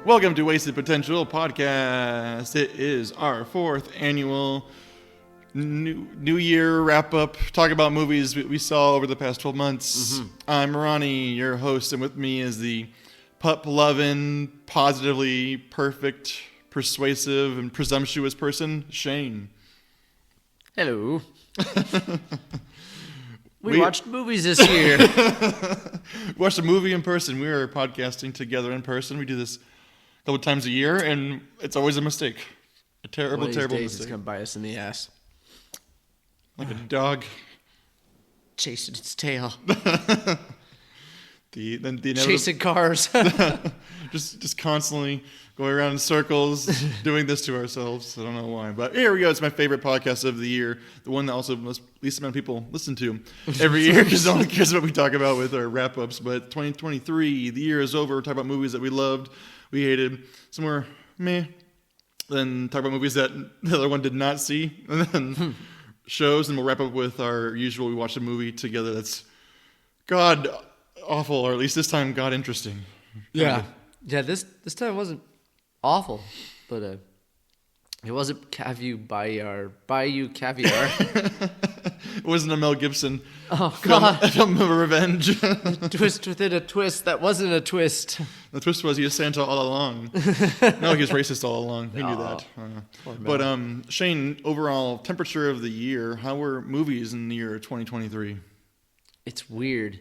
Welcome to Wasted Potential Podcast. It is our fourth annual New Year wrap-up. Talk about movies we saw over the past 12 months. I'm Ronnie, your host, and with me is the pup-loving, positively perfect, persuasive, and presumptuous person, Shane. Hello. We watched movies this year. We watched a movie in person. We are podcasting together in person. We do this a couple times a year, and it's always a mistake. A terrible, terrible mistake. It's going to bite us in the ass. Like a dog. Chasing its tail. Chasing cars. just constantly going around in circles, doing this to ourselves. I don't know why. But here we go. It's my favorite podcast of the year. The one that also least amount of people listen to every year because no one cares what we talk about with our wrap-ups. But 2023, the year is over. We're talking about movies that we loved, we hated, some were meh. Then talk about movies that the other one did not see. And then shows. And we'll wrap up with our usual, we watched a movie together that's God awful, or at least this time God interesting. Yeah. Yeah, this time wasn't awful, but it wasn't Bayou Caviar. It wasn't a Mel Gibson film of revenge. Twist within a twist that wasn't a twist. The twist was he was Santa all along. No, he was racist all along. We knew that. But Shane, overall temperature of the year, how were movies in the year 2023? It's weird.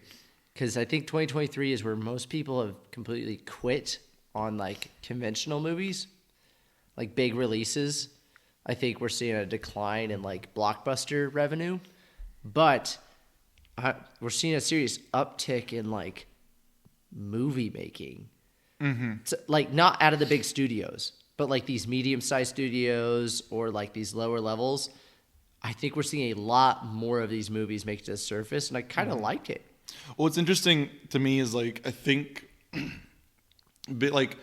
Because I think 2023 is where most people have completely quit on, like, conventional movies, like big releases. I think we're seeing a decline in, like, blockbuster revenue. But we're seeing a serious uptick in, like, movie making. So, like, not out of the big studios, but, like, these medium-sized studios or, like, these lower levels. I think we're seeing a lot more of these movies make it to the surface, and I kind of like it. Well, what's interesting to me is, like, I think, like,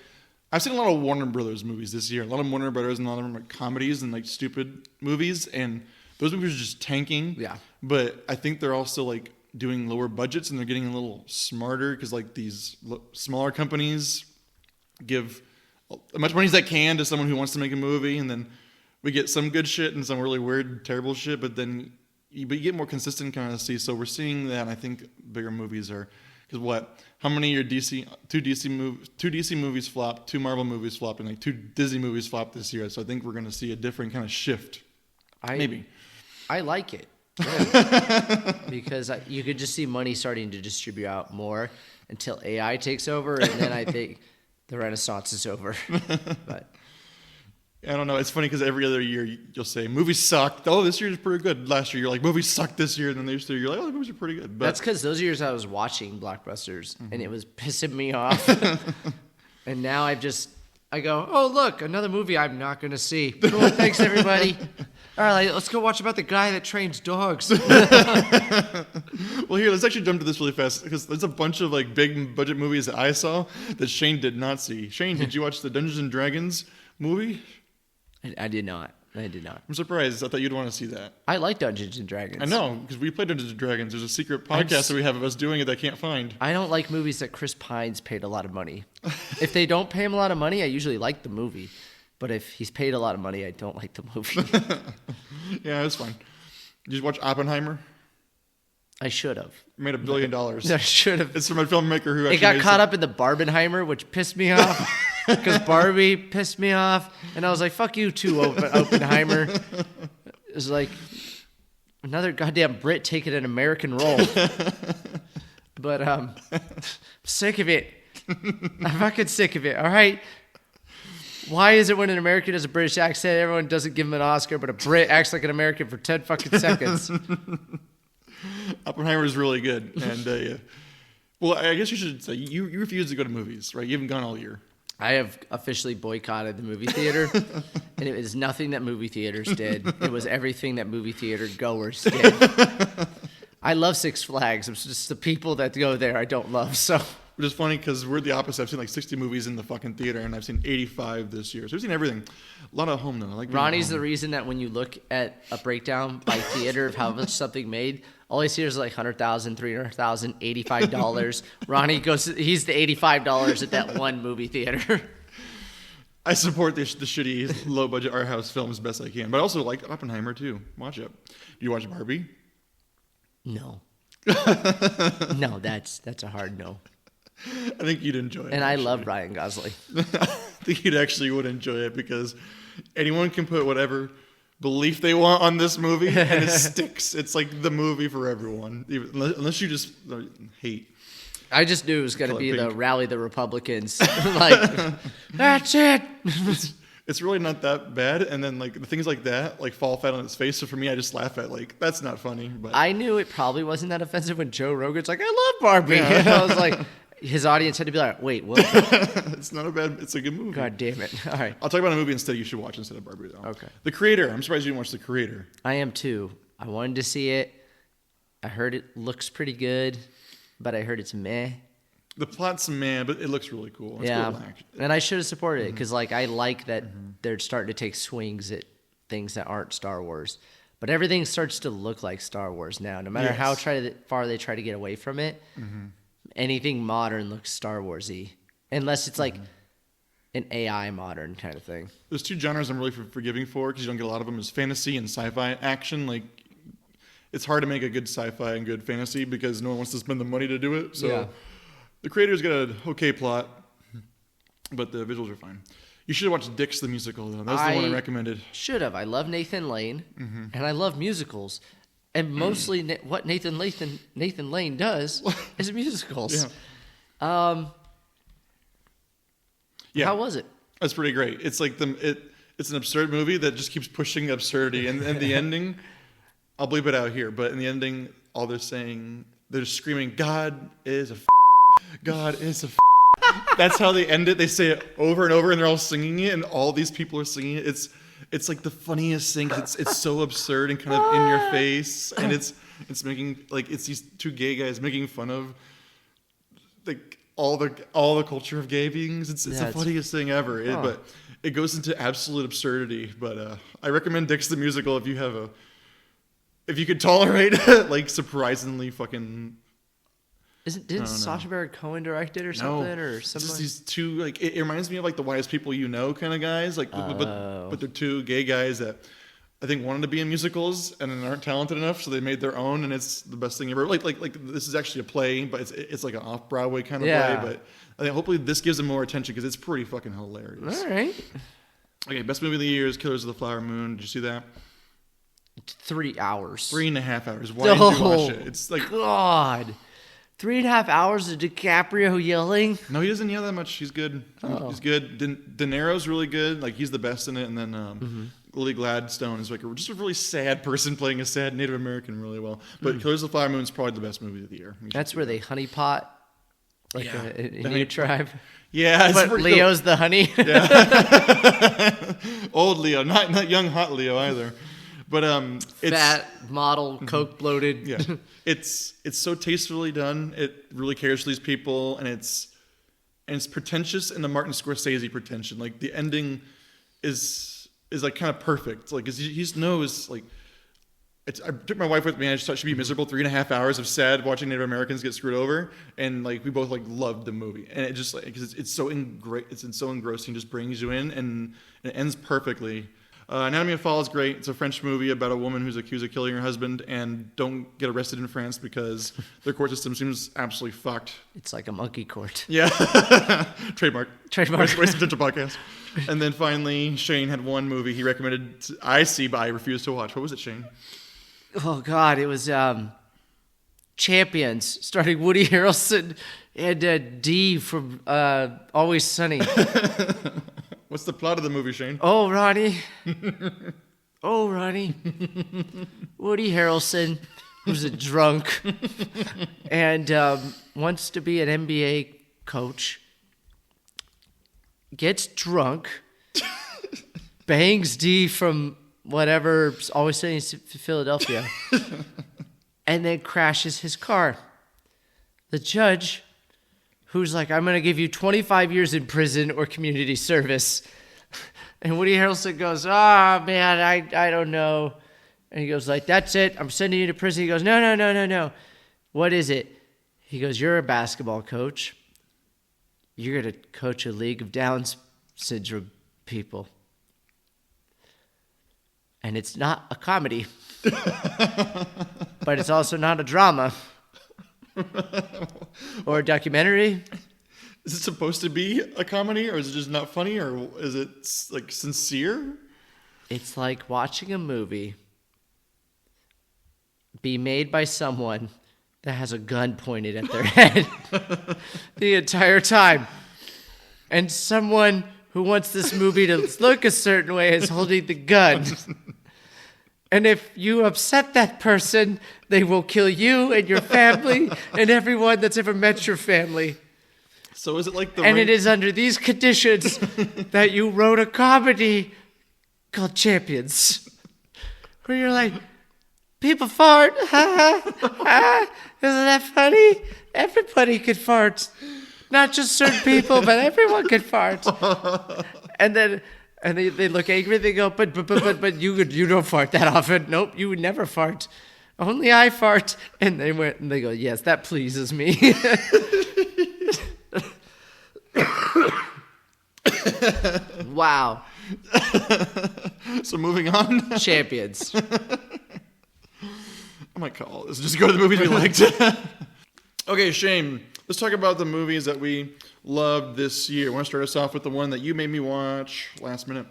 I've seen a lot of Warner Brothers movies this year. A lot of Warner Brothers and a lot of them are comedies and, like, stupid movies. And those movies are just tanking. Yeah. But I think they're also, like, doing lower budgets and they're getting a little smarter because, like, these smaller companies give as much money as they can to someone who wants to make a movie. And then we get some good shit and some really weird, terrible shit. But you get more consistent kind of see. So we're seeing that. And I think bigger movies are, because how many are DC? Two DC movies flopped, 2 Marvel movies flopped, and like 2 Disney movies flopped this year. So I think we're going to see a different kind of shift. Maybe. I like it. Because you could just see money starting to distribute out more until AI takes over. And then I think the Renaissance is over. But I don't know. It's funny because every other year you'll say movies sucked. Oh, this year is pretty good. Last year you're like movies sucked this year, and then this year you're like, oh, the movies are pretty good. But that's because those years I was watching blockbusters and it was pissing me off. And now I go, oh look, another movie I'm not gonna see. Cool, thanks everybody. All right, let's go watch about the guy that trains dogs. Well, here, let's actually jump to this really fast because there's a bunch of like big budget movies that I saw that Shane did not see. Shane, did you watch the Dungeons and Dragons movie? I did not. I'm surprised. I thought you'd want to see that. I like Dungeons and Dragons. I know, because we play Dungeons and Dragons. There's a secret podcast that we have of us doing it that I can't find. I don't like movies that Chris Pine's paid a lot of money. If they don't pay him a lot of money, I usually like the movie. But if he's paid a lot of money, I don't like the movie. Yeah, it's fine. Did you watch Oppenheimer? I should have. Made $1 billion. I should have. It's from a filmmaker who actually got caught up in the Barbenheimer, which pissed me off. Because Barbie pissed me off. And I was like, fuck you too, Oppenheimer. It was like another goddamn Brit taking an American role. But I'm sick of it. I'm fucking sick of it, all right? Why is it when an American has a British accent, everyone doesn't give him an Oscar, but a Brit acts like an American for 10 fucking seconds? Oppenheimer is really good. And, well, I guess you should say you refuse to go to movies, right? You haven't gone all year. I have officially boycotted the movie theater, and it was nothing that movie theaters did. It was everything that movie theater goers did. I love Six Flags. It's just the people that go there I don't love, so... Which is funny because we're the opposite. I've seen like 60 movies in the fucking theater, and I've seen 85 this year. So I've seen everything. A lot of home, though. I like Ronnie's the reason that when you look at a breakdown by theater of how much something made, all I see is like $100,000, $300,000, $85. Ronnie goes, he's the $85 at that one movie theater. I support the shitty low budget art house films best I can, but I also like Oppenheimer too. Watch it. Do you watch Barbie? No. No, that's a hard no. I think you'd enjoy it. And I love Ryan Gosling. I think you'd actually would enjoy it because anyone can put whatever belief they want on this movie and it sticks. It's like the movie for everyone, unless you just hate. I just knew it was going to be the rally the Republicans. Like, that's it. It's really not that bad. And then like the things like that like fall flat on its face. So for me, I just laugh at like, that's not funny. But I knew it probably wasn't that offensive when Joe Rogan's like, I love Barbie. Yeah. And I was like, his audience had to be like, wait, what? It's not a bad, it's a good movie. God damn it. All right. I'll talk about a movie instead you should watch instead of Barbie though. Okay. The Creator. I'm surprised you didn't watch The Creator. I am too. I wanted to see it. I heard it looks pretty good, but I heard it's meh. The plot's meh, but it looks really cool. It's yeah, cool and I should have supported it because, like, I like that they're starting to take swings at things that aren't Star Wars. But everything starts to look like Star Wars now. No matter how far they try to get away from it, anything modern looks Star Wars-y, unless it's like an AI modern kind of thing. There's two genres I'm really forgiving for because you don't get a lot of them: is fantasy and sci-fi action. Like, it's hard to make a good sci-fi and good fantasy because no one wants to spend the money to do it. So. Yeah. The Creator's got an okay plot, but the visuals are fine. You should have watched Dix the musical, though. That's the one I recommended. Should have. I love Nathan Lane, and I love musicals. And mostly what Nathan Lane does is musicals. Yeah. How was it? That's pretty great. It's like it's an absurd movie that just keeps pushing absurdity. And the ending, I'll bleep it out here, but in the ending, all they're saying, they're just screaming, God is a God is a That's how they end it. They say it over and over, and they're all singing it, and all these people are singing it. It's like the funniest thing. It's so absurd and kind of in your face, and it's making like it's these two gay guys making fun of like all the culture of gay beings. It's the funniest thing ever. But it goes into absolute absurdity. But I recommend Dix the musical if you could tolerate like surprisingly fucking. Didn't Sacha Baron Cohen direct it or something? No. Or something? Just these two, like, it reminds me of like the Wise People You Know kind of guys, like, but they're two gay guys that I think wanted to be in musicals and then aren't talented enough, so they made their own, and it's the best thing ever. Like this is actually a play, but it's like an off Broadway kind of play. But I think hopefully this gives them more attention because it's pretty fucking hilarious. All right. Okay, best movie of the year is Killers of the Flower Moon. Did you see that? 3 hours. 3.5 hours. Why did you watch it? It's like God. 3.5 hours of DiCaprio yelling? No, he doesn't yell that much. He's good. He's good. De Niro's really good. Like, he's the best in it. And then Lily Gladstone is like just a really sad person playing a sad Native American really well. But Killers of the Flower Moon is probably the best movie of the year. That's where they honeypot, like a Indian tribe. Yeah, but Leo's the honey. Yeah. Old Leo, not young hot Leo either. But it's fat model, coke bloated. Yeah, it's so tastefully done. It really cares for these people, and it's pretentious in the Martin Scorsese pretension. Like the ending is like kind of perfect. Like he just knows like. I took my wife with me. And I just thought she'd be miserable 3.5 hours of sad watching Native Americans get screwed over, and like we both like loved the movie. And it just like because it's so engrossing, just brings you in, and it ends perfectly. Anatomy of Fall is great. It's a French movie about a woman who's accused of killing her husband and don't get arrested in France because their court system seems absolutely fucked. It's like a monkey court. Yeah. Trademark. Waste potential podcast. And then finally, Shane had one movie he recommended I see, but I refused to watch. What was it, Shane? Oh, God. It was Champions, starring Woody Harrelson and Dee from Always Sunny. What's the plot of the movie, Shane? Oh, Ronnie. Woody Harrelson, who's a drunk and wants to be an NBA coach, gets drunk, bangs Dee from whatever, Always Sunny in Philadelphia, and then crashes his car. The judge, who's like, I'm going to give you 25 years in prison or community service. And Woody Harrelson goes, man, I don't know. And he goes like, that's it. I'm sending you to prison. He goes, no. What is it? He goes, you're a basketball coach. You're going to coach a league of Down syndrome people. And it's not a comedy. But it's also not a drama. Or a documentary. Is it supposed to be a comedy, or is it just not funny, or is it like sincere? It's like watching a movie be made by someone that has a gun pointed at their head the entire time. And someone who wants this movie to look a certain way is holding the gun. And if you upset that person, they will kill you and your family and everyone that's ever met your family. So is it like the... And it is under these conditions that you wrote a comedy called Champions. Where you're like, people fart. Ha, ha, ha. Isn't that funny? Everybody could fart. Not just certain people, but everyone could fart. And they look angry. They go, but you don't fart that often. Nope, you would never fart. Only I fart. And they go, yes, that pleases me. Wow. So moving on. Champions. I might call this. Just go to the movies we liked. Okay, Shane. Let's talk about the movies that we loved this year. I want to start us off with the one that you made me watch last minute.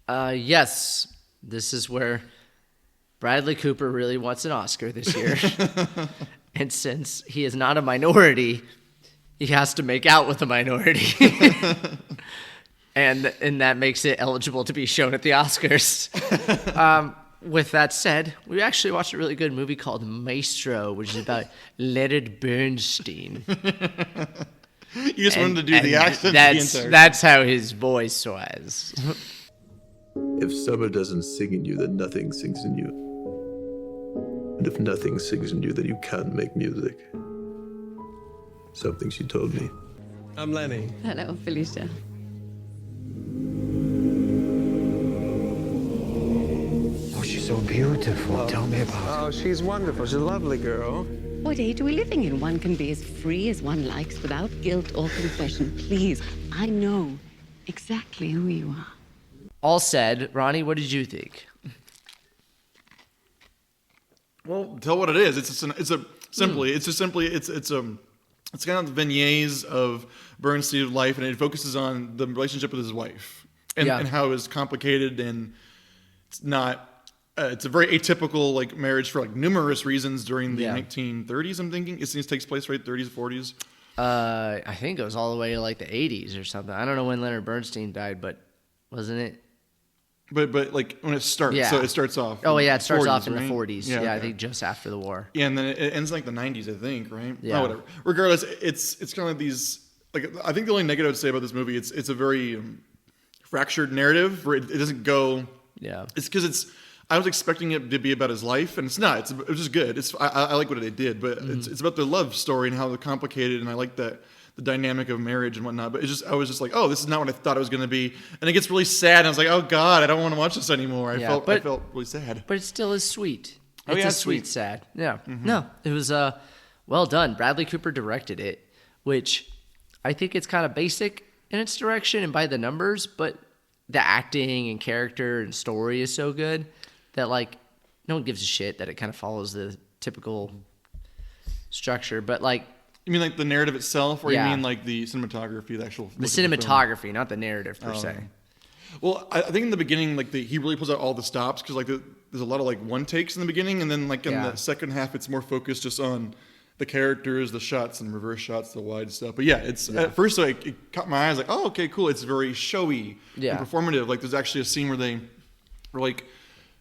Yes. This is where Bradley Cooper really wants an Oscar this year. And since he is not a minority, he has to make out with a minority. and that makes it eligible to be shown at the Oscars. With that said, we actually watched a really good movie called Maestro, which is about Leonard Bernstein. You just wanted to do the accent. That's how his voice was. If summer doesn't sing in you, then nothing sings in you. And if nothing sings in you, then you can't make music. Something she told me. I'm Lenny. Hello, Felicia. Oh, she's so beautiful. Tell me about her. Oh, she's wonderful. She's a lovely girl. What age are we living in? One can be as free as one likes without guilt or confession. Please, I know exactly who you are. All said, Ronnie, what did you think? Well, tell what it is. It's kind of the vignettes of Bernstein's life, and it focuses on the relationship with his wife and how it's complicated, and it's not. It's a very atypical like marriage for like numerous reasons during the 1930s. I'm thinking it takes place 30s, 40s. I think it was all the way to like the 80s or something. I don't know when Leonard Bernstein died, but wasn't it? But like when it starts, so it starts off. Oh yeah, it starts 40s, off in right? the 40s. Yeah, okay. I think just after the war. Yeah, and then it ends in like the 90s, I think, right? Yeah. Oh, whatever. Regardless, it's kind of like these. Like I think the only negative I'd say about this movie, it's a very fractured narrative where it doesn't go. Yeah. It's because I was expecting it to be about his life, and it's not. It was just good. I like what they did, but it's about their love story and how they're complicated, and I like that. The dynamic of marriage and whatnot, but I was just like, oh, this is not what I thought it was going to be, and it gets really sad. And I was like, oh God, I don't want to watch this anymore. I felt really sad, but it still is sweet. Oh, it's yeah, a sweet sad. Yeah, no, it was well done. Bradley Cooper directed it, which I think it's kind of basic in its direction and by the numbers, but the acting and character and story is so good that like no one gives a shit that it kind of follows the typical structure, but like. You mean like the narrative itself, or you mean like the cinematography, the actual... The cinematography, not the narrative per se. Well, I think in the beginning, like he really pulls out all the stops, because like there's a lot of like one takes in the beginning, and then like in the second half, it's more focused just on the characters, the shots, and reverse shots, the wide stuff. But at first like, it caught my eyes, like, oh, okay, cool. It's very showy and performative. Like there's actually a scene where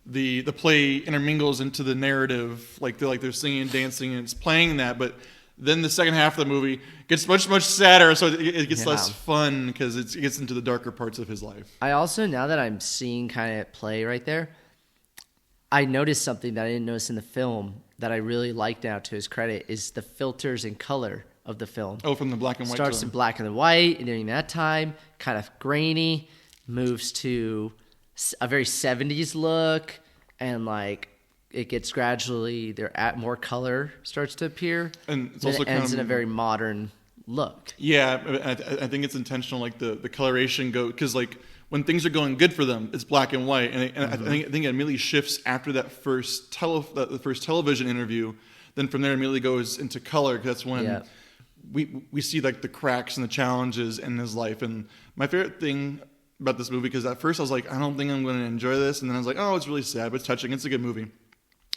the play intermingles into the narrative, like they're singing and dancing, and it's playing that, but... Then the second half of the movie gets much, much sadder, so it gets less fun because it gets into the darker parts of his life. I also, now that I'm seeing kind of play right there, I noticed something that I didn't notice in the film that I really like now, to his credit, is the filters and color of the film. Oh, from the black and white. Starts in black and white, and during that time, kind of grainy, moves to a very 70s look, and like... It gets gradually more color starts to appear, and it's also ends in a very modern look. Yeah, I think it's intentional. Like the coloration because like when things are going good for them, it's black and white. And I think it immediately shifts after that the first television interview. Then from there, it immediately goes into color. 'Cause that's when we see like the cracks and the challenges in his life. And my favorite thing about this movie, because at first I was like, I don't think I'm going to enjoy this. And then I was like, oh, it's really sad, but it's touching. It's a good movie.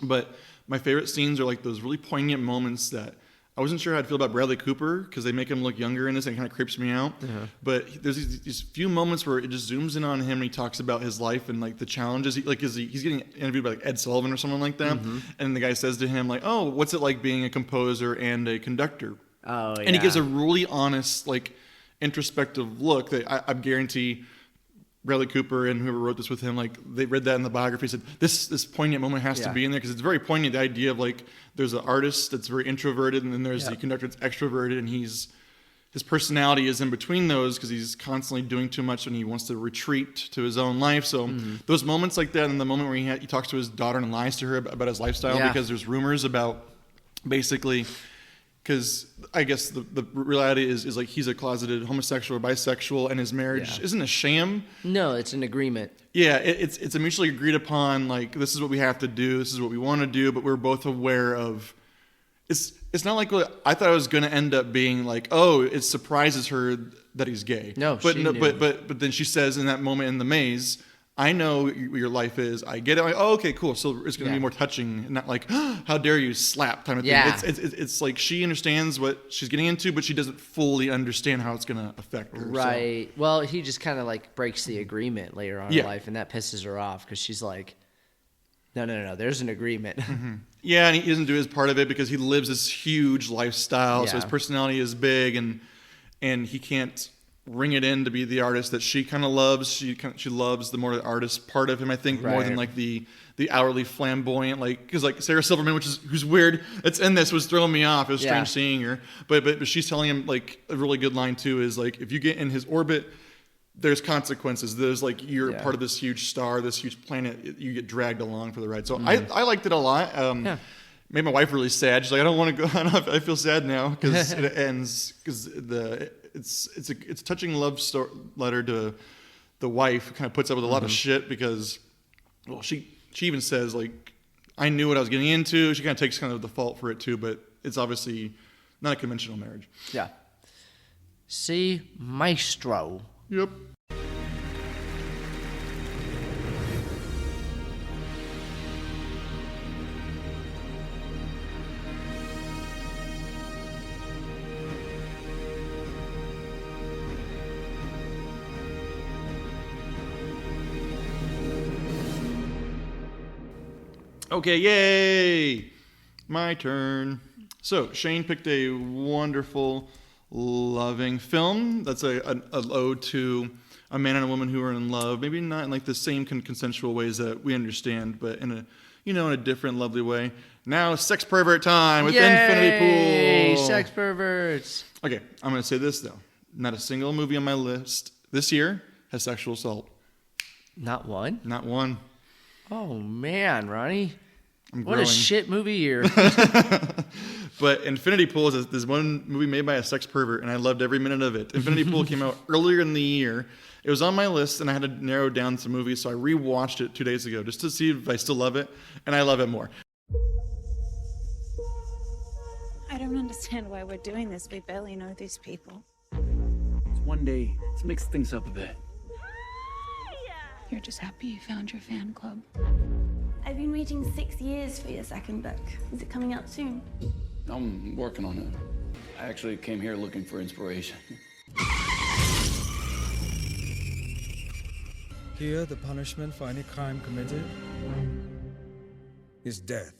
But my favorite scenes are like those really poignant moments that I wasn't sure how I'd feel about Bradley Cooper, because they make him look younger in this and it kind of creeps me out. But there's these few moments where it just zooms in on him and he talks about his life and like the challenges. He's getting interviewed by like Ed Sullivan or someone like that. And the guy says to him like, oh, what's it like being a composer and a conductor? Oh, yeah. And he gives a really honest, like introspective look that I guarantee Bradley Cooper and whoever wrote this with him, like they read that in the biography, said this poignant moment has to be in there, because it's very poignant. The idea of like there's an artist that's very introverted, and then there's the conductor that's extroverted, and his personality is in between those because he's constantly doing too much and he wants to retreat to his own life. So those moments like that, and the moment where he talks to his daughter and lies to her about his lifestyle because there's rumors about basically. Because I guess the reality is like he's a closeted homosexual or bisexual, and his marriage isn't a sham. No, it's an agreement. Yeah, it's a mutually agreed upon, like, this is what we have to do, this is what we want to do, but we're both aware of... It's not like what I thought it was going to end up being, like, oh, it surprises her that he's gay. No, but she knew. But then she says in that moment in the maze... I know what your life is. I get it. I'm like, oh, okay, cool. So it's going to be more touching, not like, how dare you, slap kind of thing. It's like she understands what she's getting into, but she doesn't fully understand how it's going to affect her. Right. So. Well, he just kind of like breaks the agreement later on in life, and that pisses her off because she's like, no, there's an agreement. Yeah, and he doesn't do his part of it because he lives this huge lifestyle, so his personality is big, and he can't ring it in to be the artist that she kind of loves. She loves the more artist part of him, I think, more than like the outwardly flamboyant, like, because like Sarah Silverman, who's weird, it's in this, was throwing me off. It was strange seeing her, but she's telling him like a really good line too, is like, if you get in his orbit, there's consequences. There's like, you're part of this huge star, this huge planet, you get dragged along for the ride. So I liked it a lot. Made my wife really sad. She's like, I don't want to go. I feel sad now because it ends, because it's a touching love letter to the wife, who kind of puts up with a lot of shit because, well, she even says like, I knew what I was getting into. She kind of takes kind of the fault for it too, but it's obviously not a conventional marriage. Yeah. See, Maestro. Yep. Okay, yay! My turn. So, Shane picked a wonderful, loving film that's an ode to a man and a woman who are in love. Maybe not in like the same consensual ways that we understand, but in a different, lovely way. Now, sex pervert time with Infinity Pool. Sex perverts. Okay, I'm going to say this though. Not a single movie on my list this year has sexual assault. Not one? Not one. Oh, man, Ronnie. I'm what growing. a shit movie year. But Infinity Pool is this one movie made by a sex pervert, and I loved every minute of it. Infinity Pool came out earlier in the year. It was on my list, and I had to narrow down some movies, so I rewatched it 2 days ago just to see if I still love it, and I love it more. I don't understand why we're doing this. We barely know these people. One day, let's mix things up a bit. You're just happy you found your fan club. I've been waiting 6 years for your second book. Is it coming out soon? I'm working on it. I actually came here looking for inspiration. Here, the punishment for any crime committed is death.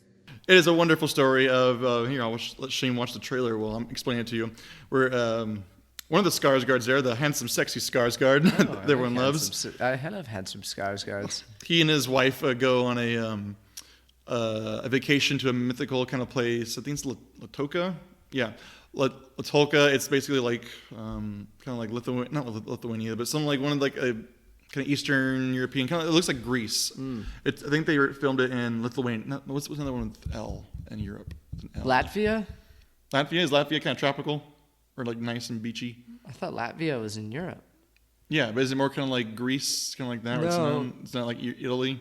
It is a wonderful story of, here, let Shane watch the trailer while I'm explaining it to you. Where one of the Skarsgårds there, the handsome, sexy Skarsgård that everyone loves. I love handsome Skarsgårds. He and his wife go on a vacation to a mythical kind of place. I think it's Latoka. Yeah, Latoka. It's basically like kind of like not Lithuania, but something like one of like a kind of Eastern European kind of. It looks like Greece. I think they filmed it in Lithuania. What's another one with L in Europe? L. Latvia? Is Latvia kind of tropical or like nice and beachy? I thought Latvia was in Europe. Yeah, but is it more kind of like Greece, kind of like that? Or No. it's not like Italy.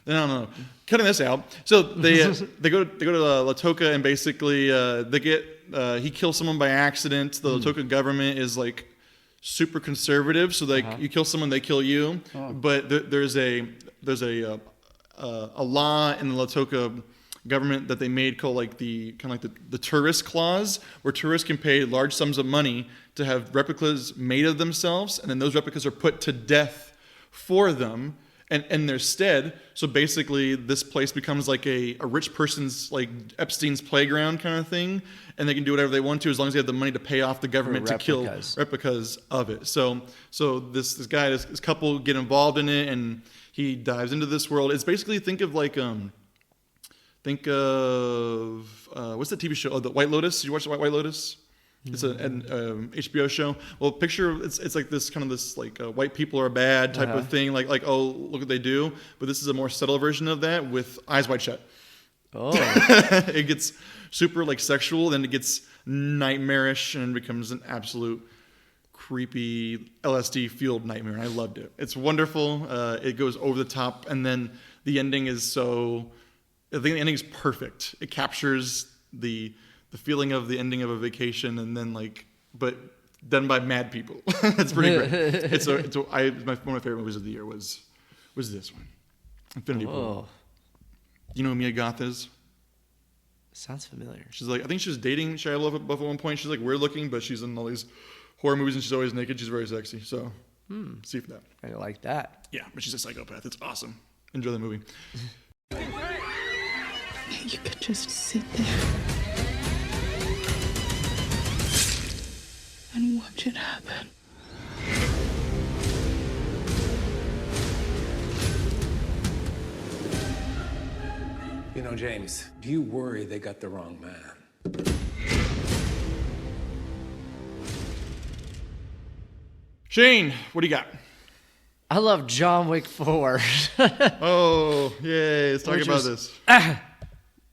No. Cutting this out. So they go to Latoka, and basically they get he kills someone by accident. The Latoka government is like super conservative, so like you kill someone, they kill you. But there's a law in the Latoka government that they made called like the tourist clause, where tourists can pay large sums of money to have replicas made of themselves, and then those replicas are put to death for them and in their stead. So basically this place becomes like a rich person's like Epstein's playground kind of thing, and they can do whatever they want to as long as they have the money to pay off the government to kill replicas of it. So this guy, this couple get involved in it, and he dives into this world. It's basically think of what's the TV show? Oh, the White Lotus. Did you watch the White Lotus? It's an HBO show. Well, picture it's like this kind of this like white people are bad type of thing. Like oh, look what they do. But this is a more subtle version of that with Eyes Wide Shut. Oh, it gets super like sexual, then it gets nightmarish and becomes an absolute creepy LSD fueled nightmare. And I loved it. It's wonderful. It goes over the top, and then the ending is so. I think the ending is perfect. It captures the feeling of the ending of a vacation, and then but done by mad people. It's pretty great. One of my favorite movies of the year was this one, Infinity Pool. You know who Mia Goth is? Sounds familiar. She's like, I think she was dating Shia LaBeouf at one point. She's like weird looking, but she's in all these horror movies and she's always naked. She's very sexy. So see for that. I like that. Yeah, but she's a psychopath. It's awesome. Enjoy the movie. You could just sit there and watch it happen. You know, James, do you worry they got the wrong man? Shane, what do you got? I love John Wick 4. Oh, yay. Let's talk about this.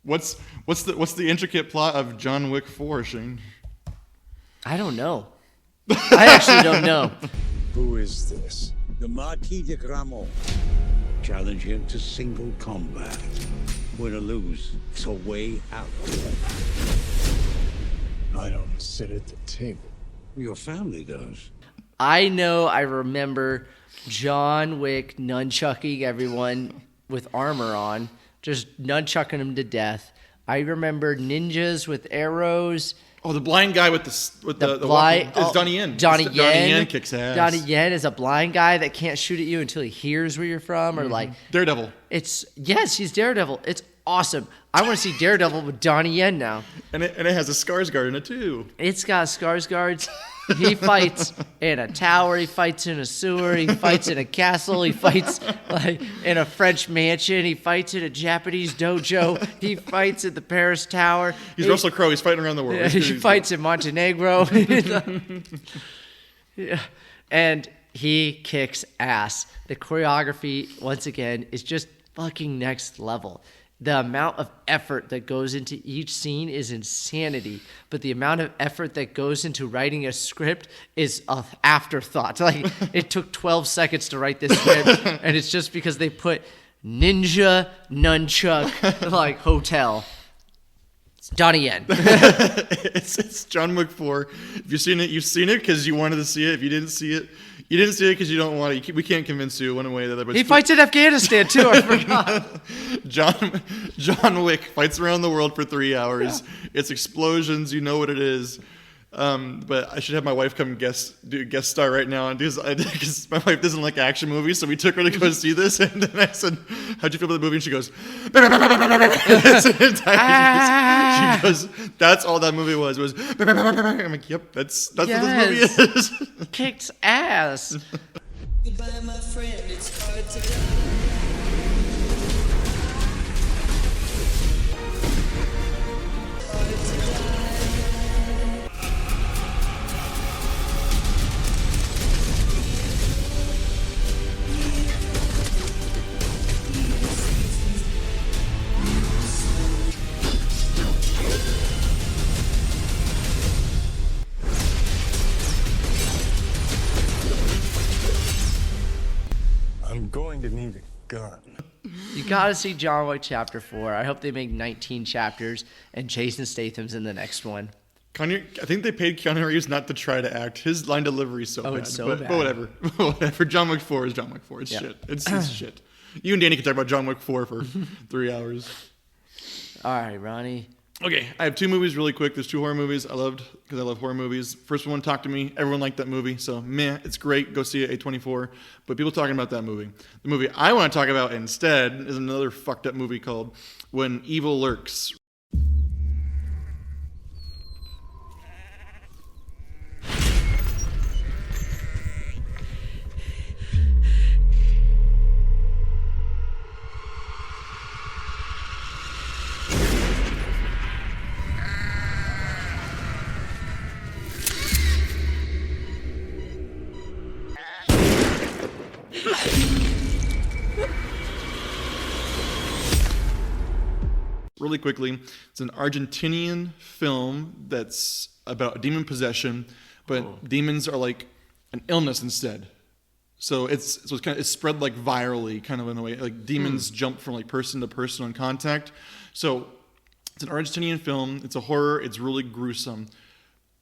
What's the intricate plot of John Wick 4, Shane? I don't know. I actually don't know. Who is this? The Marquis de Gramont. Challenge him to single combat. Win or lose, it's a way out. I don't sit at the table. Your family does. I remember John Wick nunchucking everyone with armor on, just nunchucking them to death. I remember ninjas with arrows. Oh, the blind guy with the blind. It's Donnie Yen. Donnie Yen kicks ass. Donnie Yen is a blind guy that can't shoot at you until he hears where you're from, or like Daredevil. He's Daredevil. It's awesome. I want to see Daredevil with Donnie Yen now. And it has a Skarsgård in it too. It's got Skarsgårds. He fights in a tower. He fights in a sewer. He fights in a castle. He fights like in a French mansion. He fights in a Japanese dojo. He fights at the Paris Tower. He's Russell Crowe. He's fighting around the world. He fights in Montenegro. Yeah. And he kicks ass. The choreography, once again, is just fucking next level. The amount of effort that goes into each scene is insanity, but the amount of effort that goes into writing a script is an afterthought. Like, it took 12 seconds to write this script, and it's just because they put ninja, nunchuck, like, hotel. It's Donnie Yen. It's John Wick 4. If you've seen it, you've seen it because you wanted to see it. If you didn't see it, you didn't see it because you don't want to. We can't convince you one way or the other. But he fights in Afghanistan, too. I forgot. John Wick fights around the world for 3 hours. Yeah. It's explosions. You know what it is. But I should have my wife come guest star right now, because my wife doesn't like action movies, so we took her to go see this, and then I said, "How'd you feel about the movie?" And she goes, she goes, "That's all that movie was." I'm like, "Yep, that's what this movie is." Kicked ass. Goodbye, my friend. It's hard to die. gotta see John Wick Chapter 4. I hope they make 19 chapters and Jason Statham's in the next one. I think they paid Keanu Reeves not to try to act. His line delivery is so bad. It's so bad. But whatever. Whatever. John Wick 4 is John Wick 4. It's shit. It's shit. You and Danny can talk about John Wick 4 for 3 hours. All right, Ronnie. Okay, I have 2 movies really quick. There's 2 horror movies I loved because I love horror movies. First one, Talk to Me. Everyone liked that movie, so meh, it's great. Go see it, A24. But people talking about that movie. The movie I want to talk about instead is another fucked up movie called When Evil Lurks. Really quickly, it's an Argentinian film that's about demon possession, but demons are like an illness instead. So it's spread like virally, kind of in a way. Like demons jump from like person to person on contact. So it's an Argentinian film. It's a horror. It's really gruesome.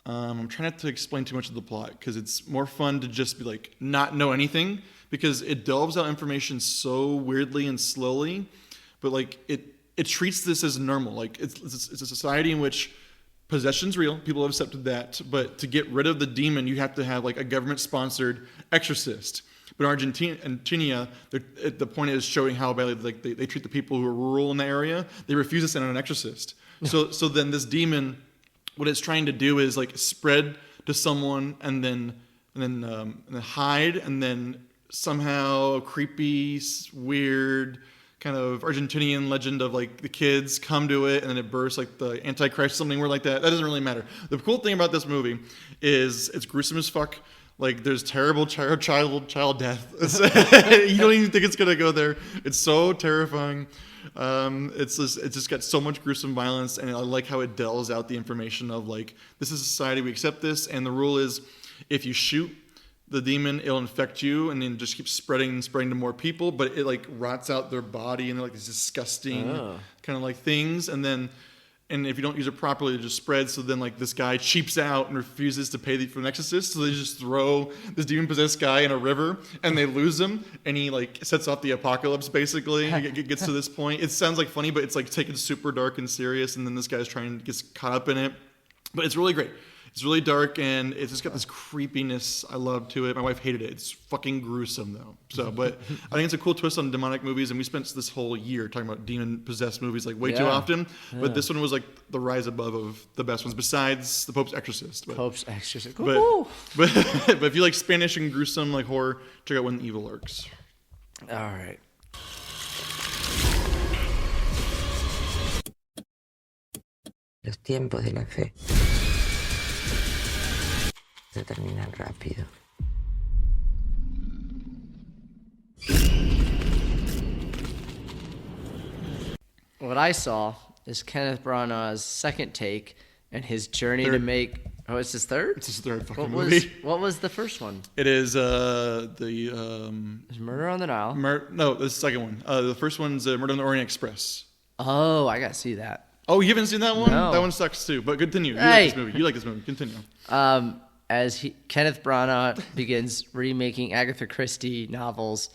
I'm trying not to explain too much of the plot because it's more fun to just be like not know anything because it delves out information so weirdly and slowly, but like it treats this as normal. Like it's a society in which possession's real. People have accepted that, but to get rid of the demon, you have to have like a government-sponsored exorcist. But in Argentina, the point is showing how badly like they treat the people who are rural in the area. They refuse to send out an exorcist. So then this demon, what it's trying to do is like spread to someone and then hide, and then somehow creepy, weird kind of Argentinian legend of like the kids come to it and then it bursts like the Antichrist, something weird like that. That doesn't really matter. The cool thing about this movie is it's gruesome as fuck. Like there's terrible child death. You don't even think it's gonna go there. It's so terrifying. It's just got so much gruesome violence, and I like how it delves out the information of like this is society, we accept this, and the rule is if you shoot the demon, it'll infect you and then just keep spreading to more people, but it like rots out their body and they're like these disgusting kind of like things, and if you don't use it properly, it just spreads. So then like this guy cheaps out and refuses to pay for an exorcist, so they just throw this demon-possessed guy in a river and they lose him, and he like sets off the apocalypse basically. It gets to this point. It sounds like funny, but it's like taken super dark and serious, and then this guy's gets caught up in it. But it's really great. It's really dark, and it's just got this creepiness I love to it. My wife hated it. It's fucking gruesome, though. So, but I think it's a cool twist on demonic movies, and we spent this whole year talking about demon-possessed movies like way too often. But this one was like the rise above of the best ones, besides The Pope's Exorcist. Pope's Exorcist. But if you like Spanish and gruesome like horror, check out When Evil Lurks. All right. Los tiempos de la fe se terminan rápido. What I saw is Kenneth Branagh's second take and his journey to make. Oh, it's his third? It's his third fucking movie. What was the first one? It is Is Murder on the Nile? No, the second one. The first one's Murder on the Orient Express. Oh, I gotta see that. Oh, you haven't seen that one? No. That one sucks too. But continue. Hey. You like this movie. Continue. As Kenneth Branagh begins remaking Agatha Christie novels,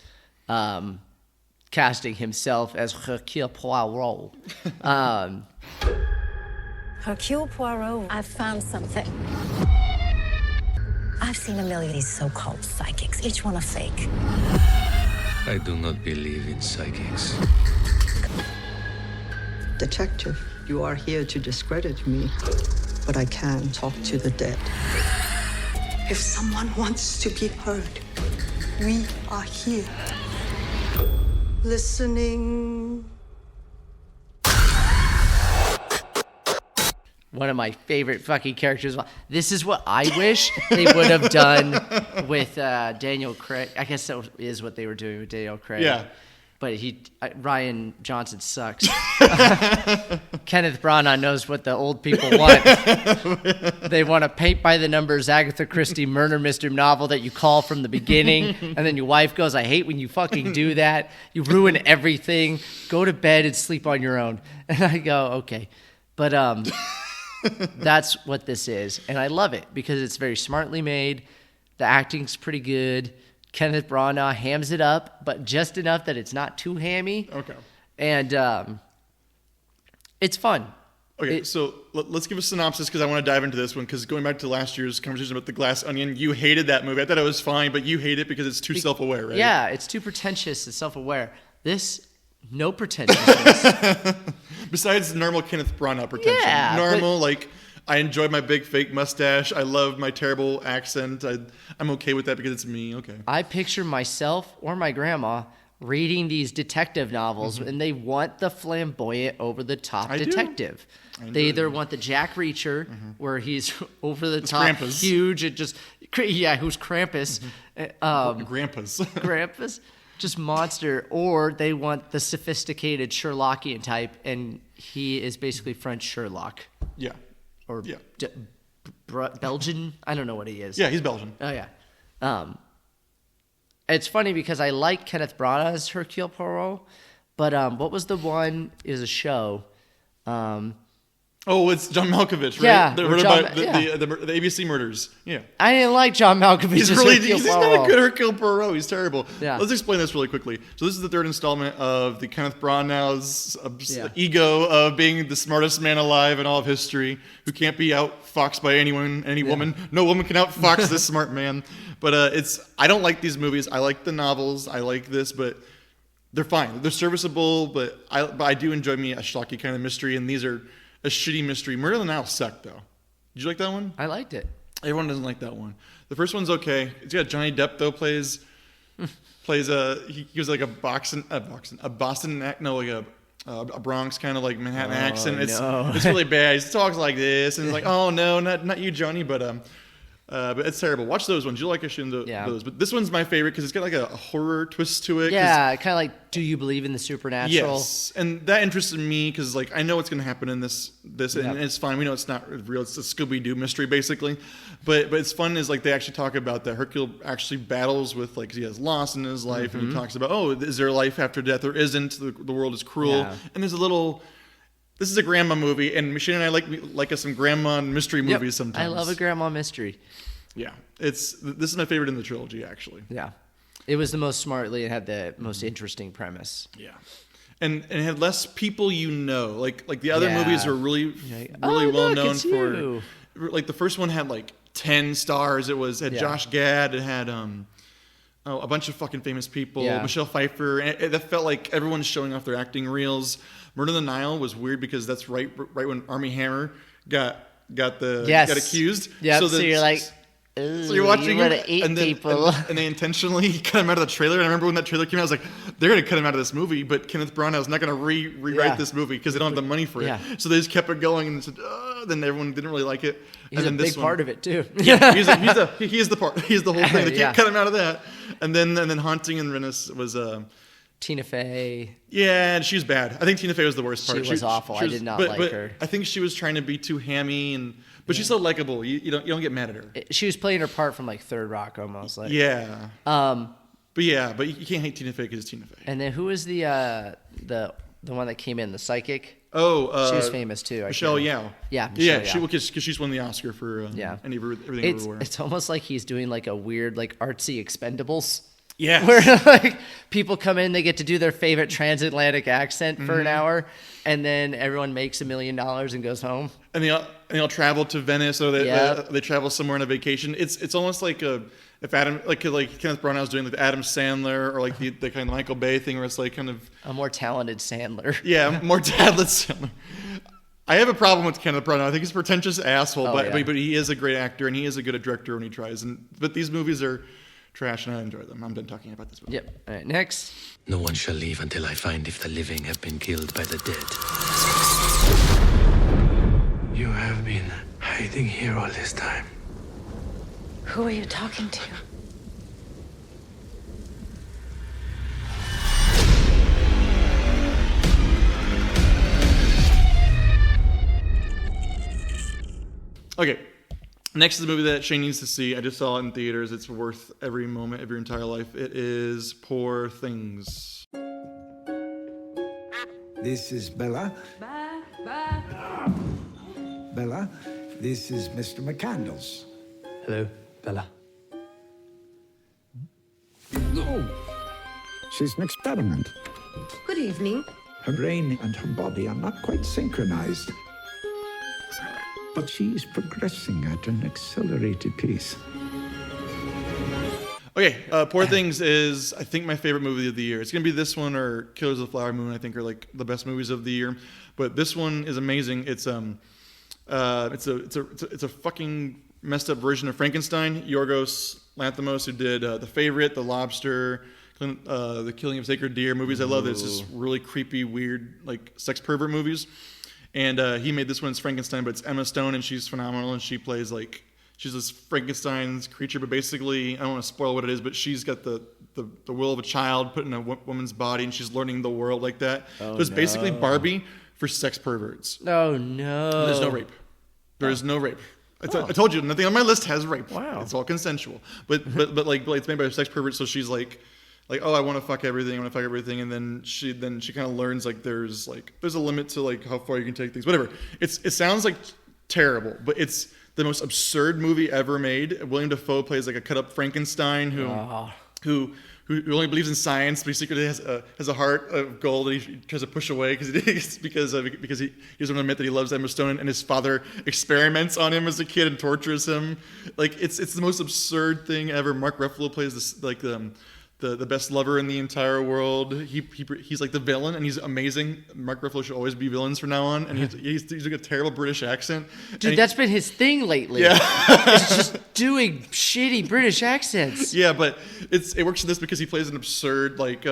casting himself as Hercule Poirot. Hercule Poirot, I've found something. I've seen a million of these so-called psychics, each one a fake. I do not believe in psychics. Detective, you are here to discredit me, but I can talk to the dead. If someone wants to be heard, we are here. Listening. One of my favorite fucking characters. This is what I wish they would have done with Daniel Craig. I guess that is what they were doing with Daniel Craig. Yeah. but Ryan Johnson sucks. Kenneth Branagh knows what the old people want. They want a paint by the numbers Agatha Christie murder mystery novel that you call from the beginning, and then your wife goes, I hate when you fucking do that. You ruin everything. Go to bed and sleep on your own. And I go, okay. But that's what this is. And I love it because it's very smartly made. The acting's pretty good. Kenneth Branagh hams it up, but just enough that it's not too hammy. Okay. And it's fun. Okay, so let's give a synopsis because I want to dive into this one because going back to last year's conversation about The Glass Onion, you hated that movie. I thought it was fine, but you hate it because it's too self-aware, right? Yeah, it's too pretentious and self-aware. This, no pretentiousness. Besides normal Kenneth Branagh pretension. Yeah, normal, like... I enjoy my big fake mustache. I love my terrible accent. I'm okay with that because it's me. Okay. I picture myself or my grandma reading these detective novels, and they want the flamboyant, over-the-top detective. They either want the Jack Reacher, where he's over-the-top, huge, and just who's Krampus? Krampus, just monster, or they want the sophisticated Sherlockian type, and he is basically French Sherlock. Yeah. Or Belgian? I don't know what he is. Yeah, he's Belgian. Oh, yeah. It's funny because I like Kenneth Branagh as Hercule Poirot, but what was the one? Is a show. It's John Malkovich, right? Yeah. The ABC murders. Yeah. I didn't like John Malkovich he's not a good Hercule Poirot. He's terrible. Yeah. Let's explain this really quickly. So this is the third installment of the Kenneth Branagh's ego of being the smartest man alive in all of history, who can't be outfoxed by any woman. No woman can outfox this smart man. But I don't like these movies. I like the novels. I like this, but they're fine. They're serviceable, but I do enjoy me a schlocky kind of mystery, and these are a shitty mystery. Murder on the Nile sucked, though. Did you like that one? I liked it. Everyone doesn't like that one. The first one's okay. It's got Johnny Depp, though, plays he was like a Boston Bronx kind of like Manhattan accent. It's really bad. He talks like this, and it's like, oh no, not you, Johnny, but it's terrible. Watch those ones. You'll like those. But this one's my favorite because it's got like a horror twist to it. Yeah, kind of like, do you believe in the supernatural? Yes, and that interested me because like I know what's going to happen in this, and it's fine. We know it's not real. It's a Scooby-Doo mystery basically, but it's fun is like they actually talk about that Hercule actually battles with like he has loss in his life, and he talks about is there life after death or isn't? The world is cruel, and there's a little. This is a grandma movie, and Michelle and I like us some grandma mystery movies sometimes. I love a grandma mystery. Yeah, this is my favorite in the trilogy, actually. Yeah, it was the most smartly. It had the most interesting premise. Yeah, and it had less people like the other movies were really well known for. Like the first one had like 10 stars. It had Josh Gad. It had a bunch of fucking famous people. Yeah. Michelle Pfeiffer. And that felt like everyone's showing off their acting reels. Murder on the Nile was weird because that's right when Armie Hammer got accused. Yeah. So you're like, so you're watching him, and they intentionally cut him out of the trailer. And I remember when that trailer came out, I was like, they're going to cut him out of this movie, but Kenneth Branagh's not going to rewrite this movie because they don't have the money for it. Yeah. So they just kept it going and said, then everyone didn't really like it. He's and then a big part of it too. Yeah, he is the part. He's the whole thing. They can't cut him out of that. And then Haunting in Venice was Tina Fey. Yeah, and she was bad. I think Tina Fey was the worst part. She was awful. I did not like her. I think she was trying to be too hammy, but she's so likable. You don't get mad at her. She was playing her part from like Third Rock almost. Like yeah. But you can't hate Tina Fey because it's Tina Fey. And then who was the one that came in, the psychic? Oh, she was famous too. Michelle Yeoh. Yeah, Michelle Yao. Because she's won the Oscar for Everything Everywhere. It's almost like he's doing like a weird like artsy Expendables. Yeah, where like people come in, they get to do their favorite transatlantic accent for an hour, and then everyone makes $1 million and goes home. And they all travel to Venice, or they travel somewhere on a vacation. It's almost like if Adam like Kenneth Branagh was doing like the Adam Sandler or like the kind of Michael Bay thing where it's like kind of a more talented Sandler. Yeah, more talented Sandler. I have a problem with Kenneth Branagh. I think he's a pretentious asshole, but he is a great actor and he is a good director when he tries. But these movies are trash and I enjoy them. I'm done talking about this movie. Yep. All right, next. No one shall leave until I find if the living have been killed by the dead. You have been hiding here all this time. Who are you talking to? Okay. Next is the movie that Shane needs to see. I just saw it in theaters. It's worth every moment of your entire life. It is Poor Things. This is Bella. Bella, this is Mr. McCandles. Hello, Bella. Oh, she's an experiment. Good evening. Her brain and her body are not quite synchronized. But she's progressing at an accelerated pace. Okay, Poor Things is, I think, my favorite movie of the year. It's going to be this one or Killers of the Flower Moon, I think, are like the best movies of the year. But this one is amazing. It's a fucking messed up version of Frankenstein. Yorgos Lanthimos, who did The Favorite, The Lobster, The Killing of Sacred Deer movies. I love this. It's just really creepy, weird, like sex pervert movies. And he made this one. It's Frankenstein, but it's Emma Stone, and she's phenomenal. And she plays like she's this Frankenstein's creature, but basically, I don't want to spoil what it is, but she's got the will of a child put in a woman's body, and she's learning the world like that. Oh, so it's basically Barbie for sex perverts. Oh no! There's no rape. There is no rape. I told you, nothing on my list has rape. Wow. It's all consensual. But it's made by a sex pervert, so she's like, oh, I want to fuck everything, and then she kind of learns like there's a limit to like how far you can take things. Whatever. It sounds like terrible, but it's the most absurd movie ever made. William Dafoe plays like a cut up Frankenstein who only believes in science, but he secretly has a heart of gold that he tries to push away because he doesn't want to admit that he loves Emma Stone, and his father experiments on him as a kid and tortures him. Like it's the most absurd thing ever. Mark Ruffalo plays this like the best lover in the entire world. He's like the villain, and he's amazing. Mark Ruffalo should always be villains from now on, and he's like a terrible British accent. Dude, that's been his thing lately. Yeah. It's just doing shitty British accents. Yeah, but it works in this because he plays an absurd like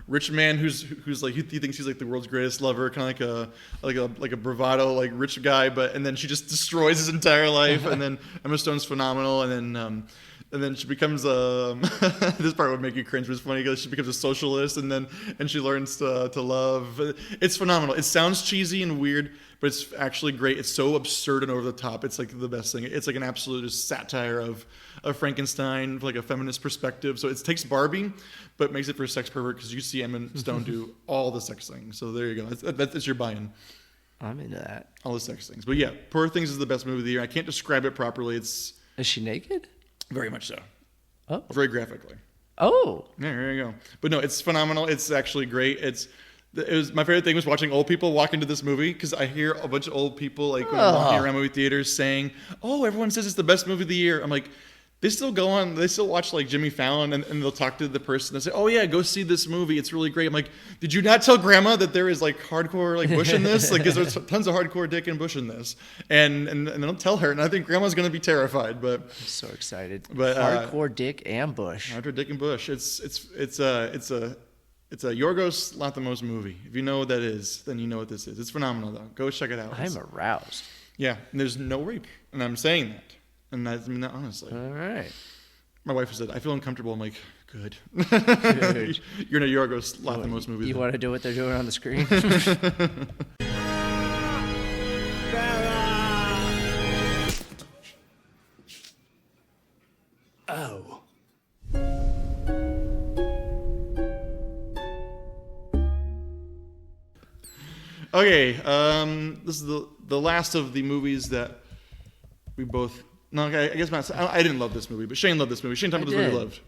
rich man who's like he thinks he's like the world's greatest lover, kind of like a bravado like rich guy, and then she just destroys his entire life, and then Emma Stone's phenomenal, and then she becomes this part would make you cringe, but it's funny because she becomes a socialist, and she learns to love. It's phenomenal. It sounds cheesy and weird, but it's actually great. It's so absurd and over the top. It's like the best thing. It's like an absolute satire of Frankenstein, like a feminist perspective. So it takes Barbie, but makes it for a sex pervert because you see Emma Stone do all the sex things. So there you go. That's your buy-in. I'm into that. All the sex things. But yeah, Poor Things is the best movie of the year. I can't describe it properly. Is she naked? Very much so. Oh. Very graphically. Oh. Yeah, there you go. But no, it's phenomenal. It's actually great. It was my favorite thing was watching old people walk into this movie because I hear a bunch of old people like when I'm walking around movie theaters saying, "Oh, everyone says it's the best movie of the year." I'm like, they still watch like Jimmy Fallon and they'll talk to the person and say, "Oh yeah, go see this movie. It's really great." I'm like, "Did you not tell Grandma that there is like hardcore like Bush in this? Like, there's tons of hardcore dick and Bush in this?" And don't tell her. And I think Grandma's gonna be terrified. But I'm so excited. But hardcore dick and Bush. Hardcore dick and Bush. It's a Yorgos Lanthimos movie. If you know what that is, then you know what this is. It's phenomenal though. Go check it out. I'm aroused. Yeah, and there's no rape, and I'm saying that. And I mean that honestly. All right. My wife said, "I feel uncomfortable." I'm like, "Good." You're in a Yorgos Lanthimos movie. You want to do what they're doing on the screen? Oh. Okay, this is the last of the movies that we both. No, okay, I guess I didn't love this movie, but Shane loved this movie. Shane, tell me what this movie loved.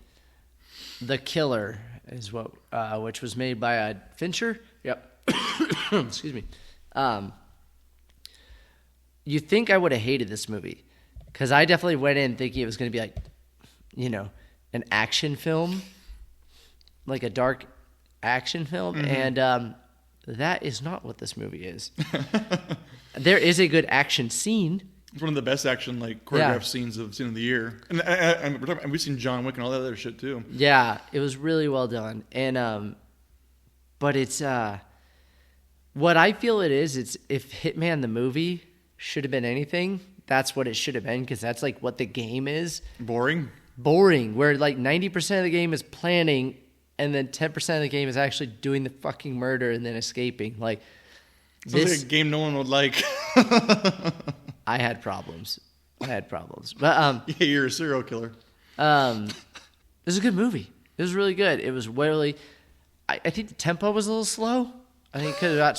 The Killer is what, which was made by Fincher. Yep. Excuse me. You think I would have hated this movie because I definitely went in thinking it was going to be like, an action film, like a dark action film, and that is not what this movie is. There is a good action scene. It's one of the best action like choreographed scenes of the year, and we've seen John Wick and all that other shit too. Yeah, it was really well done, and but it's what I feel it is. It's if Hitman the movie should have been anything, that's what it should have been because that's like what the game is. Boring. Where like 90% of the game is planning, and then 10% of the game is actually doing the fucking murder and then escaping. Like sounds like a game no one would like. I had problems. I had problems. But yeah, you're a serial killer. It was a good movie. It was really good. It was really. I think the tempo was a little slow. I think it could have got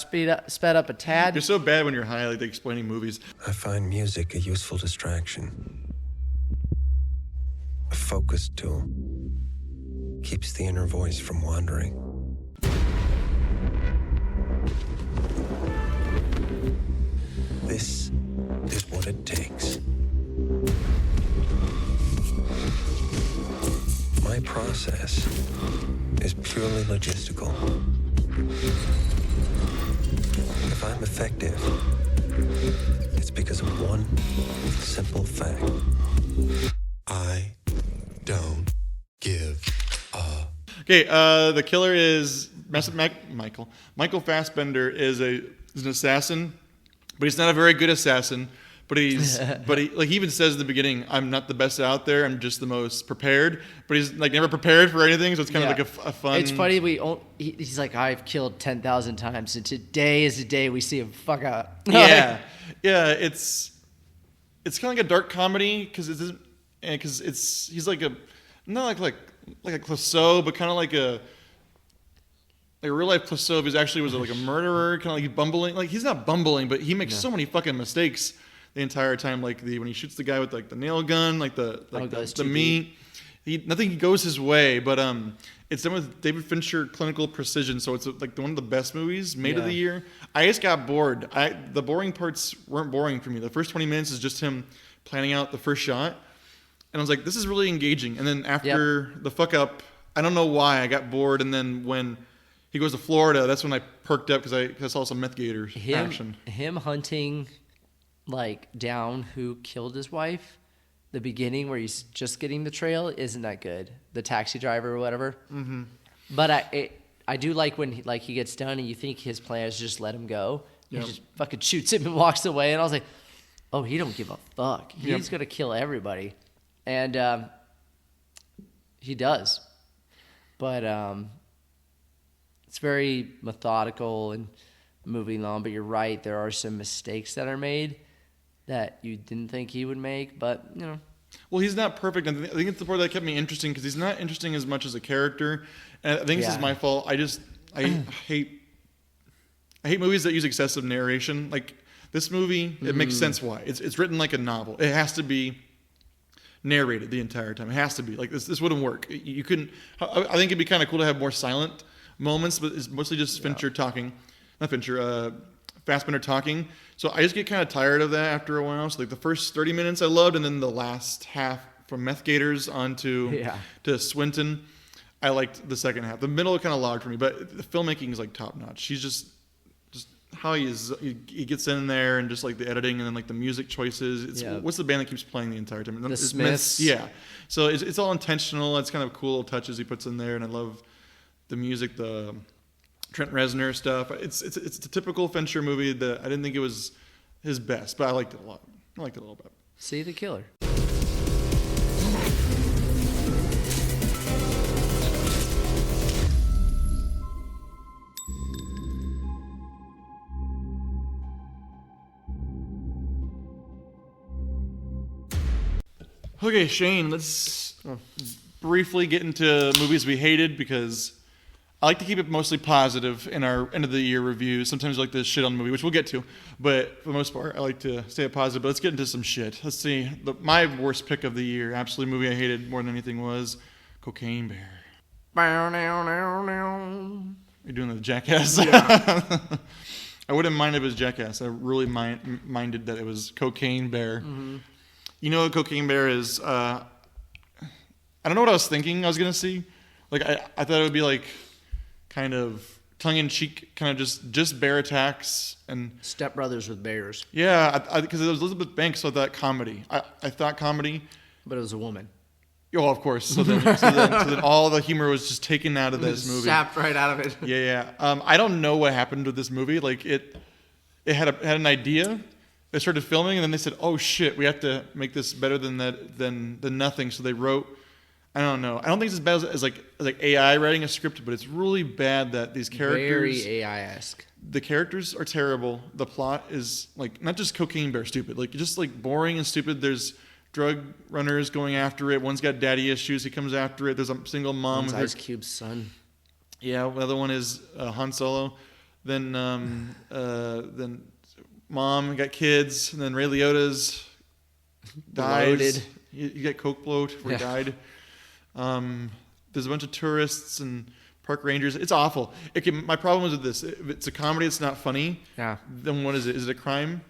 sped up a tad. You're so bad when you're high, like explaining movies. I find music a useful distraction. A focus tool. Keeps the inner voice from wandering. This is what it takes. My process is purely logistical. If I'm effective, it's because of one simple fact. I don't give a... Okay, the killer is Michael Fassbender is an assassin, but he's not a very good assassin. But he even says in the beginning, "I'm not the best out there. I'm just the most prepared." But he's like never prepared for anything, so it's kind of like a fun. It's funny. He's like, "I've killed 10,000 times, and today is the day we see him fuck up." Yeah. It's kind of like a dark comedy because he's like a not like a Clouseau, but kind of like a real life Clouseau. He actually was like a murderer, kind of like bumbling. Like he's not bumbling, but he makes so many fucking mistakes the entire time. Like when he shoots the guy with like the nail gun, like the meat. Nothing goes his way, but it's done with David Fincher clinical precision, so it's like one of the best movies made of the year. I just got bored. The boring parts weren't boring for me. The first 20 minutes is just him planning out the first shot, and I was like, this is really engaging. And then after the fuck up, I don't know why I got bored. And then when he goes to Florida, that's when I perked up because I saw some meth gators action. Him hunting like down who killed his wife. The beginning where he's just getting the trail isn't that good. The taxi driver or whatever. Mm-hmm. But I do like when he gets done and you think his plan is just let him go. Yep. He just fucking shoots him and walks away. And I was like, oh, he don't give a fuck. He's gonna kill everybody, and he does. But it's very methodical and moving on. But you're right, there are some mistakes that are made that you didn't think he would make, but, you know. Well, he's not perfect. I think it's the part that kept me interesting, because he's not interesting as much as a character. And I think this is my fault. I hate movies that use excessive narration. Like, this movie, it makes sense why. It's written like a novel. It has to be narrated the entire time. It has to be. Like, this wouldn't work. You couldn't... I think it'd be kind of cool to have more silent moments, but it's mostly just Fincher talking. Not Fincher, Fassbender talking. So I just get kind of tired of that after a while. So like the first 30 minutes I loved, and then the last half from Meth Gators on to Swinton, I liked the second half. The middle kind of logged for me, but the filmmaking is like top notch. She's just how he gets in there, and just like the editing, and then like the music choices. What's the band that keeps playing the entire time? The Smiths. Yeah. So it's all intentional. It's kind of cool touches he puts in there, and I love the music, the Trent Reznor stuff. It's a typical Fincher movie that I didn't think it was his best, but I liked it a lot. I liked it a little bit. See the killer. Okay, Shane, let's briefly get into movies we hated, because I like to keep it mostly positive in our end of the year reviews. Sometimes I like to shit on the movie, which we'll get to, but for the most part, I like to stay positive. But let's get into some shit. Let's see. My worst pick of the year, absolute movie I hated more than anything, was Cocaine Bear. You're doing the Jackass? Yeah. I wouldn't mind if it was Jackass. I really minded that it was Cocaine Bear. Mm-hmm. You know what Cocaine Bear is? I don't know what I was thinking I was going to see. Like, I thought it would be like kind of tongue-in-cheek, kind of just bear attacks and Step Brothers with bears. Yeah, because it was Elizabeth Banks, so I thought comedy. I thought comedy, but it was a woman. Oh, of course. So then all the humor was just taken out of this movie. Sapped right out of it. Yeah. I don't know what happened with this movie. Like it had an idea. They started filming, and then they said, "Oh shit, we have to make this better than nothing." So they wrote. I don't know. I don't think it's as bad as like AI writing a script, but it's really bad that these characters... Very AI-esque. the characters are terrible. The plot is like not just Cocaine Bear stupid, like just like boring and stupid. There's drug runners going after it. One's got daddy issues. He comes after it. There's a single mom. One's with Ice Cube's son. Yeah, the other one is Han Solo. Then mom got kids, and then Ray Liotta's dies. Bloated. You got coke bloat where he died. There's a bunch of tourists and park rangers. It's awful. My problem is with this. If it's a comedy, it's not funny. Yeah. Then what is it? Is it a crime?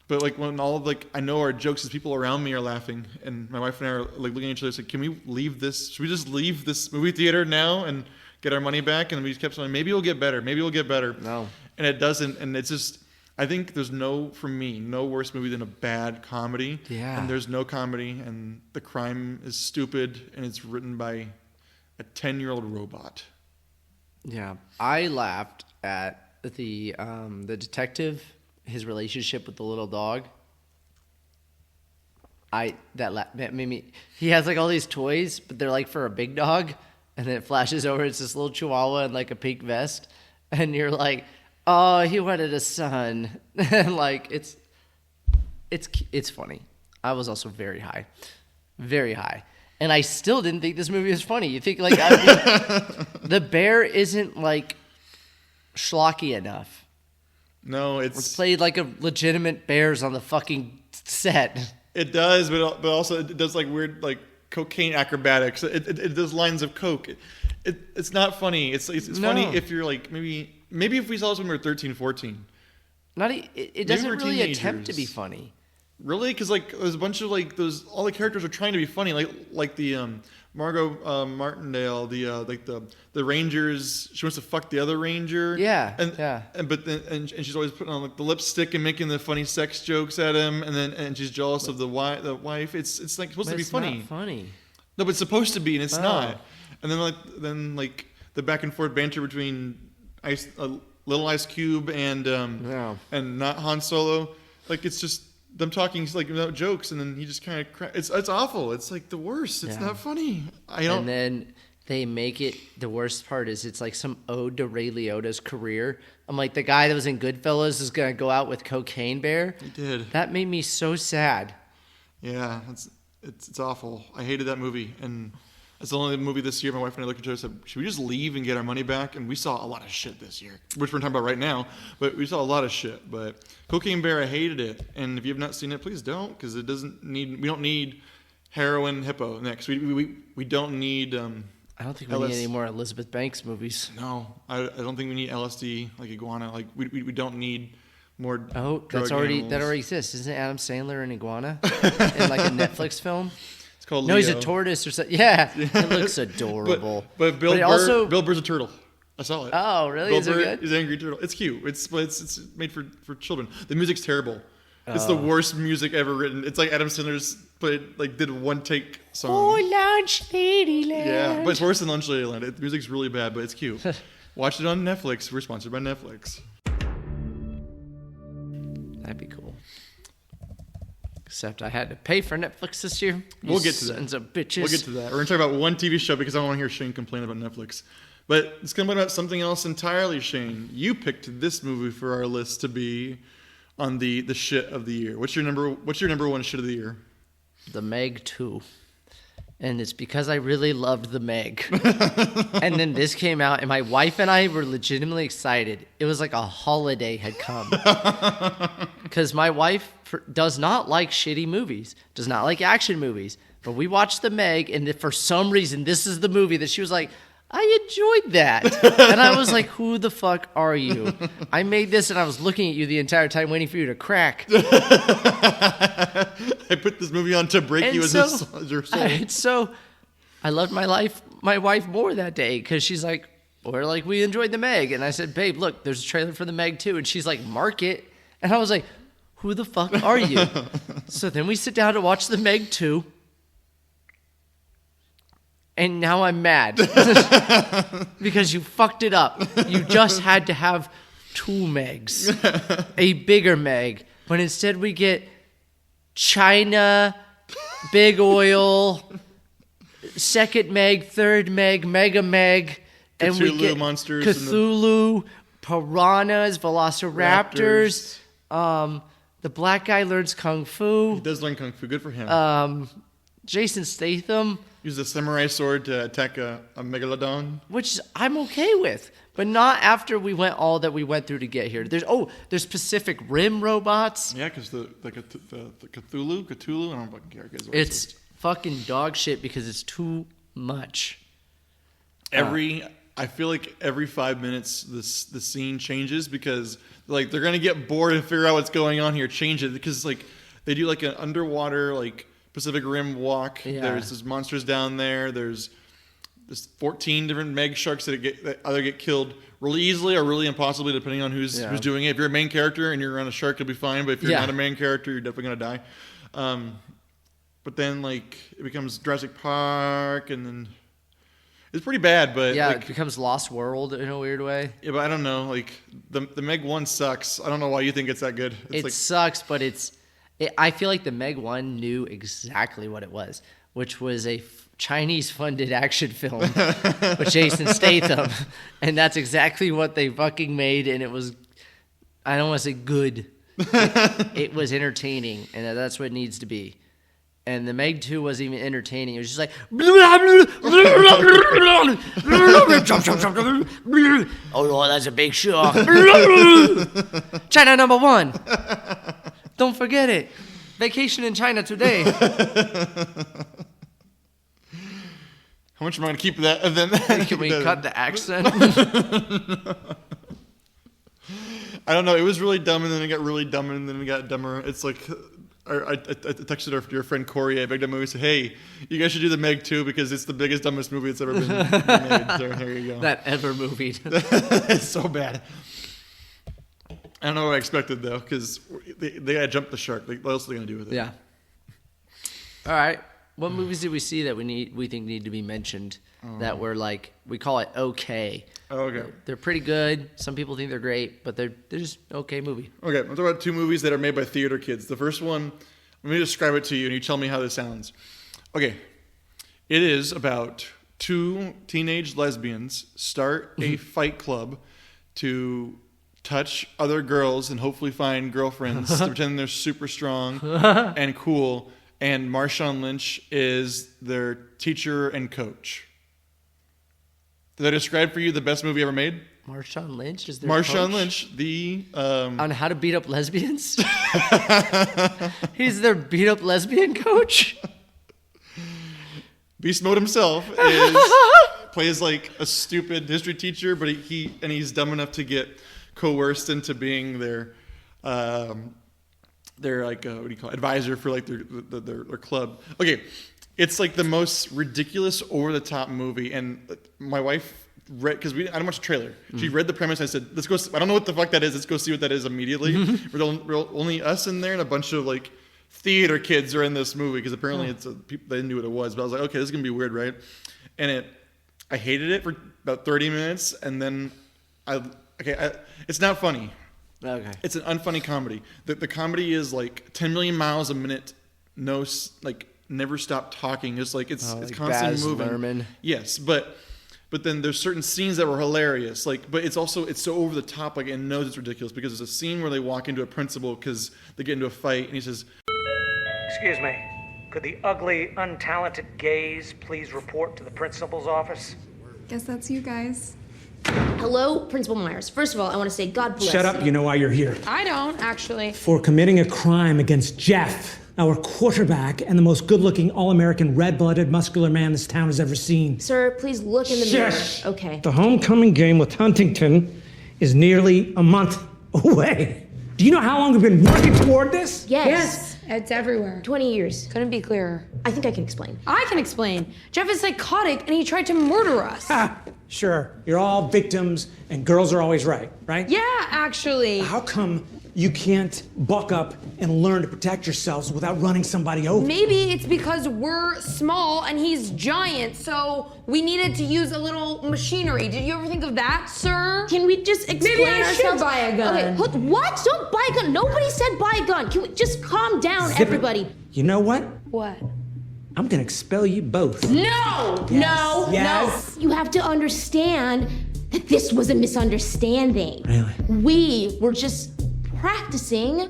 But like when all of like I know our jokes is people around me are laughing, and my wife and I are like looking at each other. Like, can we leave this? Should we just leave this movie theater now and get our money back? And we just kept saying, maybe it'll get better. Maybe it'll get better. No. And it doesn't. And it's just. I think there's no worse movie than a bad comedy. Yeah. And there's no comedy, and the crime is stupid, and it's written by a 10-year-old robot. Yeah, I laughed at the detective, his relationship with the little dog. That made me. He has like all these toys, but they're like for a big dog, and then it flashes over. It's this little chihuahua in like a pink vest, and you're like, oh, he wanted a son. And like it's funny. I was also very high, and I still didn't think this movie was funny. You think like the bear isn't like schlocky enough. No, it's played like a legitimate bears on the fucking set. It does, but also it does like weird like cocaine acrobatics. It does lines of coke. It's not funny. It's funny if you're like maybe if we saw this when we were 13, 14. It doesn't really attempt to be funny. Really? Because like there's a bunch of like those all the characters are trying to be funny. Like the Margot Martindale, the Rangers. She wants to fuck the other Ranger. Yeah. And she's always putting on like the lipstick and making the funny sex jokes at him. And she's jealous of the wife. It's like supposed to be funny. It's not funny. No, but it's supposed to be, and it's not. And then the back and forth banter between Little Ice Cube and not Han Solo. Like it's just them talking like without jokes, and then he just kind of it's awful. It's like the worst. It's not funny. And then they make it. The worst part is it's like some ode to Ray Liotta's career. I'm like, the guy that was in Goodfellas is gonna go out with Cocaine Bear. He did. That made me so sad. Yeah, it's awful. I hated that movie, and it's the only movie this year my wife and I looked at each other and said, should we just leave and get our money back? And we saw a lot of shit this year, which we're talking about right now, but we saw a lot of shit. But Cocaine Bear, I hated it. And if you have not seen it, please don't, because we don't need heroin hippo next. We don't need I don't think we need any more Elizabeth Banks movies. No, I don't think we need LSD, like iguana. Like we don't need more that already exists. Isn't Adam Sandler an iguana in like a Netflix film? Called no, Leo. He's a tortoise or something. Yeah, it looks adorable. But Bill Burr's a turtle. I saw it. Oh, really? Bill Is it Burr good? Is an angry turtle. It's cute. It's made for children. The music's terrible. It's the worst music ever written. It's like Adam Sandler's did one take song. Oh, Lunch Ladyland. Yeah, but it's worse than Lunch Ladyland. The music's really bad, but it's cute. Watch it on Netflix. We're sponsored by Netflix. That'd be cool. Except I had to pay for Netflix this year. We'll get to that. Sons of bitches. We'll get to that. We're going to talk about one TV show because I don't want to hear Shane complain about Netflix. But it's going to be about something else entirely, Shane. You picked this movie for our list to be on the shit of the year. What's your number one shit of the year? The Meg 2. And it's because I really loved The Meg. And then this came out, and my wife and I were legitimately excited. It was like a holiday had come. Because my wife does not like shitty movies, does not like action movies. But we watched The Meg, and for some reason, this is the movie that she was like, I enjoyed that. And I was like, who the fuck are you? I made this, and I was looking at you the entire time waiting for you to crack. I put this movie on to break you as your soul. I loved my wife more that day, because she's like, we enjoyed The Meg. And I said, babe, look, there's a trailer for The Meg 2. And she's like, mark it. And I was like, who the fuck are you? So then we sit down to watch The Meg 2. And now I'm mad because you fucked it up. You just had to have 2 Megs, a bigger Meg. But instead we get China, Big Oil, second Meg, third Meg, Mega Meg. And Cthulhu we get monsters Cthulhu, piranhas, velociraptors. The black guy learns kung fu. He does learn kung fu. Good for him. Jason Statham. Uses a samurai sword to attack a megalodon. Which I'm okay with. But not after we went all that we went through to get here. There's Pacific Rim robots. Yeah, because the Cthulhu, I don't fucking care. It's fucking dog shit because it's too much. I feel like every 5 minutes the scene changes because like they're gonna get bored and figure out what's going on here. Change it because like they do like an underwater like Pacific Rim walk. Yeah. There's monsters down there. There's 14 different meg sharks that either get killed really easily or really impossibly, depending on who's doing it. If you're a main character and you're around a shark, you'll be fine. But if you're not a main character, you're definitely gonna die. But then like it becomes Jurassic Park, and then it's pretty bad. But like, it becomes Lost World in a weird way. Yeah, but I don't know. Like the Meg 1 sucks. I don't know why you think it's that good. It sucks, but I feel like the Meg 1 knew exactly what it was, which was a Chinese-funded action film with Jason Statham, and that's exactly what they fucking made, and it was, I don't want to say good, it was entertaining, and that's what it needs to be. And the Meg 2 wasn't even entertaining. It was just like, oh, that's a big shark. China number 1. Don't forget it. Vacation in China today. How much am I going to keep that? And then can we cut the accent? I don't know. It was really dumb, and then it got really dumb, and then it got dumber. It's like I texted your friend Corey. I begged him. I said, "Hey, you guys should do the Meg 2 because it's the biggest, dumbest movie that's ever been made." So here you go. That ever movie. It's so bad. I don't know what I expected though, because they got to jump the shark. Like, what else are they going to do with it? Yeah. All right. What movies did we see that we think need to be mentioned that were like, we call it okay? Oh, okay. They're pretty good. Some people think they're great, but they're just okay movie. Okay, I'm talking about 2 movies that are made by theater kids. The first one, let me describe it to you and you tell me how this sounds. Okay. It is about 2 teenage lesbians start a fight club to touch other girls and hopefully find girlfriends to pretend they're super strong and cool. And Marshawn Lynch is their teacher and coach. Did I describe for you the best movie ever made? Marshawn Lynch is their Marshawn coach? Lynch, the on how to beat up lesbians. He's their beat up lesbian coach. Beast Mode himself plays like a stupid history teacher, but he's dumb enough to get coerced into being their like what do you call it? Advisor for like their club. Okay, it's like the most ridiculous, over the top movie. And my wife read, because I didn't watch the trailer. She read the premise. I said, "Let's go." I don't know what the fuck that is. Let's go see what that is immediately. We're only us in there, and a bunch of like theater kids are in this movie because apparently they didn't know what it was. But I was like, okay, this is gonna be weird, right? And I hated it for about 30 minutes, and then it's not funny. Okay. It's an unfunny comedy. The comedy is like 10 million miles a minute, never stop talking. It's like it's constantly Baz moving. Luhrmann. Yes, but then there's certain scenes that were hilarious. But it's so over the top, like it knows it's ridiculous because there's a scene where they walk into a principal because they get into a fight, and he says, "Excuse me, could the ugly, untalented gays please report to the principal's office?" Guess that's you guys. Hello, Principal Myers. First of all, I want to say God bless Shut up, you know why you're here. I don't, actually. For committing a crime against Jeff, our quarterback and the most good-looking, all-American, red-blooded, muscular man this town has ever seen. Sir, please look in the Shush. mirror. Okay. The homecoming game with Huntington is nearly a month away. Do you know how long we've been working toward this? Yes. It's everywhere. 20 years. Couldn't be clearer. I think I can explain. I can explain. Jeff is psychotic and he tried to murder us. Sure, you're all victims and girls are always right? Yeah, actually. How come you can't buck up and learn to protect yourselves without running somebody over? Maybe it's because we're small and he's giant, so we needed to use a little machinery. Did you ever think of that, sir? Can we just explain Maybe I ourselves? should buy a gun. Okay, what? Don't buy a gun. Nobody said buy a gun. Can we just calm down, Zip it. everybody? You know what? What? I'm gonna expel you both. No! Yes. No! Yes. No! You have to understand, that this was a misunderstanding. Really? We were just practicing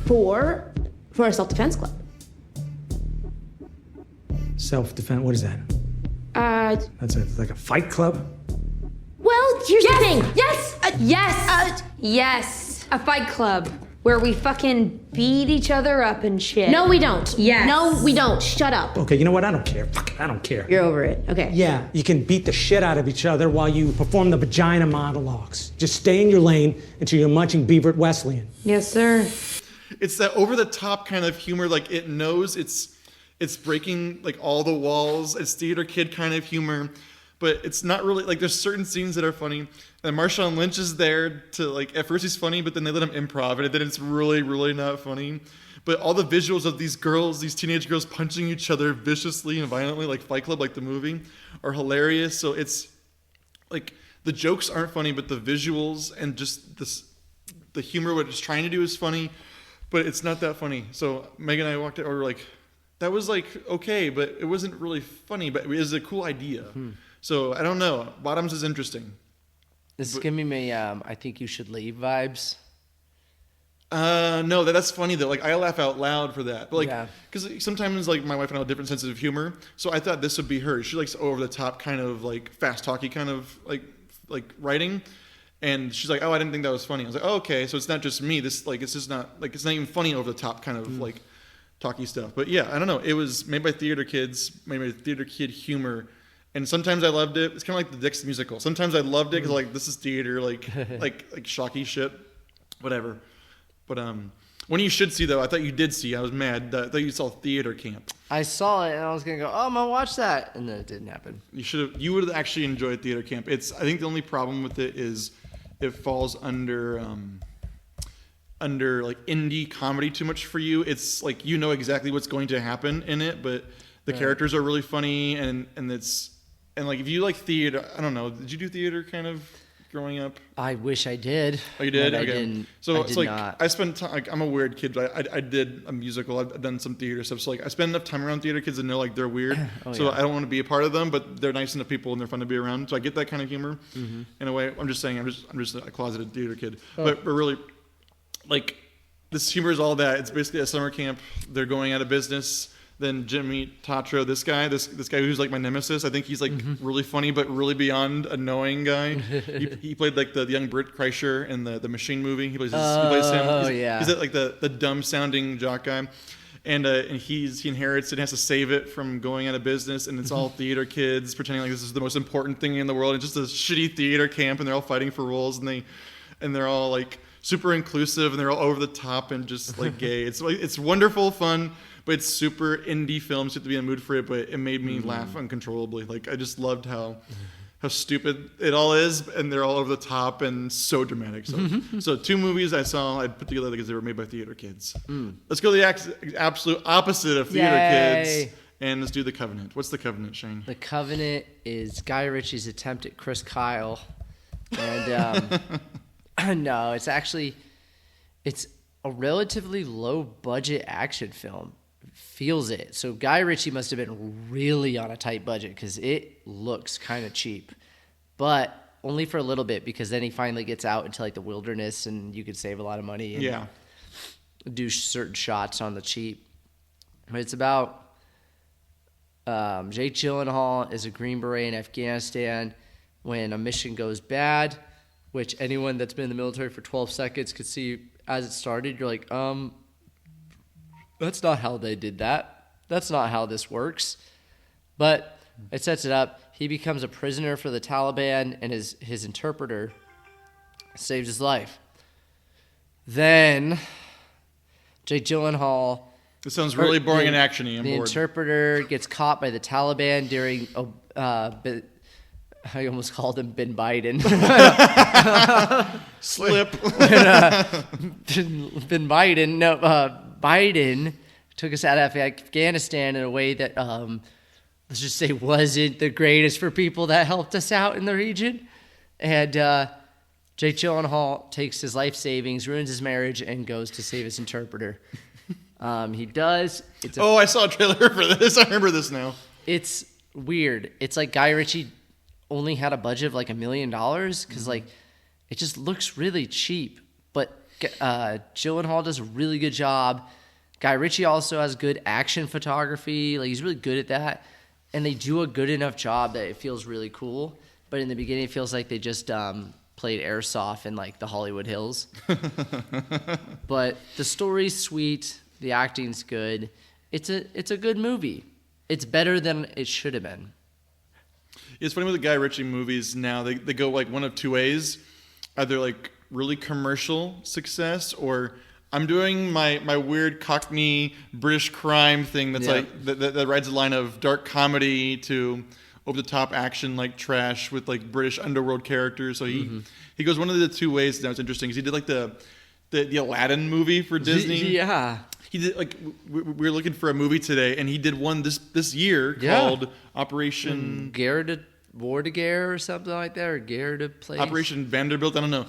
for a self-defense club. Self-defense, what is that? That's like a fight club? Well, here's the thing. Yes. A fight club where we fucking beat each other up and shit. No, we don't. Yes. No, we don't. Shut up. Okay, you know what? I don't care. Fuck it, I don't care. You're over it. Okay. Yeah, you can beat the shit out of each other while you perform the vagina monologues. Just stay in your lane until you're munching Beaver Wesleyan. Yes, sir. It's that over-the-top kind of humor. Like, it knows it's breaking, like, all the walls. It's theater kid kind of humor. But it's not really, like, there's certain scenes that are funny. And Marshawn Lynch is there to, like, at first he's funny, but then they let him improv, and then it's really, really not funny. But all the visuals of these girls, these teenage girls punching each other viciously and violently, like Fight Club, like the movie, are hilarious. So it's, like, the jokes aren't funny, but the visuals and just the humor, what it's trying to do is funny, but it's not that funny. So Megan and I walked out, we were like, that was, like, okay, but it wasn't really funny, but it was a cool idea. So I don't know. Bottoms is interesting. This is giving me I think you should leave vibes. No, that's funny though. Like, I laugh out loud for that. But like, because sometimes like my wife and I have a different sense of humor, so I thought this would be her. She likes over the top kind of like fast talky kind of like writing, and she's like, oh, I didn't think that was funny. I was like, oh, okay, so it's not just me. This like it's just not like it's not even funny over the top kind of like talky stuff. But yeah, I don't know. It was made by theater kids, made by theater kid humor. And sometimes I loved it. It's kind of like the Dix musical. Sometimes I loved it because like this is theater, like shocky shit, whatever. But one you should see though, I thought you did see. I was mad. I thought you saw Theater Camp. I saw it and I was gonna go, oh, I'm gonna watch that, and then it didn't happen. You would have actually enjoyed Theater Camp. I think the only problem with it is it falls under like indie comedy too much for you. It's like you know exactly what's going to happen in it, but the characters are really funny and it's. And like if you like theater, I don't know. Did you do theater kind of growing up? I wish I did. Oh, you did? But okay. I didn't. So I it's did like not. I spent time. Like I'm a weird kid, but I did a musical. I've done some theater stuff. So like I spend enough time around theater kids and know like they're weird. So I don't want to be a part of them, but they're nice enough people and they're fun to be around. So I get that kind of humor in a way. I'm just saying I'm just a closeted theater kid. But really, like this humor is all that. It's basically a summer camp. They're going out of business. Then Jimmy Tatro, this guy who's like my nemesis. I think he's like really funny, but really beyond annoying guy. He played like the young Bert Kreischer in the Machine movie. He plays him. He's like the dumb sounding jock guy, and he inherits it and has to save it from going out of business. And it's all theater kids pretending like this is the most important thing in the world. It's just a shitty theater camp, and they're all fighting for roles, and they're all like super inclusive, and they're all over the top and just like gay. It's wonderful fun. But it's super indie films. You have to be in the mood for it. But it made me laugh uncontrollably. Like I just loved how stupid it all is, and they're all over the top and so dramatic. So 2 movies I saw I'd put together because they were made by theater kids. Let's go to the absolute opposite of theater kids, and let's do The Covenant. What's The Covenant, Shane? The Covenant is Guy Ritchie's attempt at Chris Kyle, and no, it's a relatively low budget action film. Feels it. So Guy Ritchie must have been really on a tight budget because it looks kind of cheap, but only for a little bit because then he finally gets out into like the wilderness and you could save a lot of money and do certain shots on the cheap. But it's about Jake Gyllenhaal is a Green Beret in Afghanistan when a mission goes bad, which anyone that's been in the military for 12 seconds could see as it started. You're like, that's not how they did that. That's not how this works. But it sets it up. He becomes a prisoner for the Taliban, and his interpreter saves his life. Then Jake Gyllenhaal. This sounds really boring and actiony. I'm bored. The interpreter gets caught by the Taliban during. I almost called him Bin Biden. Slip. Bin Biden. No, Biden took us out of Afghanistan in a way that, let's just say, wasn't the greatest for people that helped us out in the region. And Jake Gyllenhaal takes his life savings, ruins his marriage, and goes to save his interpreter. He does. I saw a trailer for this. I remember this now. It's weird. It's like Guy Ritchie only had a budget of like $1 million because like it just looks really cheap. But Gyllenhaal does a really good job. Guy Ritchie also has good action photography. Like he's really good at that, and they do a good enough job that it feels really cool. But in the beginning, it feels like they just played airsoft in like the Hollywood Hills. But the story's sweet. The acting's good. It's a good movie. It's better than it should have been. It's funny with the Guy Ritchie movies now. They go like one of two ways. Either like really commercial success, or I'm doing my weird Cockney British crime thing that's like that rides the line of dark comedy to over the top action like trash with like British underworld characters. So he goes one of the two ways. Now it's interesting because he did like the Aladdin movie for Disney. Yeah. He did like we were looking for a movie today, and he did one this year called Operation Vortigern or something like that, or Garda Place. Operation Vanderbilt. I don't know.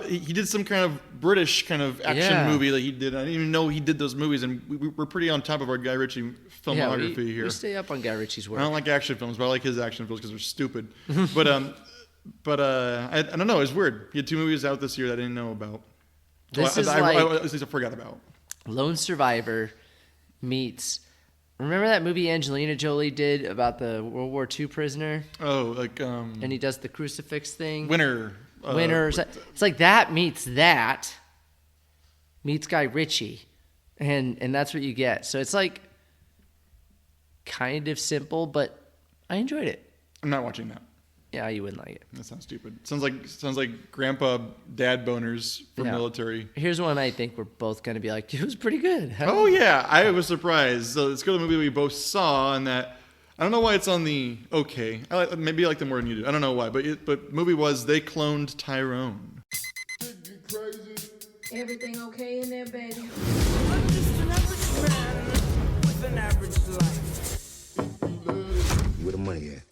He did some kind of British kind of action movie that he did. I didn't even know he did those movies, and we're pretty on top of our Guy Ritchie filmography here. We stay up on Guy Ritchie's work. I don't like action films, but I like his action films because they're stupid. but I don't know. It's weird. He had 2 movies out this year that I didn't know about. This is I forgot about. Lone Survivor meets. Remember that movie Angelina Jolie did about the World War II prisoner? Oh, like and he does the crucifix thing. Winner. It's like that meets Guy Ritchie, and that's what you get. So it's like kind of simple, but I enjoyed it. I'm not watching that. Yeah, you wouldn't like it. That sounds stupid. Sounds like grandpa dad boners from military. Here's one I think we're both going to be like, it was pretty good. Oh yeah, I was surprised. So let's go to the movie we both saw, and that I don't know why it's on the okay. Maybe I like them more than you do. I don't know why, but movie was They Cloned Tyrone. Everything okay in there, baby? I'm just an average man with an average life. Where the money at?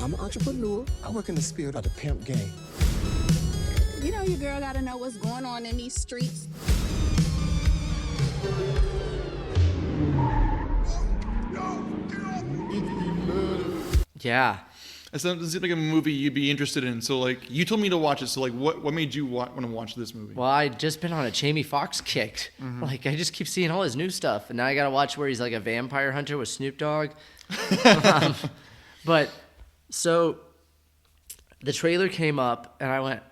I'm an entrepreneur. I work in the spirit of the pimp game. You know your girl gotta know what's going on in these streets. Yeah. It seems like a movie you'd be interested in. So, like, you told me to watch it. So, like, what made you want to watch this movie? Well, I'd just been on a Jamie Foxx kick. Like, I just keep seeing all his new stuff. And now I got to watch where he's like a vampire hunter with Snoop Dogg. But, so, the trailer came up, and I went,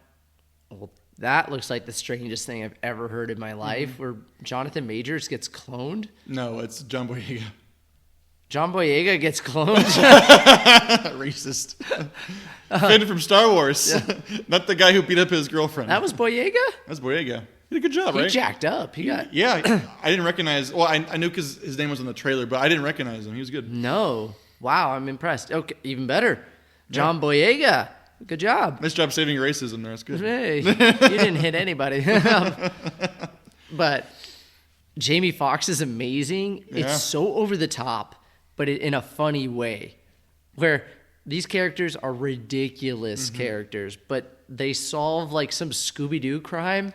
well, that looks like the strangest thing I've ever heard in my life, where Jonathan Majors gets cloned. No, it's John Boyega. John Boyega gets cloned? Racist. Finn from Star Wars. Yeah. Not the guy who beat up his girlfriend. That was Boyega? That was Boyega. He did a good job, right? He jacked up. Yeah, I didn't recognize... Well, I knew because his name was on the trailer, but I didn't recognize him. He was good. No. Wow, I'm impressed. Okay, even better. John Boyega. Good job. Nice job saving your racism there. That's good. Hey, you didn't hit anybody. But Jamie Foxx is amazing. Yeah. It's so over the top, but in a funny way, where these characters are ridiculous characters, but they solve like some Scooby-Doo crime.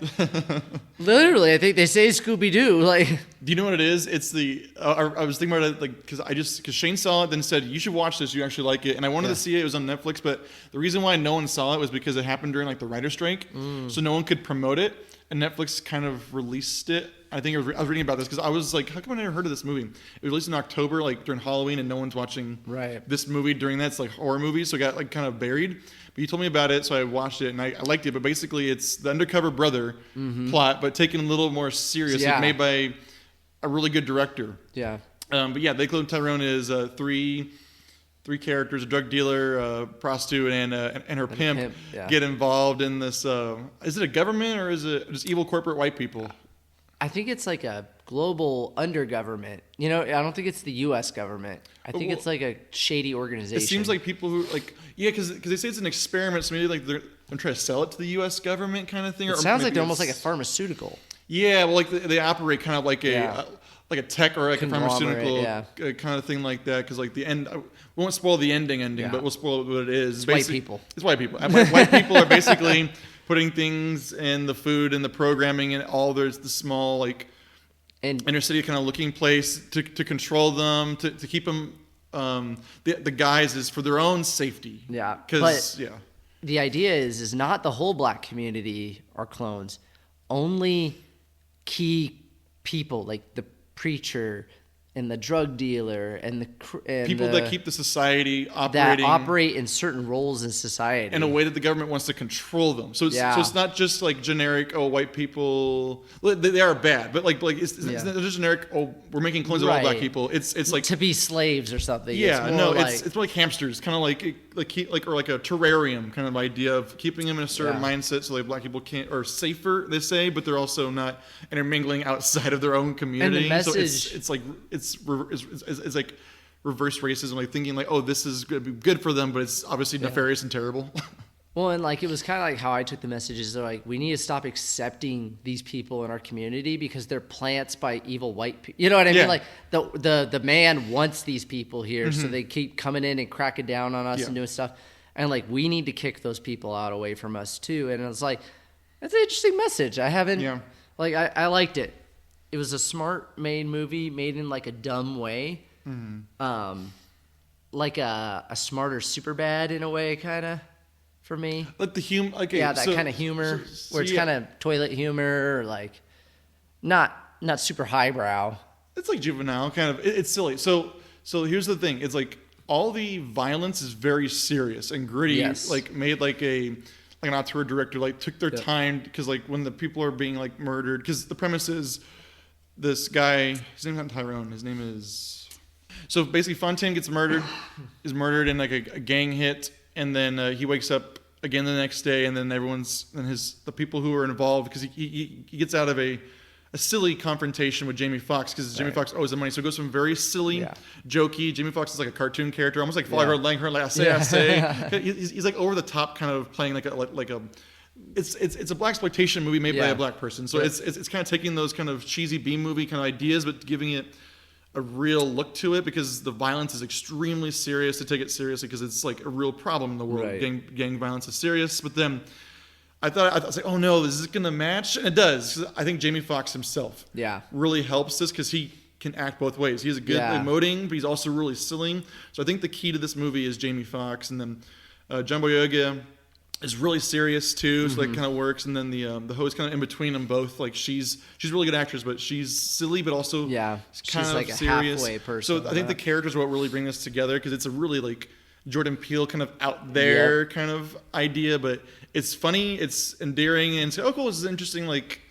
Literally, I think they say Scooby-Doo. Like, do you know what it is? It's the I was thinking about it like because Shane saw it, then said you should watch this. You actually like it, and I wanted to see it. It was on Netflix, but the reason why no one saw it was because it happened during like the writer's strike, so no one could promote it, and Netflix kind of released it. I think I was reading about this because I was like, how come I never heard of this movie? It was released in October, like during Halloween, and no one's watching this movie during that. It's like horror movie, so it got like kind of buried. But you told me about it, so I watched it, and I liked it. But basically, it's the undercover brother plot, but taken a little more serious. Yeah. Like made by a really good director. Yeah. But yeah, They Cloned Tyrone is three characters: a drug dealer, a prostitute, and her pimp get involved in this. Is it a government or is it just evil corporate white people? I think it's like a global undergovernment. You know, I don't think it's the U.S. government. I think it's like a shady organization. It seems like people who like because they say it's an experiment, so maybe like they're trying to sell it to the U.S. government kind of thing. It sounds like they're almost like a pharmaceutical. Yeah, well, like they operate kind of like a tech or like a pharmaceutical kind of thing like that. Because like the end, we won't spoil the ending, but we'll spoil what it is. It's white people. It's white people. White people are basically putting things in the food and the programming and all there's the small like inner city kind of looking place to control them, to keep them the guys is for their own safety. Yeah, because the idea is not the whole black community are clones. Only key people like the preacher and the drug dealer and people that keep the society operating, that operate in certain roles in society in a way that the government wants to control them. So it's not just like generic, white people, they are bad, but like it's not just generic, we're making clones of all black people. It's like to be slaves or something. Yeah, it's more like hamsters, kind of like or like a terrarium kind of idea of keeping them in a certain mindset so like black people are safer, they say, but they're also not intermingling outside of their own community. And the message, so it's like reverse racism, like thinking like, this is going to be good for them, but it's obviously nefarious and terrible. Well, and like it was kind of like how I took the messages. They're like, we need to stop accepting these people in our community because they're plants by evil white people. You know what I mean? Like the man wants these people here, so they keep coming in and cracking down on us and doing stuff. And like we need to kick those people out away from us too. And it's like that's an interesting message. I haven't like I liked it. It was a smart made movie, made in like a dumb way, like a smarter Superbad in a way, kind of. For me, like the humor, that kind of humor where it's kind of toilet humor, or like not super highbrow. It's like juvenile, kind of. It's silly. So here's the thing: it's like all the violence is very serious and gritty. Yes. Like made like an auteur director like took their time because like when the people are being like murdered, because the premise is this guy. His name's not Tyrone. His name is. So basically, Fontaine gets murdered, is murdered in like a gang hit. And then he wakes up again the next day, and then the people who are involved, because he gets out of a silly confrontation with Jamie Foxx, because Jamie Foxx owes the money, so it goes from very silly, jokey. Jamie Foxx is like a cartoon character, almost like Fly Lang, her like I say. He's like over the top, kind of playing like a. It's a blaxploitation movie made by a black person, so it's kind of taking those kind of cheesy B movie kind of ideas, but giving it a real look to it, because the violence is extremely serious, to take it seriously, because it's like a real problem in the world. Right. Gang violence is serious. But then I was like, oh no, is this going to match? And it does. I think Jamie Foxx himself really helps this, because he can act both ways. He's a good emoting, but he's also really silly. So I think the key to this movie is Jamie Foxx. And then John Boyega is really serious too, so that kind of works. And then the host kind of in between them both. Like she's a really good actress, but she's silly, but also kind of like serious. A halfway person. So I think the characters are what really bring this together, because it's a really like Jordan Peele kind of out there kind of idea, but it's funny, it's endearing, and it's cool. This is interesting. Like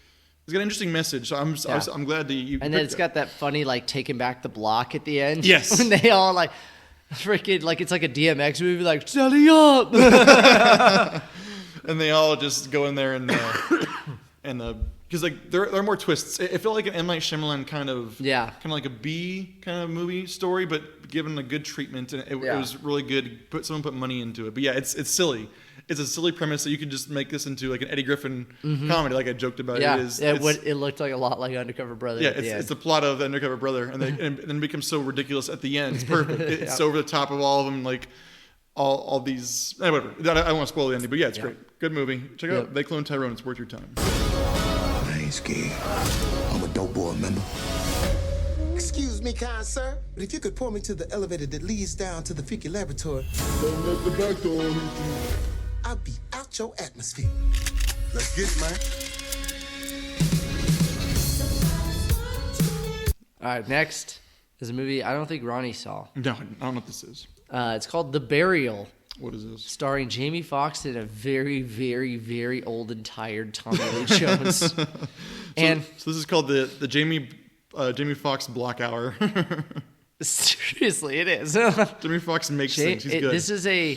it's got an interesting message. So I'm glad that you. And then it's got that funny like taking back the block at the end. Yes, when they all like. Freaking like it's like a DMX movie, like setting up, and they all just go in there and because like there are more twists. It felt like an M. Night Shyamalan kind of like a B kind of movie story, but given a good treatment, and it was really good. Someone put money into it, but it's silly. It's a silly premise that you could just make this into like an Eddie Griffin comedy, like I joked about. It looked like a lot like Undercover Brother. Yeah, it's the plot of Undercover Brother, and then it becomes so ridiculous at the end. It's perfect. It's so over the top of all of them, like all these. Whatever. I don't want to spoil the ending, but it's great. Good movie. Check it out. They Clone Tyrone. It's worth your time. I ain't scared. I'm a dope boy, remember? Excuse me, kind sir, but if you could point me to the elevator that leads down to the freaky laboratory. Don't let the back door. I'll be out your atmosphere. Let's get it, man. All right, next is a movie I don't think Ronnie saw. No, I don't know what this is. It's called The Burial. What is this? Starring Jamie Foxx and a very, very, very old and tired Tommy Lee Jones. So this is called the Jamie Foxx block hour. Seriously, it is. Jamie Foxx makes things. He's good. This is a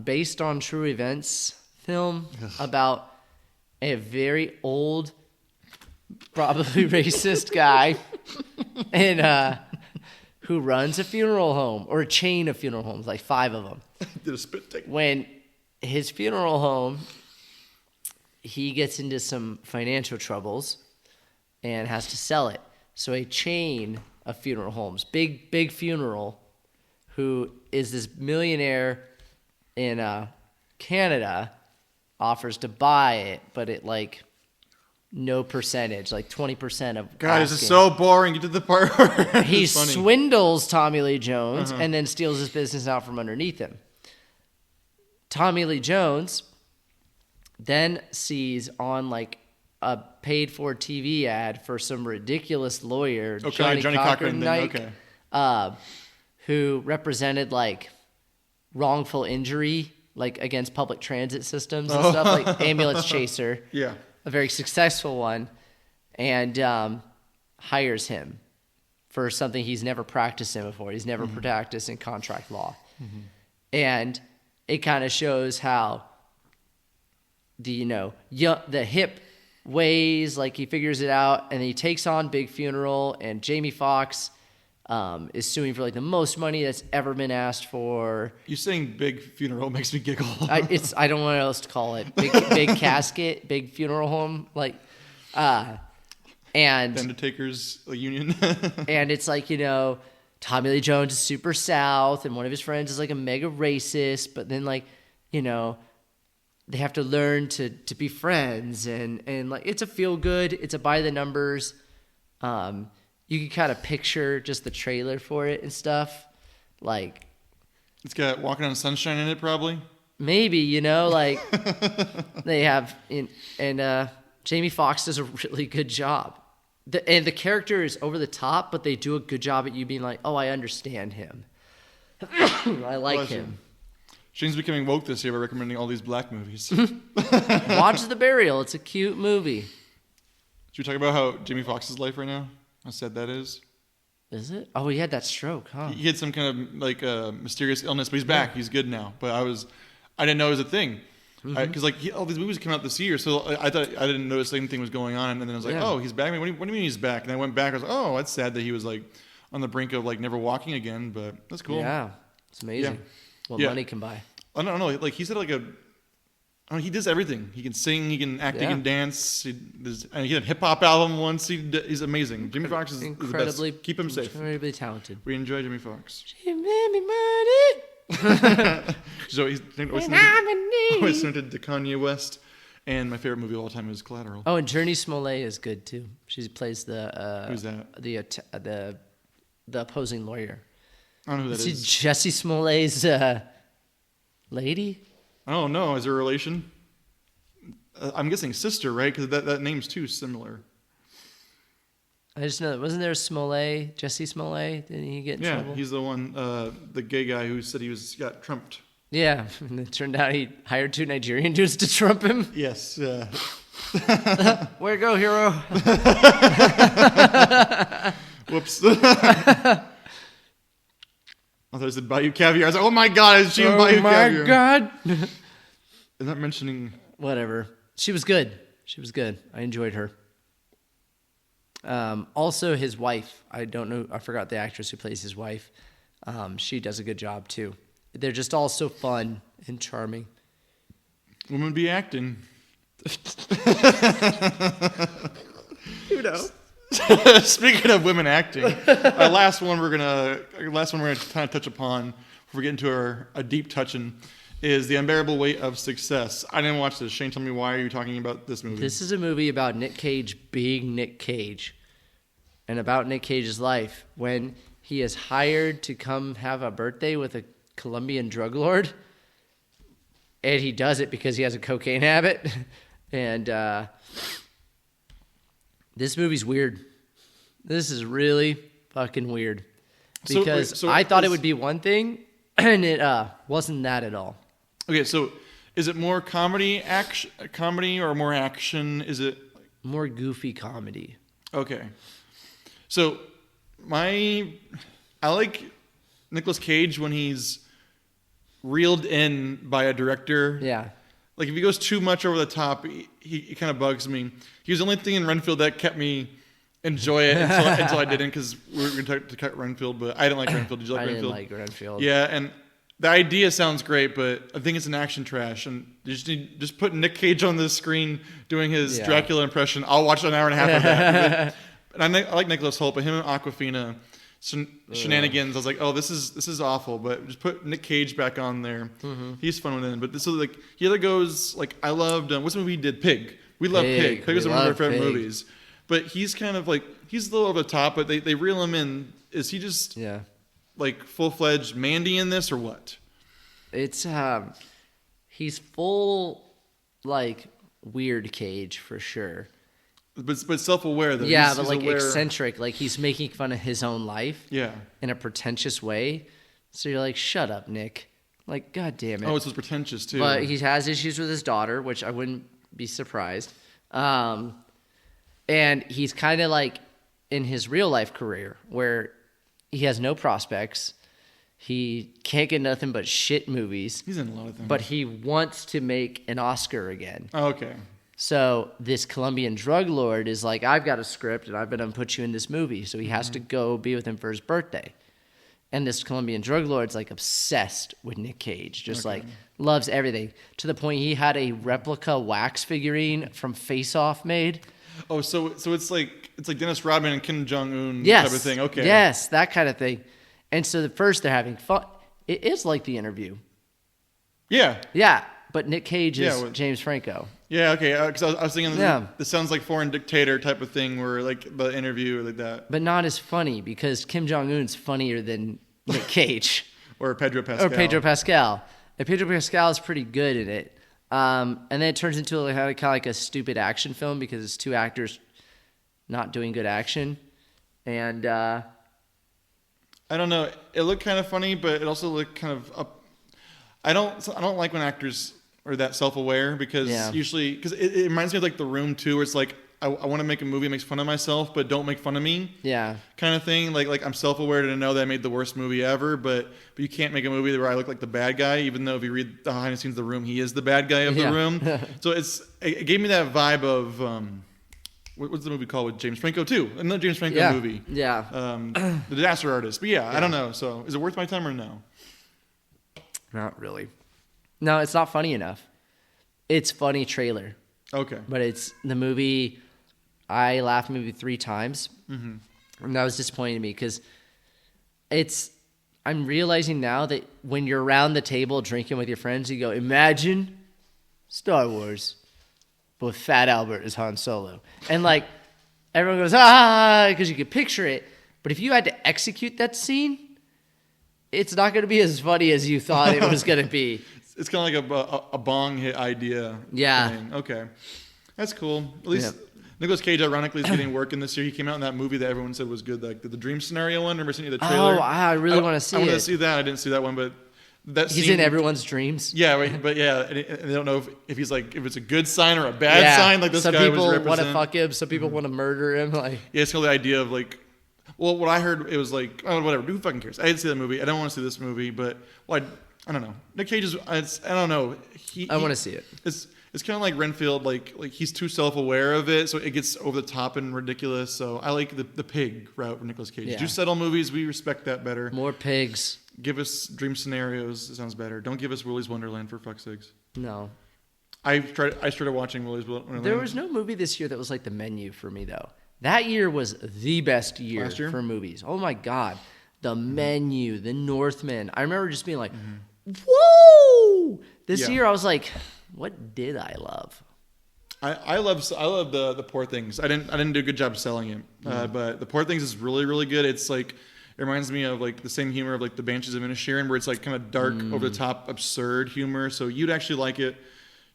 based on true events film about a very old, probably racist guy, and who runs a funeral home, or a chain of funeral homes, like 5 of them. Did a spit take. When his funeral home, he gets into some financial troubles and has to sell it. So a chain of funeral homes, big funeral, who is this millionaire in Canada, offers to buy it, but it like no percentage, like 20% of. God, this is so boring. Get to the part where he it's funny. swindles Tommy Lee Jones and then steals his business out from underneath him. Tommy Lee Jones then sees on like a paid-for TV ad for some ridiculous lawyer, Johnny Cochran, who represented like wrongful injury, like against public transit systems and stuff, like ambulance chaser. Yeah. A very successful one, and hires him for something he's never practiced in before. He's never practiced in contract law. And it kind of shows how the hip ways, like he figures it out, and then he takes on Big Funeral, and Jamie Foxx is suing for like the most money that's ever been asked for. You saying Big Funeral makes me giggle. I don't know what else to call it. Big casket, big funeral home, like, and the Undertaker's union. And it's like, Tommy Lee Jones is super South, and one of his friends is like a mega racist, but then like, they have to learn to be friends, and like it's a feel good, it's a by the numbers. You can kind of picture just the trailer for it and stuff. Like, it's got Walking on Sunshine in it, probably. Maybe, like they have Jamie Foxx does a really good job. And the character is over the top, but they do a good job at you being like, oh, I understand him. I like him. Shane's becoming woke this year by recommending all these black movies. Watch The Burial. It's a cute movie. Should we talk about how Jamie Foxx's life right now? How sad that is. Is it? Oh, he had that stroke, huh? He had some kind of like mysterious illness, but he's back. He's good now. But I didn't know it was a thing. Because all these movies came out this year, so I thought I didn't notice anything was going on, and then I was like, oh, he's back. What do you mean he's back? And I went back. I was like, oh, that's sad that he was like on the brink of like never walking again. But that's cool. Yeah, it's amazing what money can buy. I don't know. Like he said, he does everything. He can sing, he can act, he can dance. He had a hip hop album once. He's amazing. Jimmy Foxx is incredibly the best. Keep him safe. Incredibly talented. We enjoy Jimmy Foxx. She made me money. So he's always noted to Kanye West, and my favorite movie of all time is Collateral. Oh, and Journey Smollett is good too. She plays the who's that? The opposing lawyer. I don't know who that is. Jesse Smollett's lady. I don't know. Is there a relation? I'm guessing sister, right? Because that name's too similar. I just know, wasn't there a Smollett, Jesse Smollett? Didn't he get in trouble? Yeah, he's the one, the gay guy who said got trumped. Yeah, and it turned out he hired 2 Nigerian dudes to trump him. Yes. Way to go, hero. Whoops. I thought I said Bayou Caviar. I was like, oh my God, is she in Bayou Caviar? Oh my God. I'm not mentioning... Whatever. She was good. I enjoyed her. Also, his wife. I don't know. I forgot the actress who plays his wife. She does a good job, too. They're just all so fun and charming. Women be acting. Speaking of women acting, our last one we're gonna kind of touch upon before we get into a deep touching is The Unbearable Weight of Success. I didn't watch this. Shane, tell me, why are you talking about this movie? This is a movie about Nick Cage being Nick Cage, and about Nick Cage's life when he is hired to come have a birthday with a Colombian drug lord, and he does it because he has a cocaine habit. And this movie's weird. This is really fucking weird. Because I thought it would be one thing, and it wasn't that at all. Okay, so is it more comedy or more action? Is it more goofy comedy? Okay. So I like Nicolas Cage when he's reeled in by a director. Yeah. Like if he goes too much over the top, he kind of bugs me. He was the only thing in Renfield that kept me enjoy it until I didn't, because we were going to cut Renfield, but I didn't like Renfield. Did you like Renfield? I didn't like Renfield. Yeah, and the idea sounds great, but I think it's an action trash, and you just put Nick Cage on the screen doing his Dracula impression. I'll watch an hour and a half of that. And I like Nicholas Hoult, but him and Awkwafina shenanigans, I was like, oh, this is awful. But just put Nick Cage back on there. Mm-hmm. He's fun with it. But this is like he either goes like I loved what's the movie he did? Pig. We love Pig. Pig is one of our favorite Pig. movies. But he's kind of like, he's a little over the top, but they reel him in. Is he just like full-fledged Mandy in this or what? It's, he's full, like, weird Cage for sure. But self-aware, though. Yeah, he's but like aware. eccentric. Like he's making fun of his own life. Yeah. In a pretentious way. So you're like, shut up, Nick. Like, God damn it. Oh, it's so pretentious too. But he has issues with his daughter, which I wouldn't be surprised. And he's kind of like in his real life career where he has no prospects. He can't get nothing but shit movies. He's in a lot of things. But he wants to make an Oscar again. Oh, okay. So this Colombian drug lord is like, I've got a script and I've been going to put you in this movie. So he has to go be with him for his birthday. And this Colombian drug lord's like obsessed with Nick Cage, just like loves everything to the point he had a replica wax figurine from Face Off made. Oh, so it's like Dennis Rodman and Kim Jong-un Yes. type of thing. Okay. Yes, that kind of thing. And so at first they're having fun. It is like The Interview. Yeah. Yeah, but Nick Cage is with James Franco. Yeah, okay. Because I was thinking, this sounds like Foreign Dictator type of thing, where like The Interview or like that. But not as funny because Kim Jong-un's funnier than Nick Cage. Or Pedro Pascal. And Pedro Pascal is pretty good in it. And then it turns into kind of like a stupid action film because it's two actors not doing good action. And I don't know. It looked kind of funny, but it also looked kind of up. I don't like when actors are that self-aware because usually it reminds me of like The Room too, where it's like I want to make a movie that makes fun of myself, but don't make fun of me. Yeah. Kind of thing. Like I'm self-aware to know that I made the worst movie ever, but you can't make a movie where I look like the bad guy, even though if you read the behind the scenes of The Room, he is the bad guy of The Room. So it gave me that vibe of what's the movie called with James Franco too? Another James Franco movie. Yeah. The Disaster Artist. But I don't know. So is it worth my time or no? Not really. No, it's not funny enough. It's funny trailer. Okay. But it's the movie. I laughed maybe 3 times. Mm-hmm. And that was disappointing to me because I'm realizing now that when you're around the table drinking with your friends, you go, imagine Star Wars, but with Fat Albert as Han Solo. And like, everyone goes, because you can picture it. But if you had to execute that scene, it's not going to be as funny as you thought it was going to be. It's kind of like a bong hit idea. Yeah. Thing. Okay. That's cool. At least Nicolas Cage, ironically, is getting work in this year. He came out in that movie that everyone said was good, like the Dream Scenario one. Remember seeing the trailer? Oh, I really want to see it. I want to see that. I didn't see that one, but that He's scene, in everyone's dreams. Yeah, right, but and they don't know if he's like if it's a good sign or a bad sign. Like this some guy was people representing. want to fuck him. Some people want to murder him. Like it's kind of the idea of like. Well, what I heard, it was like, oh, whatever, who fucking cares? I didn't see that movie. I don't want to see this movie, but, well, I don't know. Nick Cage is, I don't know. I want to see it. It's kind of like Renfield, like he's too self-aware of it, so it gets over the top and ridiculous. So I like the pig route for Nicolas Cage. Yeah. Do settle movies, we respect that better. More pigs. Give us Dream Scenarios, it sounds better. Don't give us Willy's Wonderland, for fuck's sakes. No. I started watching Willy's Wonderland. There was no movie this year that was like The Menu for me, though. That year was the best year for movies. Oh my God. The Menu, The Northman. I remember just being like, whoa! This year I was like, what did I love? I love the Poor Things. I didn't do a good job selling it. But the Poor Things is really, really good. It's like, it reminds me of like the same humor of like the Banshees of Inisherin, where it's like kind of dark, over the top, absurd humor. So you'd actually like it.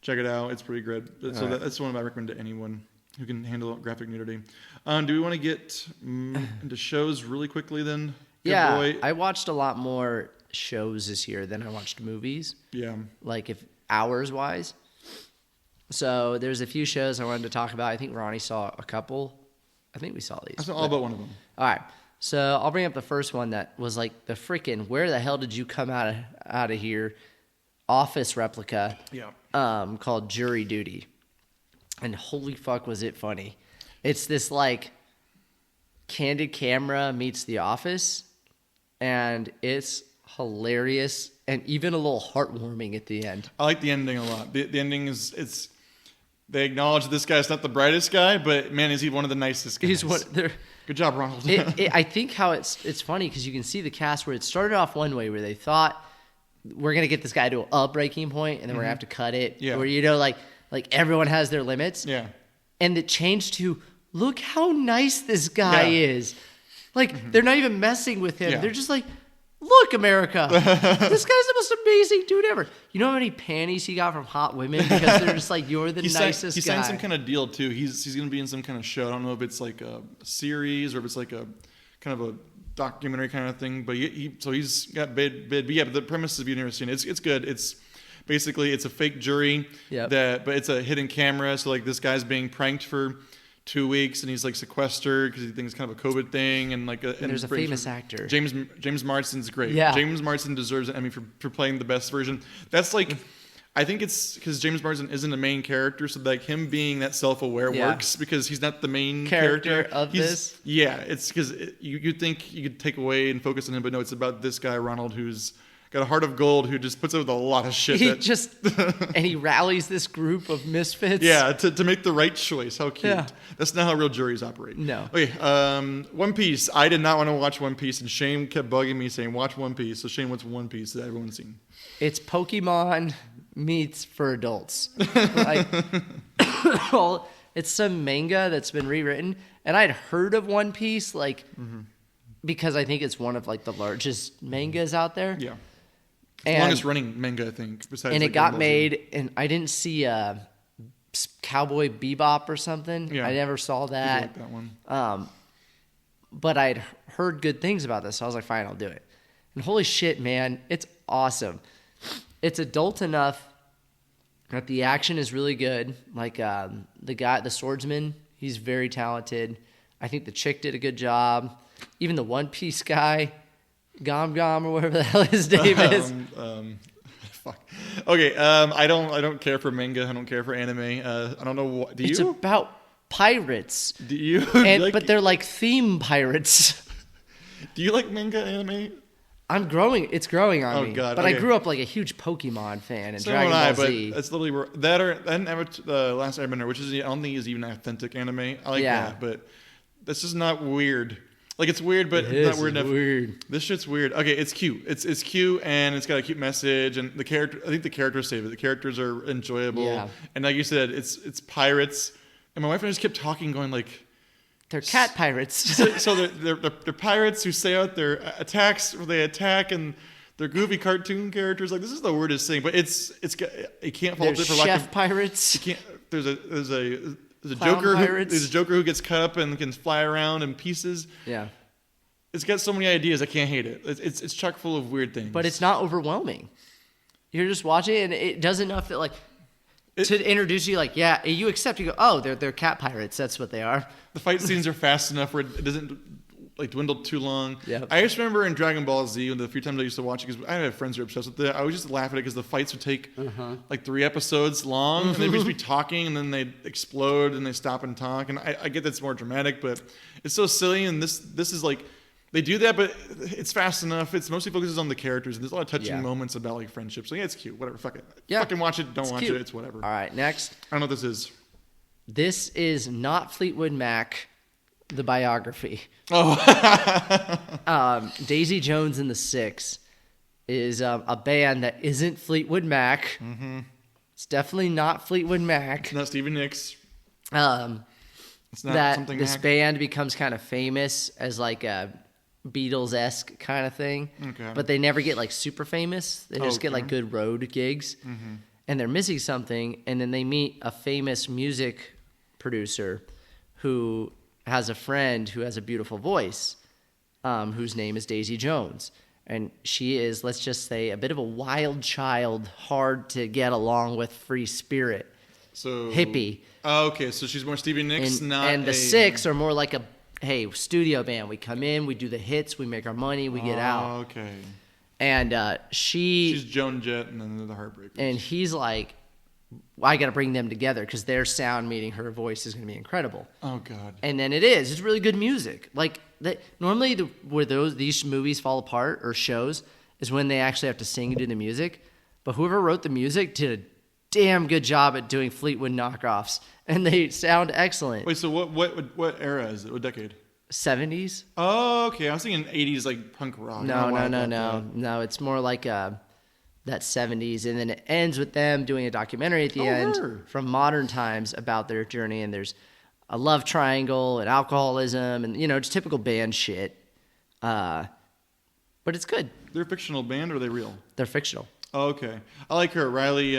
Check it out. It's pretty good. So that's one I recommend to anyone who can handle graphic nudity. Do we want to get into shows really quickly then? Yeah, boy. I watched a lot more shows this year than I watched movies. Yeah. Like if hours-wise. So there's a few shows I wanted to talk about. I think Ronnie saw a couple. I think we saw these. I saw all but one of them. All right. So I'll bring up the first one that was like the freaking where the hell did you come out of here Office replica called Jury Duty. And holy fuck was it funny. It's this like Candid Camera meets The Office, and it's hilarious and even a little heartwarming at the end. I like the ending a lot. The ending is they acknowledge this guy's not the brightest guy, but man, is he one of the nicest guys. Good job, Ronald. I think how it's funny because you can see the cast where it started off one way where they thought we're gonna get this guy to a breaking point and then we're gonna have to cut it. Yeah. Where like like everyone has their limits. Yeah. And it changed to, look how nice this guy is. Like, they're not even messing with him. Yeah. They're just like, look, America, this guy's the most amazing dude ever. You know how many panties he got from hot women because they're just like, you're the nicest guy. He signed some kind of deal too. He's going to be in some kind of show. I don't know if it's like a series or if it's like a kind of a documentary kind of thing. But he's got bid. But yeah, but the premise, if you've never seen it, it's good. It's basically it's a fake jury but it's a hidden camera. So like this guy's being pranked for 2 weeks and he's like sequestered because he thinks it's kind of a COVID thing and like and there's a famous actor. James Marsden's great. Yeah. James Marsden deserves an Emmy for playing the best version. That's like I think it's because James Marsden isn't the main character, so like him being that self-aware works because he's not the main character of this. Yeah, it's because you think you could take away and focus on him, but no, it's about this guy Ronald who's got a heart of gold who just puts up with a lot of shit. And he rallies this group of misfits. Yeah, to make the right choice. How cute. Yeah. That's not how real juries operate. No. Okay, One Piece. I did not want to watch One Piece, and Shane kept bugging me saying, watch One Piece. So Shane, what's One Piece that everyone's seen? It's Pokemon meets for adults. Like, well, it's some manga that's been rewritten, and I'd heard of One Piece, like, because I think it's one of like the largest mangas out there. Yeah. It's the longest running manga, I think. Besides, and like it got made, and I didn't see Cowboy Bebop or something. Yeah. I never saw that. Like that one. But I'd heard good things about this, so I was like, fine, I'll do it. And holy shit, man, it's awesome. It's adult enough that the action is really good. Like the swordsman, he's very talented. I think the chick did a good job. Even the One Piece guy, Gom or whatever the hell his name is. Fuck. Okay. I don't care for manga. I don't care for anime. I don't know what. Do you? It's about pirates. Do you? But they're like theme pirates. Do you like manga anime? I'm growing. It's growing on me. Oh God! But okay. I grew up like a huge Pokemon fan and so Dragon Ball Z. But it's literally that or the Last Airbender, which is I don't think is even authentic anime. I like that, but this is not weird. Like it's weird, but not weird enough. Weird. This shit's weird. Okay, it's cute. It's cute and it's got a cute message and the character. I think the characters save it. The characters are enjoyable. Yeah. And like you said, it's pirates. And my wife and I just kept talking, going like, they're cat pirates. so they're pirates who say out their attacks where they attack and they're goofy cartoon characters. Like this is the weirdest thing, but it can't fault it for lack of pirates. You can't. There's a Clown there's a Joker who gets cut up and can fly around in pieces. Yeah. It's got so many ideas. I can't hate it. It's chock full of weird things. But it's not overwhelming. You're just watching it, and it does enough that to introduce you. Like, yeah, you accept. You go, oh, they're cat pirates. That's what they are. The fight scenes are fast enough where it doesn't like dwindle too long. Yeah. I just remember in Dragon Ball Z, the few times I used to watch it, because I have friends who are obsessed with it, I would just laugh at it because the fights would take like 3 episodes long, and they'd just be talking, and then they'd explode, and they stop and talk. And I get that's more dramatic, but it's so silly. And this is like they do that, but it's fast enough. It's mostly focuses on the characters, and there's a lot of touching moments about like friendship. So yeah, it's cute. Whatever, fuck it. Yeah. Fucking watch it. Don't watch cute. it. It's whatever. All right, next. I don't know what this is. This is not Fleetwood Mac, the biography. Oh. Daisy Jones and the Six is a band that isn't Fleetwood Mac. Mm-hmm. It's definitely not Fleetwood Mac. It's not Stevie Nicks. It's not that something this band becomes kind of famous as like a Beatles-esque kind of thing. Okay. But they never get like super famous. They just get like good road gigs. Mm-hmm. And they're missing something. And then they meet a famous music producer who has a friend who has a beautiful voice, whose name is Daisy Jones. And she is, let's just say, a bit of a wild child, hard to get along with, free spirit, hippie. Oh, okay, so she's more Stevie Nicks, and the Six are more like a studio band. We come in, we do the hits, we make our money, we get out. Okay. And she's Joan Jett, and then the Heartbreakers. And he's like, I got to bring them together because their sound meeting her voice is going to be incredible. Oh God! And then it is. It's really good music. Like normally, where these movies fall apart or shows is when they actually have to sing and do the music. But whoever wrote the music did a damn good job at doing Fleetwood knockoffs, and they sound excellent. Wait, so what era is it? What decade? 70s. Oh, okay. I was thinking 80s, like punk rock. No. It's more like that 70s, and then it ends with them doing a documentary at the end from modern times about their journey, and there's a love triangle and alcoholism and, just typical band shit. But it's good. They're a fictional band, or are they real? They're fictional. Oh, okay. I like her, Riley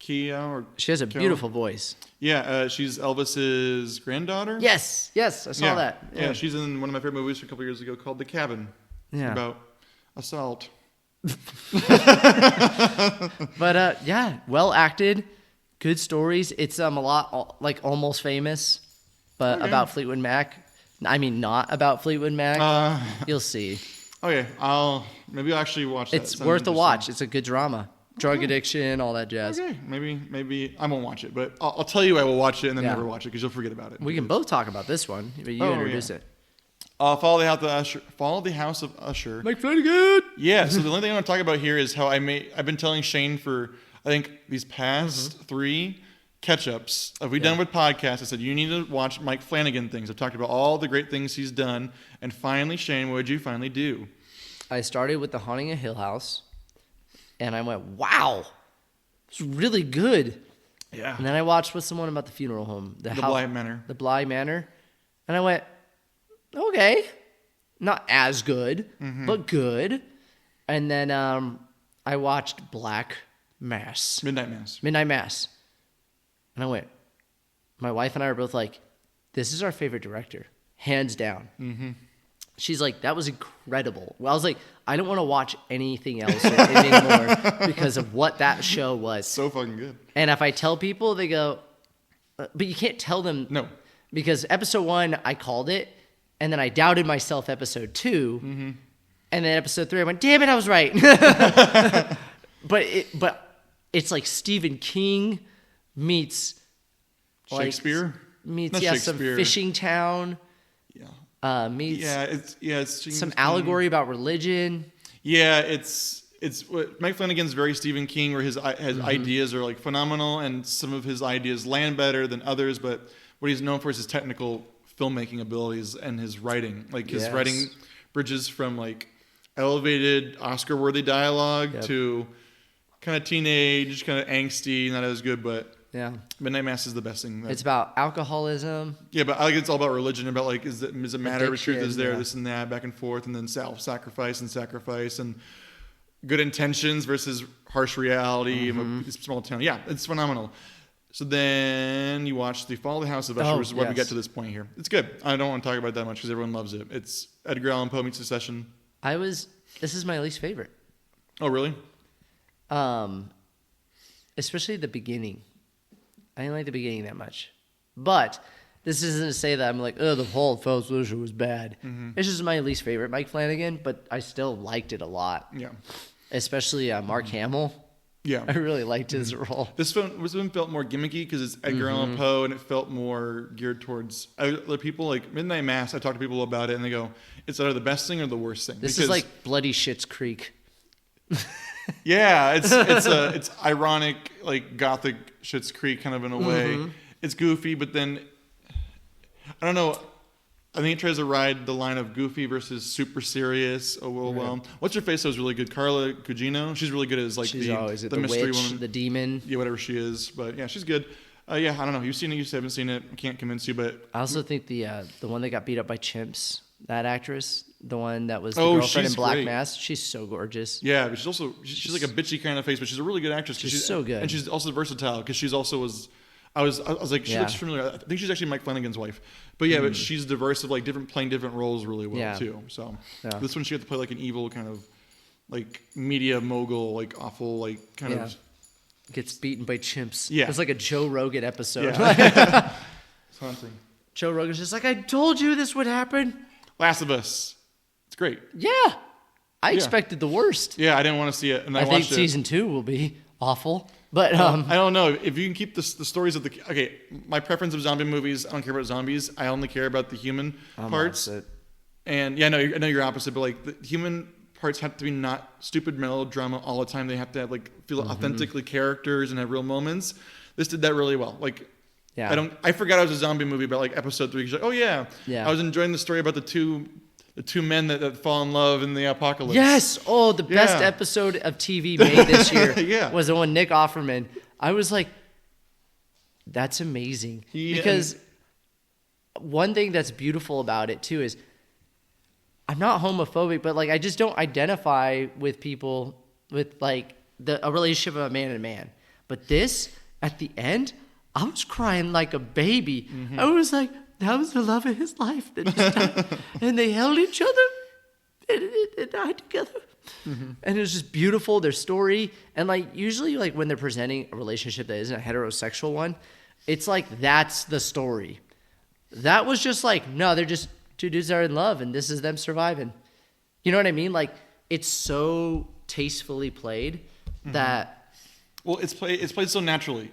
Keough. She has a beautiful voice. Yeah, she's Elvis's granddaughter. Yes, I saw that. Yeah, she's in one of my favorite movies from a couple years ago called The Cabin. Yeah. About assault. But well acted, good stories. It's a lot like Almost Famous, but about Fleetwood Mac. I mean, not about Fleetwood Mac. You'll see. Okay, I'll actually watch that. It's worth a watch. It's a good drama. Drug addiction, all that jazz. Okay, maybe I won't watch it, but I'll tell you I will watch it and then never watch it because you'll forget about it. We can both talk about this one, but you introduce it. Follow the House of Usher. Mike Flanagan. Yeah. So the only thing I want to talk about here is how I've been telling Shane for I think these past 3 catch-ups we done with podcasts. I said you need to watch Mike Flanagan things. I've talked about all the great things he's done, and finally, Shane, what did you finally do? I started with The Haunting of Hill House, and I went, wow, it's really good. Yeah. And then I watched with someone about the funeral home, the Bly Manor. The Bly Manor, and I went, okay, not as good, but good. And then I watched Black Mass. Midnight Mass. And I went, my wife and I were both like, this is our favorite director, hands down. Mm-hmm. She's like, that was incredible. Well, I was like, I don't want to watch anything else anymore because of what that show was. So fucking good. And if I tell people, they go, but you can't tell them. No. Because episode 1, I called it. And then I doubted myself episode 2. Mm-hmm. And then episode 3, I went, damn it, I was right. But it's like Stephen King meets Shakespeare? Meets some fishing town. Yeah. It's some allegory about religion. Yeah, it's what Mike Flanagan's very Stephen King, where his ideas are like phenomenal, and some of his ideas land better than others. But what he's known for is his technical filmmaking abilities and his writing. Like his writing bridges from like elevated Oscar-worthy dialogue to kind of teenage, kind of angsty, not as good, but Midnight Mass is the best thing. It's about alcoholism. Yeah, but I think it's all about religion, about like, is it matter of truth is there, yeah. this and that, back and forth, and then self-sacrifice and good intentions versus harsh reality of a small town. Yeah, it's phenomenal. So then you watch the Fall of the House of Usher, which is where we get to this point here. It's good. I don't want to talk about it that much because everyone loves it. It's Edgar Allan Poe meets Succession. This is my least favorite. Oh, really? Especially the beginning. I didn't like the beginning that much. But this isn't to say that I'm like, oh, the Fall of the House of Usher was bad. Mm-hmm. It's just my least favorite Mike Flanagan, but I still liked it a lot. Yeah. Especially Mark Hamill. Yeah. I really liked his role. This film felt more gimmicky because it's Edgar Allan Poe, and it felt more geared towards other people. Like Midnight Mass, I talk to people about it, and they go, it's either the best thing or the worst thing. This is like Bloody Schitt's Creek. Yeah, it's ironic, like gothic Schitt's Creek kind of in a way. It's goofy, but then I don't know. I think it tries to ride the line of goofy versus super serious. Oh well. What's her face? Was really good. Carla Gugino. She's really good as like she's the mystery witch, woman, the demon. Yeah, whatever she is. But yeah, she's good. Yeah, I don't know. You've seen it. You haven't seen it. I can't convince you. But I also think the one that got beat up by chimps. That actress, the one that was the girlfriend in Black Mass, she's so gorgeous. Yeah, but she's like a bitchy kind of face, but she's a really good actress. She's so good, and she's also versatile because she's also was. I was like, she looks familiar. I think she's actually Mike Flanagan's wife. But yeah, but she's diverse of like playing different roles really well too. So this one she had to play like an evil kind of like media mogul, like awful, like kind of gets beaten by chimps. Yeah, it's like a Joe Rogan episode. Yeah. It's haunting. Joe Rogan's just like, I told you this would happen. Last of Us. It's great. Yeah. I expected the worst. Yeah, I didn't want to see it. And I think season 2 will be awful. But I don't know. If you can keep the stories of the... Okay, my preference of zombie movies, I don't care about zombies. I only care about the human parts. Opposite. And yeah, I know you're opposite, but like the human parts have to be not stupid melodrama all the time. They have to have like feel authentically characters and have real moments. This did that really well. Like... Yeah. I forgot it was a zombie movie about like episode 3. She's like, oh yeah. I was enjoying the story about the two the two men that fall in love in the apocalypse. Yes. Oh, the best episode of TV made this year was the one Nick Offerman. I was like, that's amazing. Because one thing that's beautiful about it too is I'm not homophobic, but like I just don't identify with people with like a relationship of a man and a man. But this, at the end, I was crying like a baby. Mm-hmm. I was like, that was the love of his life. And they held each other and died together. Mm-hmm. And it was just beautiful, their story. And like usually like when they're presenting a relationship that isn't a heterosexual one, it's like that's the story. That was just like, no, they're just two dudes that are in love and this is them surviving. You know what I mean? Like it's so tastefully played that... Well, it's played so naturally.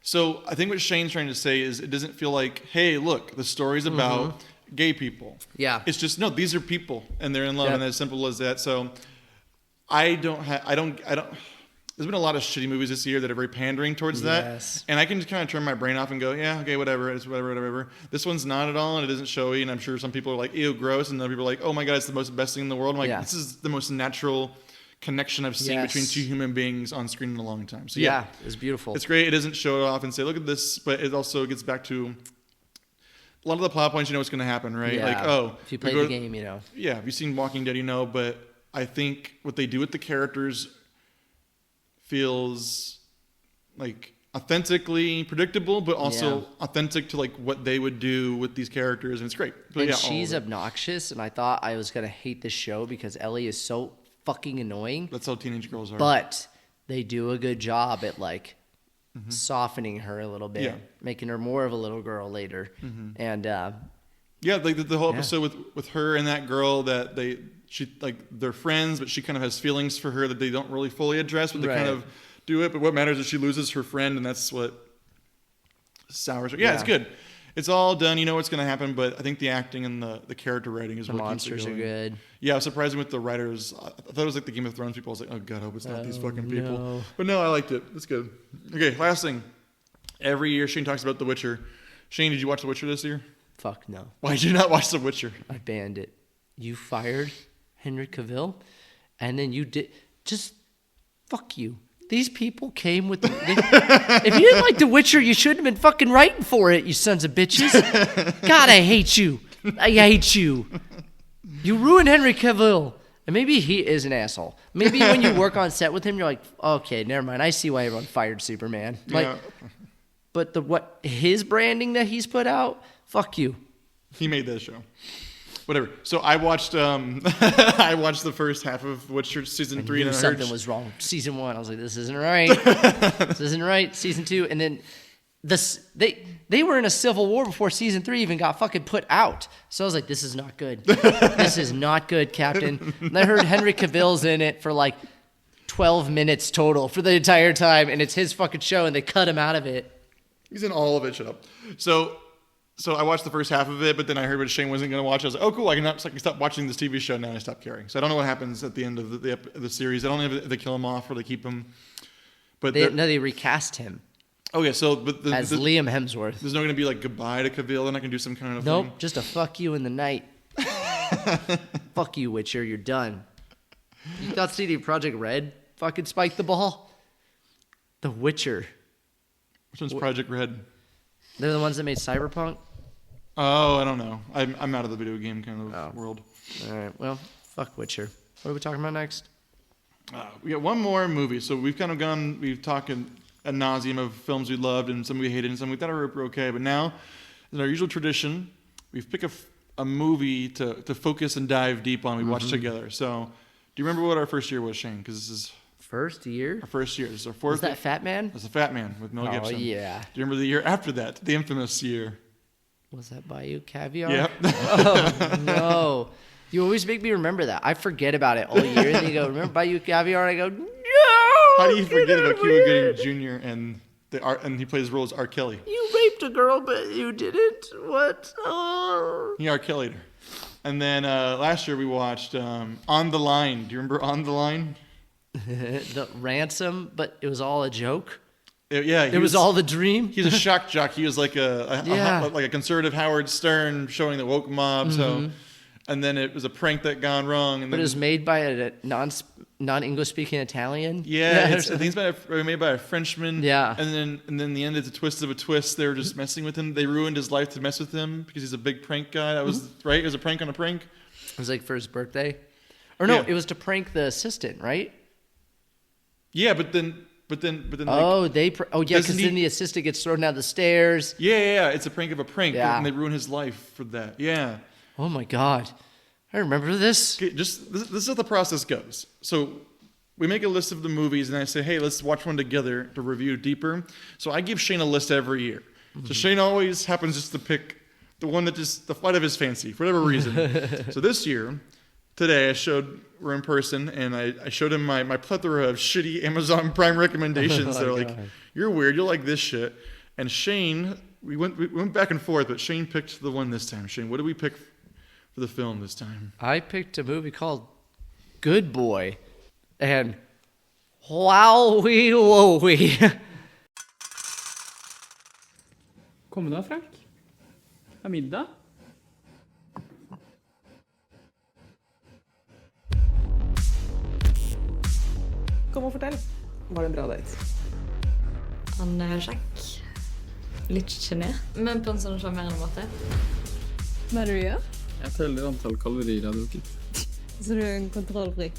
So I think what Shane's trying to say is it doesn't feel like, hey, look, the story's about gay people. Yeah. It's just, no, these are people and they're in love and as simple as that. So I don't, there's been a lot of shitty movies this year that are very pandering towards that. And I can just kind of turn my brain off and go, yeah, okay, whatever, it's whatever. This one's not at all and it isn't showy. And I'm sure some people are like, ew, gross. And other people are like, oh my God, it's the best thing in the world. I'm like, this is the most natural connection I've seen between two human beings on screen in a long time. So it's beautiful. It's great. It doesn't show it off and say, look at this, but it also gets back to a lot of the plot points. You know what's going to happen, right? Yeah. Like, oh, if you play the game, you know. Yeah, if you've seen Walking Dead, you know. But I think what they do with the characters feels like authentically predictable, but also authentic to like what they would do with these characters, and it's great. But and she's obnoxious, and I thought I was going to hate this show because Ellie is so fucking annoying. That's how teenage girls are. But they do a good job at like softening her a little bit, making her more of a little girl later. And like the whole episode with her and that girl that she like they're friends, but she kind of has feelings for her that they don't really fully address, but they kind of do it. But what matters is she loses her friend, and that's what sours her. Yeah, it's good. It's all done. You know what's going to happen, but I think the acting and the character writing is the what monsters keeps it are going. good. Yeah, I was surprised with the writers. I thought it was like the Game of Thrones people. I was like, oh God, I hope it's not these fucking people. But no, I liked it. It's good. Okay, last thing. Every year Shane talks about The Witcher. Shane, did you watch The Witcher this year? Fuck no. Why did you not watch The Witcher? I banned it. You fired Henry Cavill, and then you did just fuck you. These people came with if you didn't like The Witcher, you shouldn't have been fucking writing for it, you sons of bitches. God, I hate you. I hate you. You ruined Henry Cavill. And maybe he is an asshole. Maybe when you work on set with him, you're like, okay, never mind. I see why everyone fired Superman. Like, but what his branding that he's put out, fuck you. He made that show. Whatever. So I watched the first half of Witcher season 3, and I heard something was wrong. Season 1, I was like, this isn't right. This isn't right. Season 2, and then they were in a civil war before season 3 even got fucking put out. So I was like, this is not good. This is not good, Captain. And I heard Henry Cavill's in it for like 12 minutes total for the entire time, and it's his fucking show, and they cut him out of it. He's in all of it. Shut up. So I watched the first half of it, but then I heard what Shane wasn't going to watch. I was like, oh, cool. I can stop watching this TV show now, and I stopped caring. So I don't know what happens at the end of the series. I don't know if they kill him off or they keep him. But they recast him. Okay, so as Liam Hemsworth. There's not going to be like goodbye to Cavill. They're not going to do some kind of thing. Nope, just a fuck you in the night. Fuck you, Witcher. You're done. You thought CD Projekt Red fucking spiked the ball? The Witcher. Which one's Project Red? They're the ones that made Cyberpunk. Oh, I don't know. I'm out of the video game kind of world. All right. Well, fuck Witcher. What are we talking about next? We got one more movie. So we've talked ad nauseum of films we loved and some we hated and some we thought were okay. But now, in our usual tradition, we've picked a movie to focus and dive deep on. We watched together. So, do you remember what our first year was, Shane? Because this is first year. Our first year. This is our fourth. Was that Fat Man? That's a Fat Man with Mel Gibson. Oh yeah. Do you remember the year after that? The infamous year. Was that Bayou Caviar? Yep. Oh no. You always make me remember that. I forget about it all year. And you go, remember Bayou Caviar? And I go, no! How do you forget about Cuba Gooding Jr. and he plays the role as R. Kelly? You raped a girl, but you didn't? What? Oh. He R. Kelly'd her. And then last year we watched On the Line. Do you remember On the Line? The ransom, but it was all a joke? It was all the dream. He's a shock jock. He was like a conservative Howard Stern showing the woke mob. So and then it was a prank that gone wrong. And But then, it was made by a non-English speaking Italian. yeah, I think it's made by a Frenchman. Yeah. And then the end, it's a twist of a twist. They were just messing with him. They ruined his life to mess with him because he's a big prank guy. That was right. It was a prank on a prank. It was like for his birthday, or no, Yeah. it was to prank the assistant, right? Yeah, but then. Oh, because then the assistant gets thrown down the stairs. Yeah. It's a prank of a prank, Yeah. and they ruin his life for that. Yeah. Oh my God, I remember this. Okay, this is how the process goes. So we make a list of the movies, and I say, hey, let's watch one together to review deeper. So I give Shane a list every year. So Shane always happens just to pick the one that just the flight of his fancy for whatever reason. So this year, today, we're in person, and I showed him my plethora of shitty Amazon Prime recommendations. They're like, you're weird, you'll like this shit. And Shane, we went back and forth, but Shane picked the one this time. Shane, what did we pick for the film this time? I picked a movie called Good Boy, and wowie. Kom da, Frank. Det er middag. Kom og fortell. Var det en bra date? Han er kjekk. Litt sjenert, men på en sånn sjarmerende måte. Hva er det du gjør? Jeg teller antall kalorier jeg har drukket. Så du er en kontrollfrik?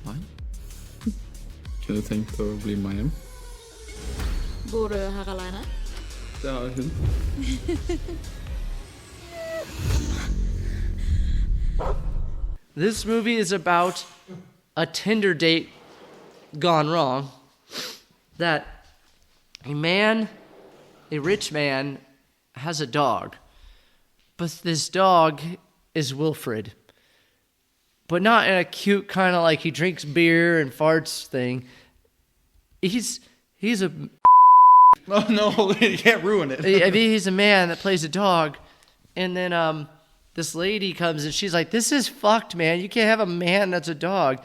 Nei. Kunne tenkt å bli med hjem. Bor du her alene? Det har hun. This movie is about a Tinder date gone wrong. That a rich man, has a dog. But this dog is Wilfred. But not in a cute kind of like he drinks beer and farts thing. He's a... Oh, no, you can't ruin it. I mean, he's a man that plays a dog. And then this lady comes and she's like, this is fucked, man. You can't have a man that's a dog.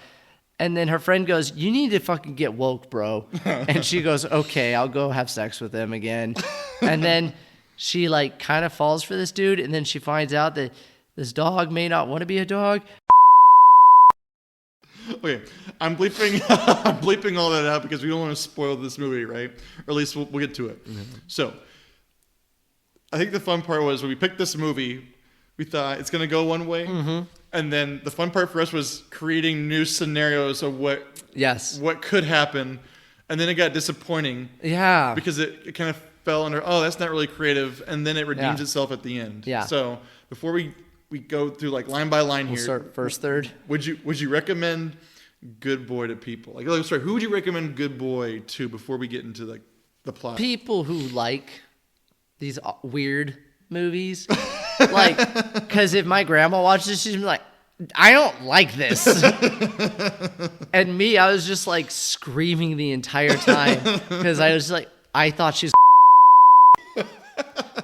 And then her friend goes, you need to fucking get woke, bro. And she goes, okay, I'll go have sex with him again. And then she like kind of falls for this dude. And then she finds out that this dog may not want to be a dog. Okay, I'm bleeping all that out because we don't want to spoil this movie, right? Or at least we'll get to it. Mm-hmm. So, I think the fun part was when we picked this movie, we thought it's going to go one way. Mm-hmm. And then the fun part for us was creating new scenarios of what could happen. And then it got disappointing. Yeah. Because it kind of fell under, oh, that's not really creative. And then it redeems itself at the end. Yeah. So, before we go through like line by line here. We'll start first, third. Would you recommend Good Boy to people? Like, sorry, who would you recommend Good Boy to before we get into like the plot? People who like these weird movies. Like, because if my grandma watches this, she's like, I don't like this. And me, I was just like screaming the entire time because I was like, I thought she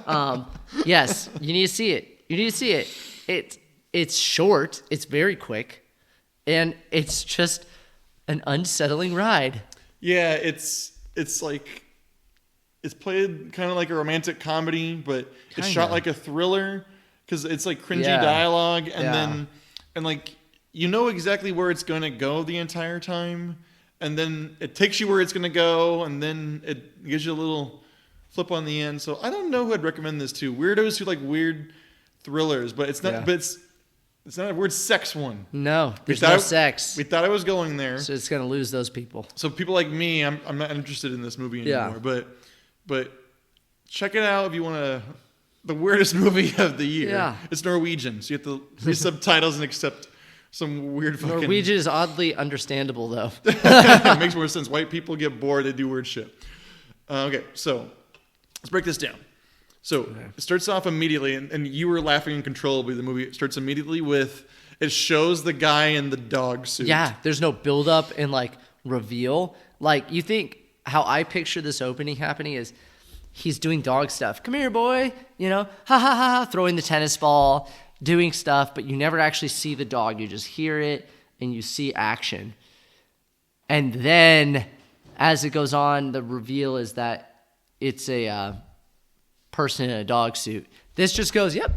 was. Yes, you need to see it. You need to see it. It's short. It's very quick, and it's just an unsettling ride. Yeah, it's like it's played kind of like a romantic comedy, but it's shot like a thriller because it's like cringy dialogue, and then like you know exactly where it's going to go the entire time, and then it takes you where it's going to go, and then it gives you a little flip on the end. So I don't know who I'd recommend this to. Weirdos who like weird thrillers, but it's not. Yeah. But it's not a weird sex one. No, there's no sex. We thought I was going there, so it's gonna lose those people. So people like me, I'm not interested in this movie anymore. Yeah. But check it out if you want to. The weirdest movie of the year. Yeah. It's Norwegian, so you have to read subtitles and accept some weird fucking. Norwegian is oddly understandable though. It makes more sense. White people get bored; they do weird shit. Okay, so let's break this down. So it starts off immediately, and you were laughing uncontrollably. The movie starts immediately with, it shows the guy in the dog suit. Yeah, there's no build-up and, like, reveal. Like, you think how I picture this opening happening is he's doing dog stuff. Come here, boy. You know, ha, ha, ha, throwing the tennis ball, doing stuff, but you never actually see the dog. You just hear it, and you see action. And then, as it goes on, the reveal is that it's a... person in a dog suit. This just goes, yep,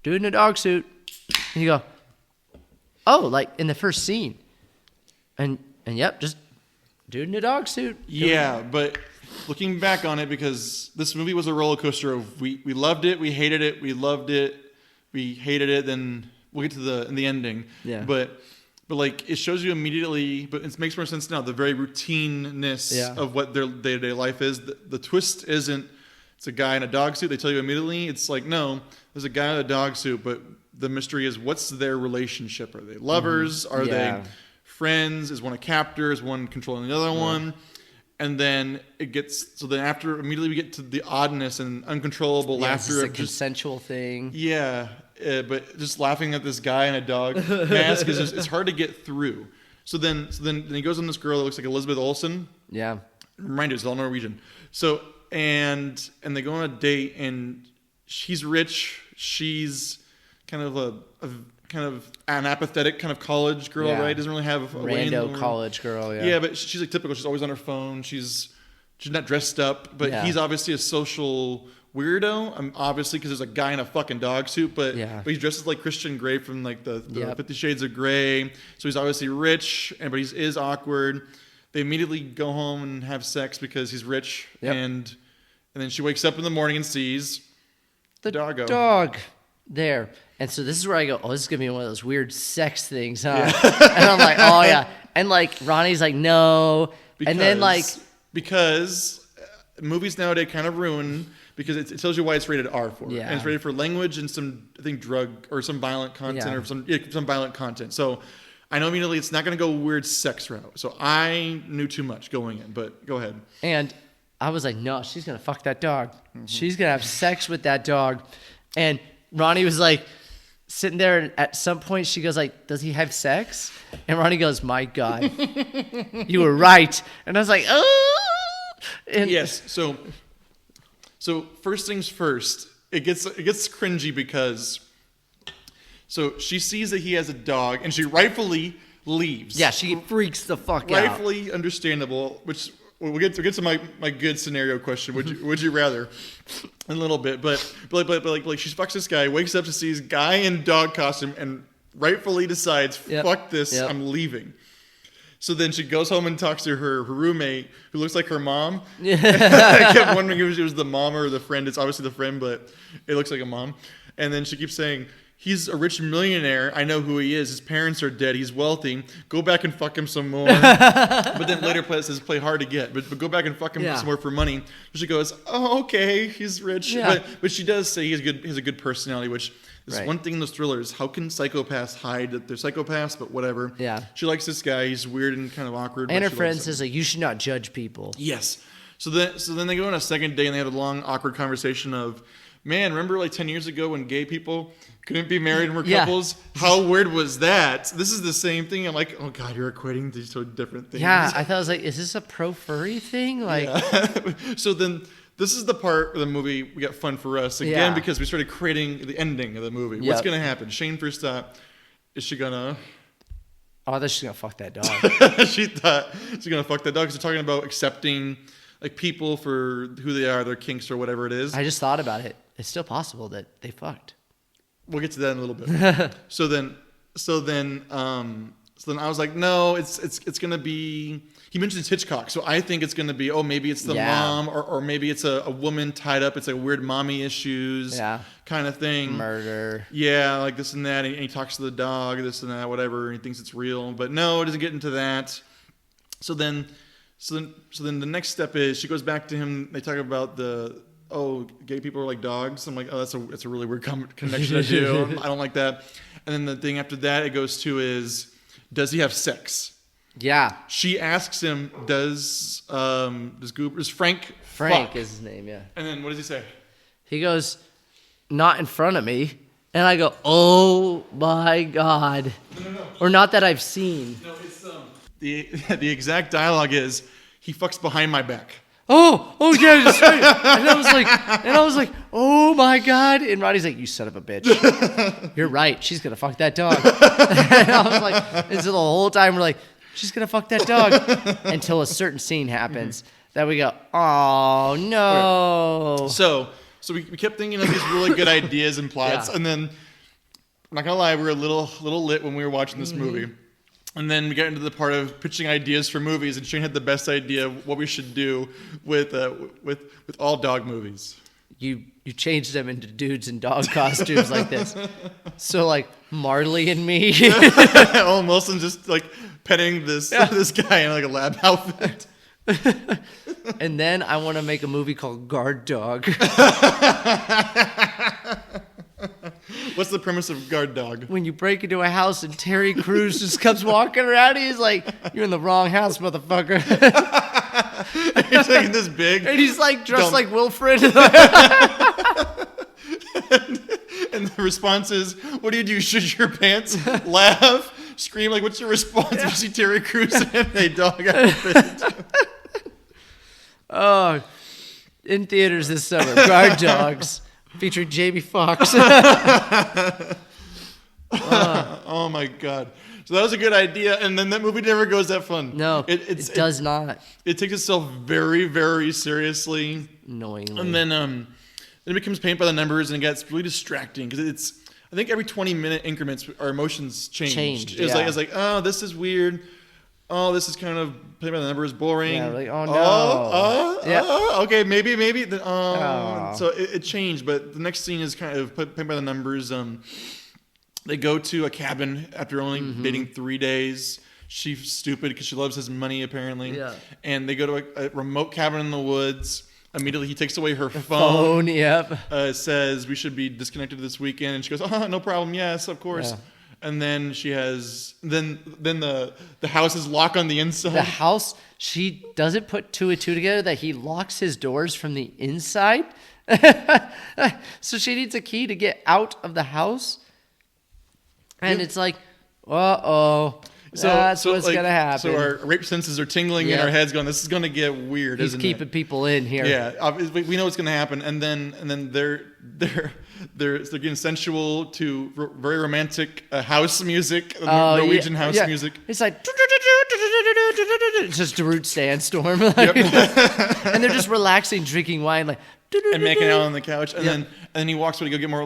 dude in a dog suit. And you go, Oh, like in the first scene. And yep, just dude in a dog suit. Yeah, but looking back on it, because this movie was a roller coaster of we loved it, we hated it, we loved it, we hated it, then we'll get to the ending. Yeah. But like it shows you immediately, but it makes more sense now, the very routineness of what their day-to-day life is. The twist isn't it's a guy in a dog suit, they tell you immediately. It's like, no, there's a guy in a dog suit, but the mystery is what's their relationship? Are they lovers? Are they friends? Is one a captor? Is one controlling the other one? And then it gets so then after immediately we get to the oddness and uncontrollable laughter of a consensual thing. Yeah, but just laughing at this guy in a dog mask is it's hard to get through. So then he goes on this girl that looks like Elizabeth Olsen. Yeah, remind you, it's all Norwegian. So and they go on a date and she's rich. She's kind of an apathetic kind of college girl, right? Doesn't really have a rando college girl. Yeah, but she's like typical. She's always on her phone. She's not dressed up, but he's obviously a social weirdo. Obviously, because there's a guy in a fucking dog suit, but he dresses like Christian Grey from like the 50 Shades of Grey. So he's obviously rich, but he is awkward. They immediately go home and have sex because he's rich, and then she wakes up in the morning and sees the dog there. And so this is where I go, oh, this is going to be one of those weird sex things, huh? And I'm like, oh, yeah. And, like, Ronnie's like, no. And then, like... Because movies nowadays kind of ruin... Because it tells you why it's rated R for. Yeah. And it's rated for language and some, I think, drug or some violent content or some violent content. So I know immediately it's not going to go weird sex route. So I knew too much going in, but go ahead. And I was like, no, she's going to fuck that dog. She's going to have sex with that dog. And Ronnie was like... sitting there, and at some point she goes like, does he have sex? And Ronnie goes, my God, you were right. And I was like, oh. And yes. So first things first, it gets cringy because so she sees that he has a dog and she rightfully leaves. Yeah, she freaks the fuck out. Rightfully understandable, which we'll get to my good scenario question. Would you rather? In a little bit, but like she fucks this guy, wakes up to see this guy in dog costume, and rightfully decides, fuck this, I'm leaving. So then she goes home and talks to her roommate, who looks like her mom. Yeah. I kept wondering if it was the mom or the friend. It's obviously the friend, but it looks like a mom. And then she keeps saying, he's a rich millionaire. I know who he is. His parents are dead. He's wealthy. Go back and fuck him some more. But then later says play hard to get. But go back and fuck him some more for money. She goes, oh, okay, he's rich. Yeah. But she does say he has a good personality, which is one thing in those thrillers. How can psychopaths hide that they're psychopaths? But whatever. Yeah. She likes this guy. He's weird and kind of awkward. And her friend says, like, you should not judge people. Yes. So then they go on a second day and they have a long, awkward conversation of, man, remember like 10 years ago when gay people couldn't be married and were couples? How weird was that? This is the same thing. I'm like, oh God, you're equating these two different things. Yeah, I thought I was like, is this a pro-furry thing? Like, So then this is the part of the movie we got fun for us. Again, because we started creating the ending of the movie. What's going to happen? Shane first thought, is she going to... Oh, I thought she's going to fuck that dog. She thought she's going to fuck that dog because they're talking about accepting like people for who they are, their kinks or whatever it is. I just thought about it. It's still possible that they fucked. We'll get to that in a little bit. So then I was like, no, it's gonna be. He mentions Hitchcock, so I think it's gonna be. Oh, maybe it's the mom, or maybe it's a woman tied up. It's like weird mommy issues, kind of thing. Murder. Yeah, like this and that. And he talks to the dog, this and that, whatever. And he thinks it's real, but no, it doesn't get into that. So then the next step is she goes back to him. They talk about gay people are like dogs. I'm like, oh, that's a really weird connection to do. I don't like that. And then the thing after that it goes to is, does he have sex? Yeah. She asks him, does Frank fuck? Is his name, yeah. And then what does he say? He goes, not in front of me. And I go, oh my God. No. Or not that I've seen. No, it's the exact dialogue is, he fucks behind my back. Oh yeah, that's right. And I was like, oh my God. And Roddy's like, you son of a bitch. You're right. She's gonna fuck that dog. And I was like, and so the whole time we're like, she's gonna fuck that dog until a certain scene happens that we go, oh no. So we kept thinking of these really good ideas and plots, and then I'm not gonna lie, we were a little lit when we were watching this movie. And then we got into the part of pitching ideas for movies, and Shane had the best idea of what we should do with all dog movies. You changed them into dudes in dog costumes like this. So like Marley and Me. Owen Wilson just like petting this guy in like a lab outfit. And then I want to make a movie called Guard Dog. What's the premise of Guard Dog? When you break into a house and Terry Crews just comes walking around, he's like, "You're in the wrong house, motherfucker." He's like this big. And he's like dressed like Wilfred. And the response is, "What do? You shit your pants, laugh, scream? Like, what's your response if you see Terry Crews in a dog outfit?" Oh, in theaters this summer, Guard Dogs. Featuring Jamie Foxx. Oh my God. So that was a good idea, and then that movie never goes that fun. No, it does not. It takes itself very, very seriously. Annoyingly. And then it becomes paint by the numbers, and it gets really distracting because I think every 20-minute increments our emotions change. It's like, oh, this is weird. Oh, this is kind of paint by the numbers, boring. Yeah, like, oh no. Okay, maybe. So it changed, but the next scene is kind of paint by the numbers. They go to a cabin after only dating 3 days. She's stupid because she loves his money, apparently. Yeah. And they go to a remote cabin in the woods. Immediately, he takes away her phone. Yep. Says we should be disconnected this weekend, and she goes, "Oh, no problem. Yes, of course." Yeah. And then she has then the house is locked on the inside. The house, she doesn't put two and two together that he locks his doors from the inside. So she needs a key to get out of the house. And it's like, uh-oh. That's what's going to happen. So our rape senses are tingling in our heads going, this is going to get weird, He's keeping people in here. Yeah, we know what's going to happen. And then they're getting sensual to very romantic house music, Norwegian house music. It's like, it's just a root sandstorm. And they're just relaxing, drinking wine, like, and making out on the couch. And then he walks away to go get more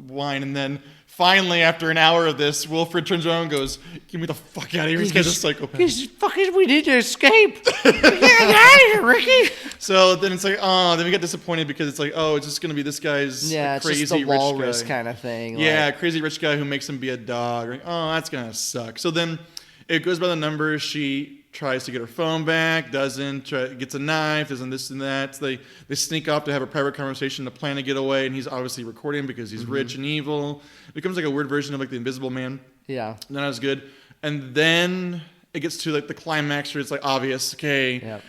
wine, and then finally, after an hour of this, Wilfred turns around and goes, "Get me the fuck out of here. This guy's a psychopath. We need to escape. Get out of here, Ricky." So then it's like, then we get disappointed because it's like, it's just going to be this guy's crazy it's just the walrus rich guy. kind of thing. Yeah, crazy rich guy who makes him be a dog. Like, that's going to suck. So then it goes by the numbers. She tries to get her phone back, gets a knife, doesn't this and that. So they sneak off to have a private conversation to plan to get away, and he's obviously recording because he's rich and evil. It becomes like a weird version of like the Invisible Man. Yeah. And that was good. And then it gets to like the climax where it's like obvious. Okay,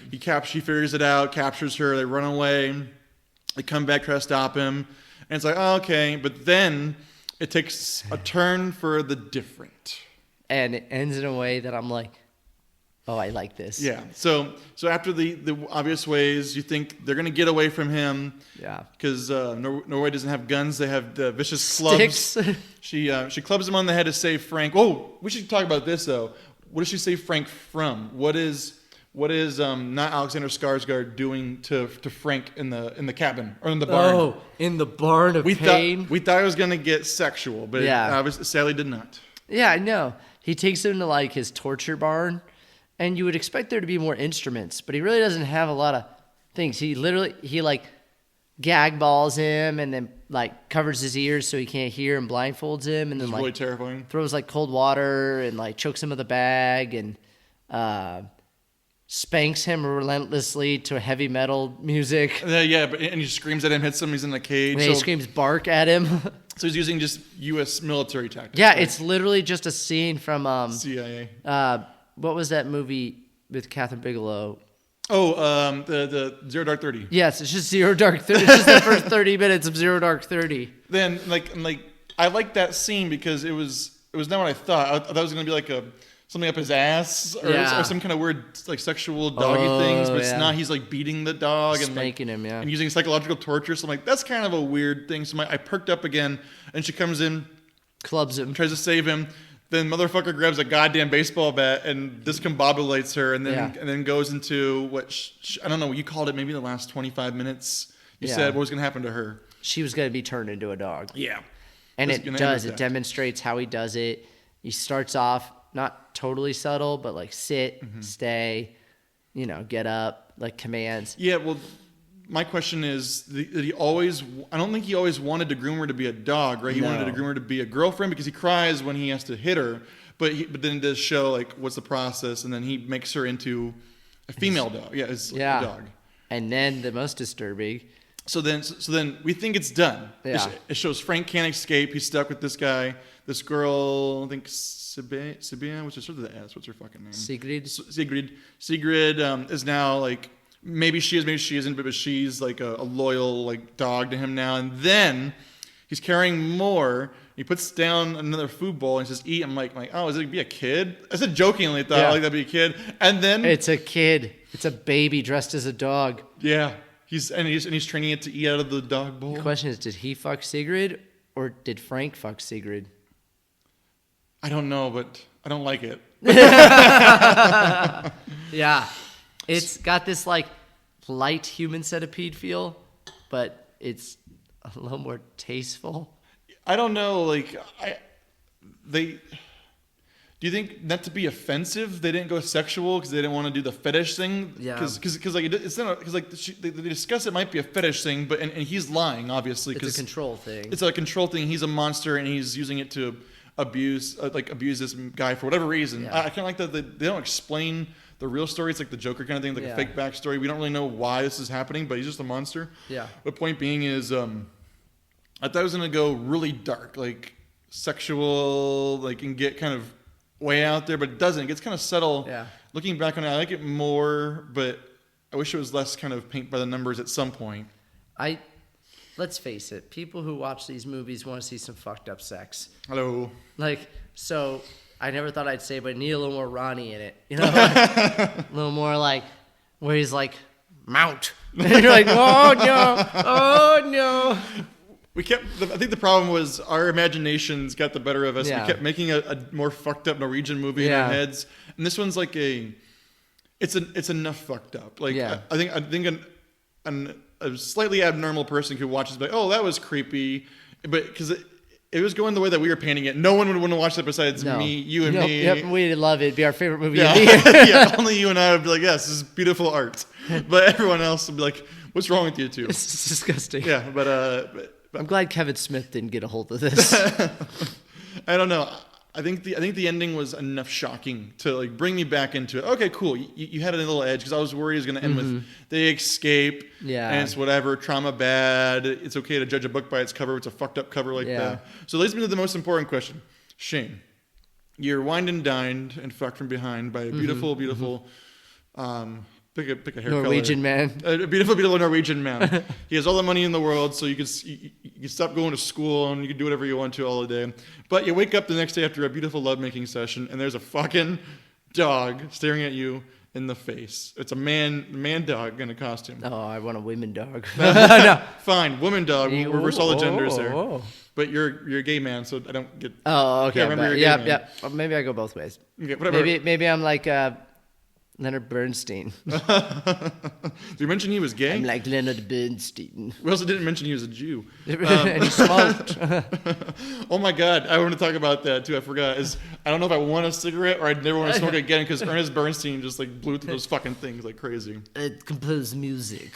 she figures it out, captures her, they run away, they come back, try to stop him, and it's like, okay. But then it takes a turn for the different. And it ends in a way that I'm like, oh, I like this. Yeah. So after the obvious ways, you think they're going to get away from him. Yeah. Because Norway doesn't have guns. They have the vicious clubs. Sticks. She clubs him on the head to save Frank. Oh, we should talk about this, though. What does she save Frank from? What is not Alexander Skarsgård doing to Frank in the cabin or in the barn? Oh, in the barn of pain. We thought it was going to get sexual, but it sadly did not. Yeah, I know. He takes him to like his torture barn. And you would expect there to be more instruments, but he really doesn't have a lot of things. He like gag balls him and then like covers his ears so he can't hear and blindfolds him, and then like really terrifying. Throws like cold water and like chokes him with a bag and spanks him relentlessly to heavy metal music. And he screams at him, hits him. He's in a cage. And he screams bark at him. So he's using just U.S. military tactics. Yeah, right? It's literally just a scene from CIA. What was that movie with Catherine Bigelow? Oh, the Zero Dark 30. Yes, it's just Zero Dark 30. It's just the first 30 minutes of Zero Dark 30. Then, like I liked that scene because it was not what I thought. I thought it was going to be like something up his ass or some kind of weird like sexual doggy things, but it's not. He's like beating the dog and spanking him, and using psychological torture. So I'm like, that's kind of a weird thing. So I perked up again, and she comes in, clubs him, tries to save him. Then motherfucker grabs a goddamn baseball bat and discombobulates her, and then goes into what I don't know what you called it. Maybe the last 25 minutes. You said what was going to happen to her. She was going to be turned into a dog. Yeah. And Just it gonna does. end It with that. demonstrates how he does it. He starts off not totally subtle, but like sit, stay, get up, like commands. Yeah, well, my question is, did he always? I don't think he always wanted to groom her to be a dog, right? He wanted to groom her to be a girlfriend because he cries when he has to hit her. But then it does show like what's the process, and then he makes her into a female dog. Yeah, it's a dog. And then the most disturbing. So then we think it's done. Yeah. It shows Frank can't escape. He's stuck with this guy. This girl, I think Sabine, which is sort of the S. What's her fucking name? Sigrid. Sigrid is now like, maybe she is, maybe she isn't, but she's like a loyal like dog to him now. And then he's carrying more. He puts down another food bowl and says, "Eat." I'm like, oh, is it gonna be a kid? I said jokingly, thought like that'd be a kid. And then it's a kid. It's a baby dressed as a dog. Yeah. He's training it to eat out of the dog bowl. The question is, did he fuck Sigrid or did Frank fuck Sigrid? I don't know, but I don't like it. Yeah. It's got this like light human centipede feel, but it's a little more tasteful. I don't know, like do you think not to be offensive they didn't go sexual because they didn't want to do the fetish thing? Yeah. Because like it's not because like they discuss it might be a fetish thing, but and he's lying obviously because it's a control thing. It's a control thing. He's a monster and he's using it to abuse this guy for whatever reason. Yeah. I kind of like that they don't explain the real story. It's like the Joker kind of thing, like a fake backstory. We don't really know why this is happening, but he's just a monster. Yeah. The point being is, I thought it was gonna go really dark, like sexual, like and get kind of way out there, but it doesn't. It gets kind of subtle. Yeah. Looking back on it, I like it more, but I wish it was less kind of paint by the numbers at some point. Let's face it, people who watch these movies want to see some fucked up sex. Hello. Like, so I never thought I'd say, but I need a little more Ronnie in it. A little more like, where he's like, mount. And you're like, oh no. I think the problem was our imaginations got the better of us. Yeah. We kept making a more fucked up Norwegian movie in our heads, and this one's like it's enough fucked up. Like I think a slightly abnormal person could watch this, and be like, oh, that was creepy, but because it was going the way that we were painting it, no one would want to watch that besides me, you, and me. Yep, we'd love it. It'd be our favorite movie Yeah. of the year. Yeah, only you and I would be like, yes, this is beautiful art, but everyone else would be like, what's wrong with you two? This is disgusting. Yeah, but I'm glad Kevin Smith didn't get a hold of this. I don't know. I think the ending was enough shocking to like bring me back into it. Okay, cool. You had a little edge because I was worried it was going to end with they escape. Yeah. And it's whatever, trauma bad. It's okay to judge a book by its cover. It's a fucked up cover like that. So it leads me to the most important question. Shane, you're wined and dined and fucked from behind by a beautiful, pick a hair Norwegian color. man. A beautiful Norwegian man. He has all the money in the world, so you can stop going to school and you can do whatever you want to all the day. But you wake up the next day after a beautiful lovemaking session, and there's a fucking dog staring at you in the face. It's a man dog in a costume. Oh, I want a women dog. No. Fine, woman dog. We'll reverse all the genders there. But you're a gay man, so I don't get. Oh, okay. Yeah, remember you're a gay man. Yeah. Well, maybe I go both ways. Okay, whatever. Maybe I'm like Leonard Bernstein. Did you mention he was gay? I'm like Leonard Bernstein. We also didn't mention he was a Jew. And he smoked. Oh my God, I want to talk about that too. I forgot. I don't know if I want a cigarette or I'd never want to smoke again because Ernest Bernstein just like blew through those fucking things like crazy. It composed music.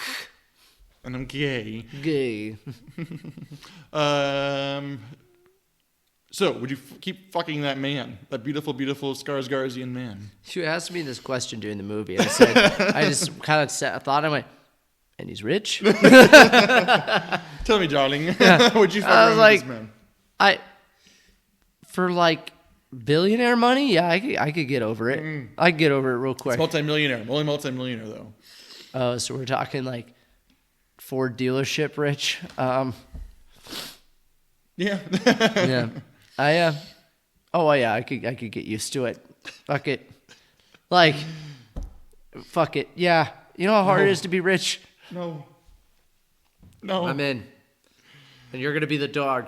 And I'm gay. Gay. So, would you keep fucking that man, that beautiful, beautiful Skarsgårdian man? You asked me this question during the movie, and I said, I just kind of thought, I went, and he's rich? Tell me, darling, Yeah. would you fuck I was like, this man? For like billionaire money, yeah, I could get over it. I could get over it real quick. It's multi-millionaire, only multi-millionaire though. Oh, so we're talking like Ford dealership rich. Yeah. Yeah. I could get used to it. Fuck it. Like, fuck it. Yeah. You know how hard it is to be rich? No. I'm in. And you're going to be the dog.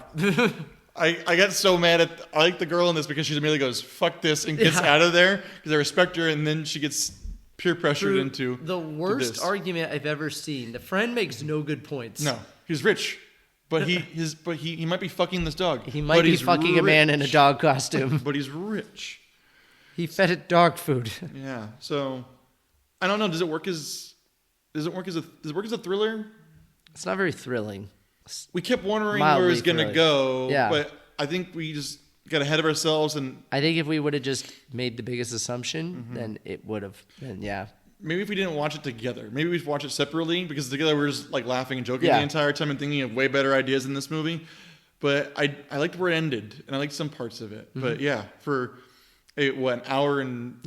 I got so mad I like the girl in this because she immediately goes, fuck this, and gets out of there because I respect her, and then she gets peer pressured into the worst argument I've ever seen. The friend makes no good points. No. He's rich. But he might be fucking this dog. He might be fucking a man in a dog costume. But he's rich. He fed it dog food. Yeah. So I don't know. Does it work as a thriller? It's not very thrilling. We kept wondering Mildly where it was gonna go. Yeah. But I think we just got ahead of ourselves, and I think if we would have just made the biggest assumption, then it would have been, yeah. Maybe if we didn't watch it together, maybe we'd watch it separately, because together we're just like laughing and joking the entire time and thinking of way better ideas in this movie. But I liked where it ended, and I liked some parts of it. But yeah, for an hour and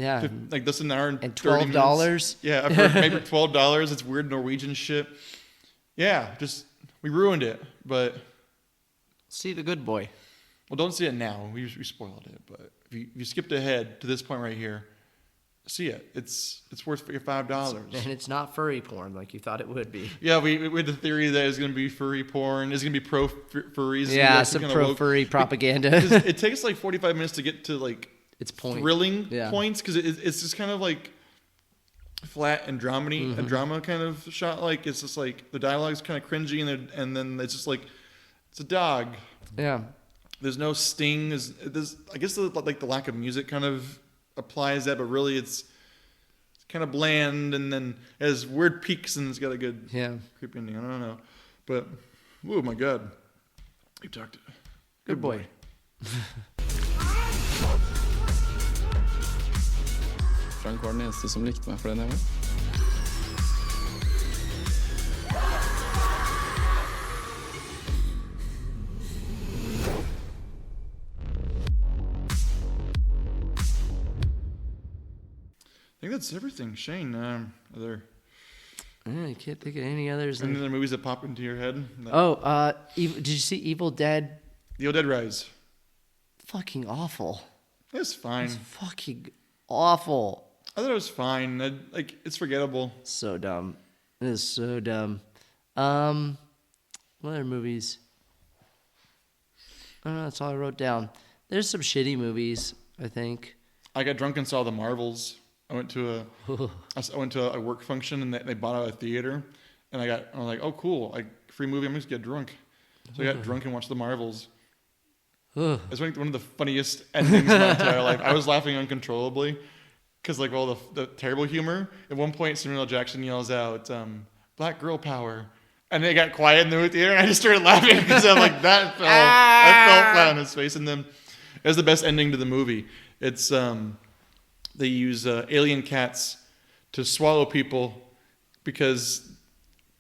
like this an hour and $12. Yeah, for maybe $12. It's weird Norwegian shit. Yeah, just we ruined it. But see The Good Boy. Well, don't see it now. We spoiled it. But if you skipped ahead to this point right here, see it. It's worth your $5. And it's not furry porn like you thought it would be. Yeah, we had the theory that it's going to be furry porn. It's going to be pro furries. Yeah, some pro furry propaganda. It takes like 45 minutes to get to like its point. Thrilling points, because it's just kind of like flat and dramedy, a drama kind of shot. Like it's just like the dialogue's kind of cringy, and then it's just like it's a dog. Yeah. There's no sting. I guess the lack of music kind of applies that, but really it's kind of bland, and then it has weird peaks, and it's got a good creepy ending. I don't know, but oh my god, you talked. Good boy. Frank var den eneste som likte meg for den her. I think that's everything. Shane, other... I can't think of any others. Any other movies that pop into your head? Did you see Evil Dead? Evil Dead Rise. Fucking awful. It's fine. It's fucking awful. I thought it was fine. It's forgettable. So dumb. It is so dumb. What other movies? I don't know. That's all I wrote down. There's some shitty movies, I think. I got drunk and saw The Marvels. I went to a work function, and they bought out a theater, and I was like, oh cool, free movie. I'm just get drunk. So I got drunk and watched The Marvels. It's one of the funniest endings of my entire life. I was laughing uncontrollably because like all the terrible humor. At one point, Samuel L. Jackson yells out, "Black girl power," and they got quiet in the movie theater, and I just started laughing because I'm like, that fell flat on his face. And then it was the best ending to the movie. It's they use alien cats to swallow people because,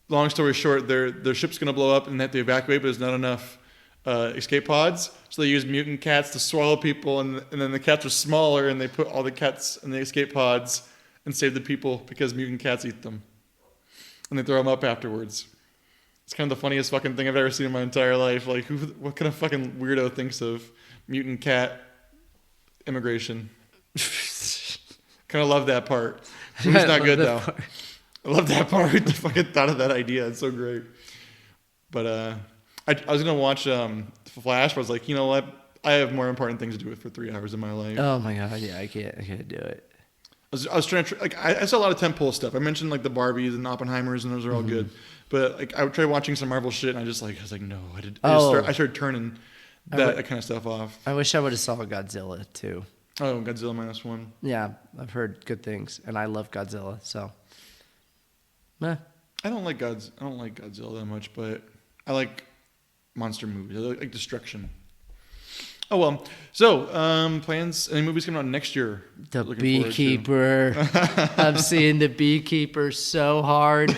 long story short, their ship's gonna blow up and they have to evacuate, but there's not enough escape pods. So they use mutant cats to swallow people, and then the cats are smaller, and they put all the cats in the escape pods and save the people because mutant cats eat them. And they throw them up afterwards. It's kind of the funniest fucking thing I've ever seen in my entire life. Like, what kind of fucking weirdo thinks of mutant cat immigration? Kind of love that part. It's not good, though. I love that part. I fucking thought of that idea. It's so great. But I was going to watch Flash, but I was like, you know what? I have more important things to do with for 3 hours of my life. Oh, my God. Yeah, I can't do it. I was trying to... I saw a lot of tentpole stuff. I mentioned, like, the Barbies and Oppenheimers, and those are all good. But, like, I tried watching some Marvel shit, and I was like, no. I started turning that kind of stuff off. I wish I would have saw Godzilla, too. Oh, Godzilla -1. Yeah, I've heard good things, and I love Godzilla, so... Meh. I don't like Godzilla that much, but I like monster movies. I like destruction. Oh, well. So, plans, any movies coming out next year? The Beekeeper. I'm seeing The Beekeeper so hard.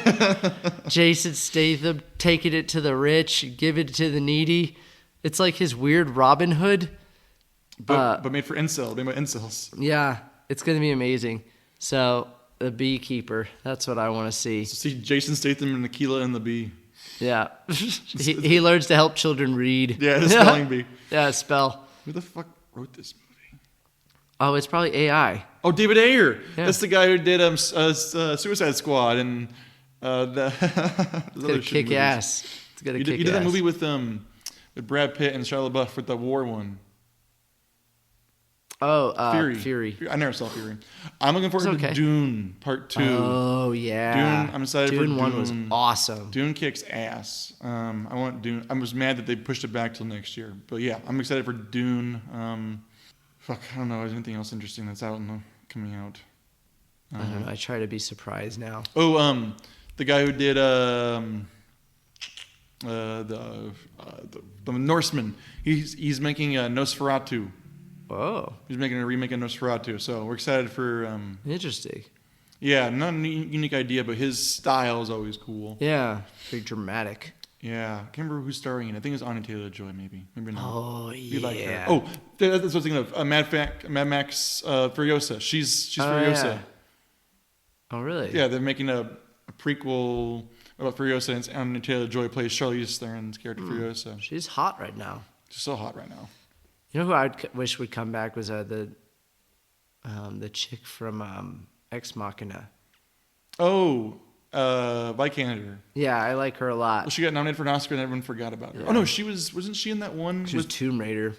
Jason Statham taking it to the rich, giving it to the needy. It's like his weird Robin Hood. But made for incels. They made incels. Yeah, it's going to be amazing. So, The Beekeeper. That's what I want to see. So see Jason Statham and Aquila and the Bee. Yeah. he learns to help children read. Yeah, the spelling bee. Yeah, spell. Who the fuck wrote this movie? Oh, it's probably AI. Oh, David Ayer. Yeah. That's the guy who did Suicide Squad and it's gonna kick ass. It's gonna kick ass. You did that movie with Brad Pitt and Shia LaBeouf with the war one. Fury. I never saw Fury. I'm looking forward to Dune Part 2. Oh yeah, Dune. I'm excited for Dune. 1 was awesome. Dune kicks ass. I want Dune. I was mad that they pushed it back till next year, but yeah, I'm excited for Dune. I don't know. Is anything else interesting that's coming out? I don't know. I try to be surprised now. Oh, the guy who did the Norseman. He's making a Nosferatu. Oh. He's making a remake of Nosferatu. So we're excited for. Interesting. Yeah, not a unique idea, but his style is always cool. Yeah, very dramatic. Yeah, I can't remember who's starring in it. I think it's Anya Taylor-Joy, maybe not. Oh, yeah. Like her. Oh, that's what I was thinking of. Mad Max Furiosa. She's Furiosa. Yeah. Oh, really? Yeah, they're making a prequel about Furiosa, and Anya Taylor-Joy plays Charlize Theron's character Furiosa. She's hot right now. She's so hot right now. You know who I wish would come back was the chick from Ex Machina. Oh, Vikander. Yeah, I like her a lot. Well, she got nominated for an Oscar and everyone forgot about her. Yeah. Oh no, wasn't she in that one? She was Tomb Raider.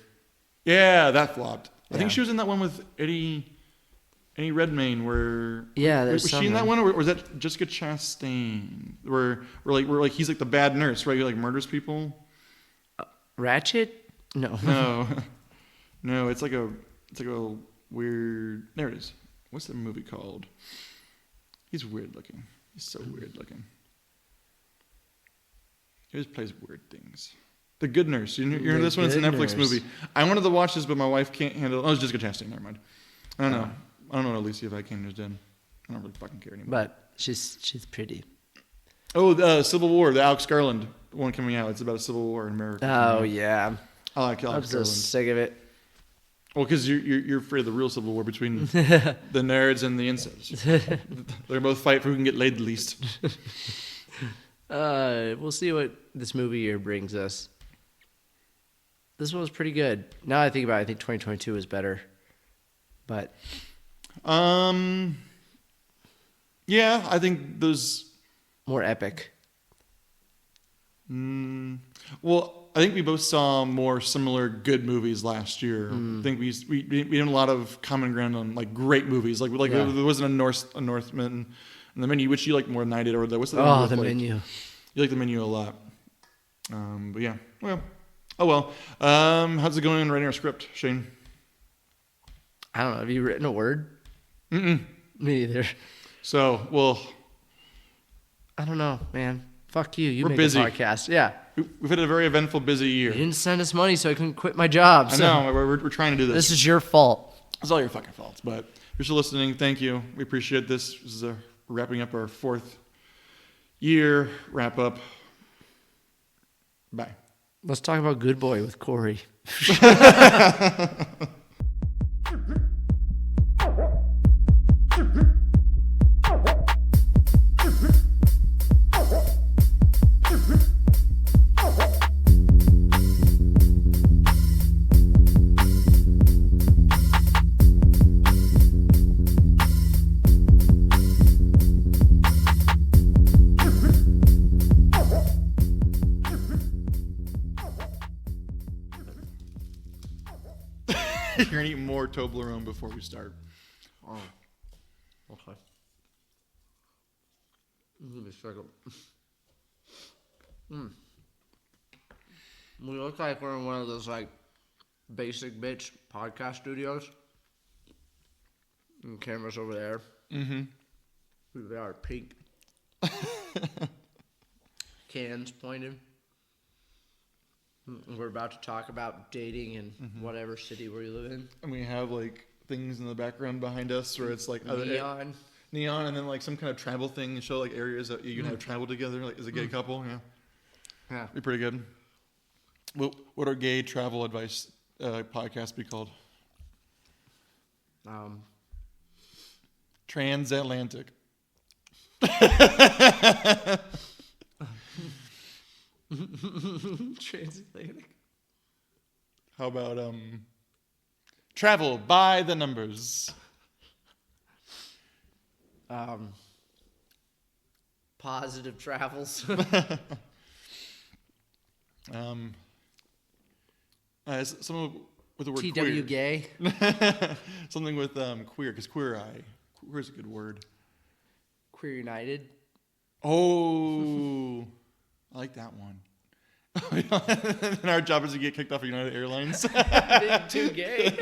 Yeah, that flopped. I think she was in that one with Eddie Redmayne. Where was she in that one, or was that Jessica Chastain? Where he's like the bad nurse, right? He like murders people. Ratchet? No. No. It's like a weird. There it is. What's the movie called? He's weird looking. He's so weird looking. He always plays weird things. The Good Nurse. You know this one? It's a Netflix movie. I wanted to watch this, but my wife can't handle it. Oh, it's Jessica Chastain. Never mind. I don't know. I don't know what Alicia Vikander's did. I don't really fucking care anymore. But she's pretty. Oh, Civil War. The Alex Garland one coming out. It's about a civil war in America. Oh, yeah. I like Alex Garland. I'm so sick of it. Well, because you're afraid of the real civil war between the nerds and the incels. They're both fight for who can get laid the least. We'll see what this movie year brings us. This one was pretty good. Now I think about it, I think 2022 is better. But yeah, I think those more epic. Well, I think we both saw more similar good movies last year. I think we had a lot of common ground on like great movies. Like there wasn't a Northman and The Menu, which you like more than I did. Or what's the The Menu? You like The Menu a lot. But yeah, well, how's it going in writing our script, Shane? I don't know. Have you written a word? Me either. So, well, I don't know, man. Fuck you. We're make busy. a podcast. Yeah. We've had a very eventful, busy year. You didn't send us money, so I couldn't quit my job. I know. We're trying to do this. This is your fault. It's all your fucking fault. But if you're still listening, thank you. We appreciate this. This is wrapping up our 4th year wrap up. Bye. Let's talk about Good Boy with Corey. You're going to eat more Toblerone before we start. Oh. Okay. Give me a second. We look like we're in one of those like basic bitch podcast studios. And the camera's over there. Mm-hmm. They are pink. Cans pointed. We're about to talk about dating in whatever city we live in. And we have like things in the background behind us where it's like neon, and then like some kind of travel thing and show like areas that you can have travel together, like as a gay couple. Yeah, be pretty good. What would our gay travel advice podcast be called? Transatlantic. Transatlantic. How about travel by the numbers? Positive travels. with the word TW queer. gay. Something with queer, because queer is a good word. Queer United. Oh, I like that one. And our job is to get kicked off of United Airlines. Being too gay.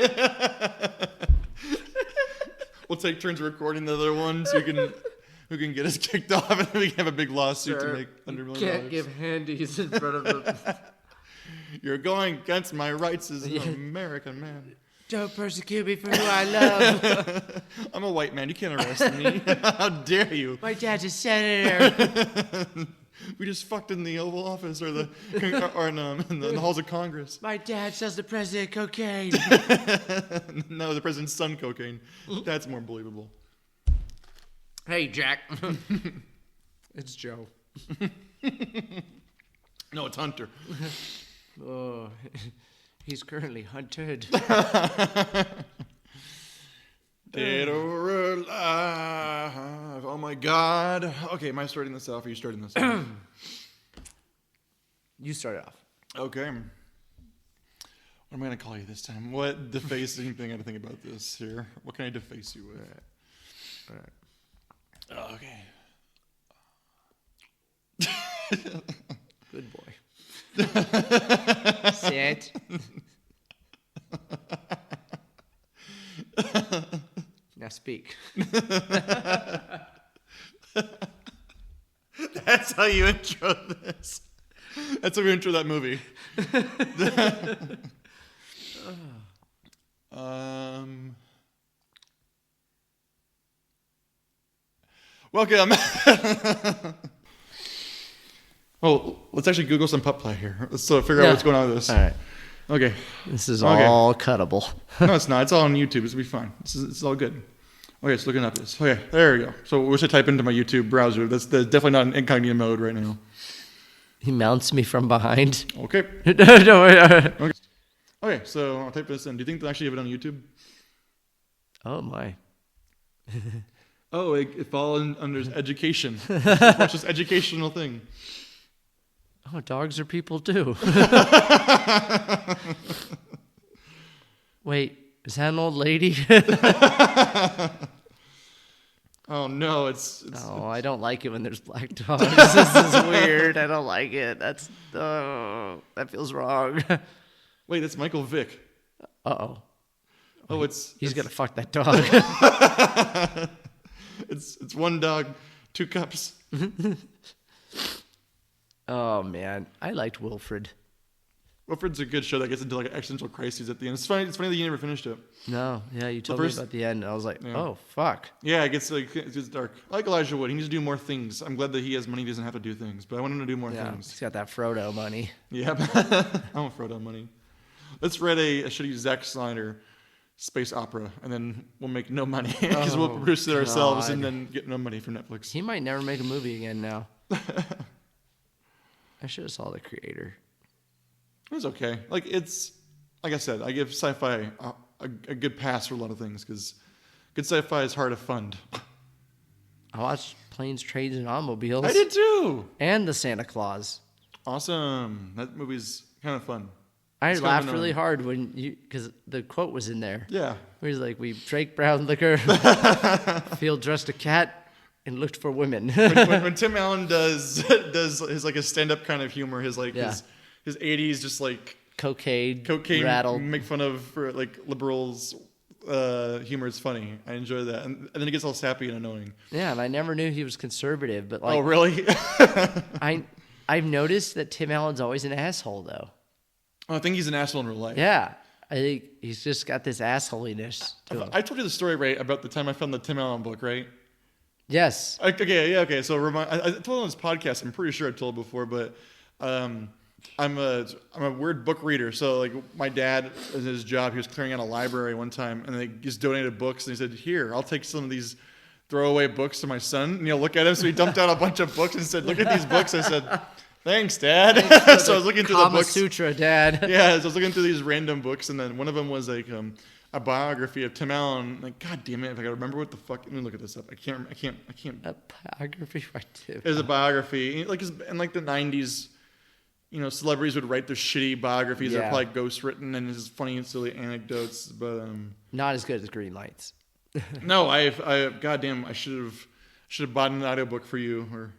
We'll take turns recording the other one so who can get us kicked off, and then we can have a big lawsuit to make $100 million. Can't give handies in front of them. You're going against my rights as an American man. Don't persecute me for who I love. I'm a white man. You can't arrest me. How dare you? My dad's a senator. We just fucked in the Oval Office or in the halls of Congress. My dad sells the president cocaine. No, the president's son cocaine. That's more believable. Hey, Jack. It's Joe. No, it's Hunter. Oh, he's currently hunted. Dead or alive. Oh my God. Okay, am I starting this off or are you starting this off? You start off. Okay. What am I going to call you this time? What defacing thing I got to think about this here? What can I deface you with? All right. Okay. Good boy. Sit. Now speak. That's how you intro this. That's how we intro that movie. Welcome. Oh, let's actually Google some pup play here. Let's figure out what's going on with this. All right. Okay. This is all cuttable. No, it's not. It's all on YouTube. It's going to be fine. It's all good. Okay, it's looking up this. Okay, there we go. So what should I type into my YouTube browser? That's definitely not in incognito mode right now. He mounts me from behind. Okay. No, okay. Okay, so I'll type this in. Do you think they'll actually have it on YouTube? Oh, my. Oh, it falls under education. It's just educational thing. Oh, dogs are people too. Wait, is that an old lady? Oh no, I don't like it when there's black dogs. This is weird. I don't like it. That feels wrong. Wait, that's Michael Vick. Uh-oh. Oh, he's gonna fuck that dog. It's one dog, 2 cups. Oh man, I liked Wilfred. Wilfred's a good show that gets into like existential crises at the end. It's funny that you never finished it. No, yeah, you told me about the end. I was like, oh fuck. Yeah, it gets dark. I like Elijah Wood. He needs to do more things. I'm glad that he has money. He doesn't have to do things, but I want him to do more things. He's got that Frodo money. Yeah, I want Frodo money. Let's write a shitty Zack Snyder space opera, and then we'll make no money because we'll produce it ourselves and then get no money from Netflix. He might never make a movie again now. I should have saw the creator. It was okay. Like I said, I give sci-fi a good pass for a lot of things because good sci-fi is hard to fund. I watched Planes, Trains, and Automobiles. I did too. And the Santa Claus. Awesome. That movie's kind of fun. I laughed really hard because the quote was in there. Yeah. Where he's like, we drank brown liquor, field dressed a cat, and looked for women. when Tim Allen does his like a stand-up kind of humor, his 80s just like cocaine rattle, make fun of for like liberals humor is funny. I enjoy that, and then it gets all sappy and annoying. Yeah, and I never knew he was conservative, but like, oh really? I've noticed that Tim Allen's always an asshole though. Oh, I think he's an asshole in real life. Yeah, I think he's just got this assholiness to him. I told you the story right about the time I found the Tim Allen book, right? Yes. Okay. So I told on this podcast. I'm pretty sure I told before, but I'm a weird book reader. So like my dad, in his job, he was clearing out a library one time, and they just donated books, and he said, "Here, I'll take some of these throwaway books to my son, and he'll look at them." So he dumped out a bunch of books and said, "Look at these books." I said, "Thanks, Dad." So I was looking through the books. Kama Sutra, Dad. Yeah, so I was looking through these random books, and then one of them was like a biography of Tim Allen. Like, God damn it! If I gotta remember what the fuck. Let me look at this up. I can't. A biography by Tim. It was a biography, like in like the '90s. celebrities would write their shitty biographies that are Yeah. probably ghost written and his funny and silly anecdotes. But Not as good as Green Lights. no, goddamn, I should have bought an audiobook for you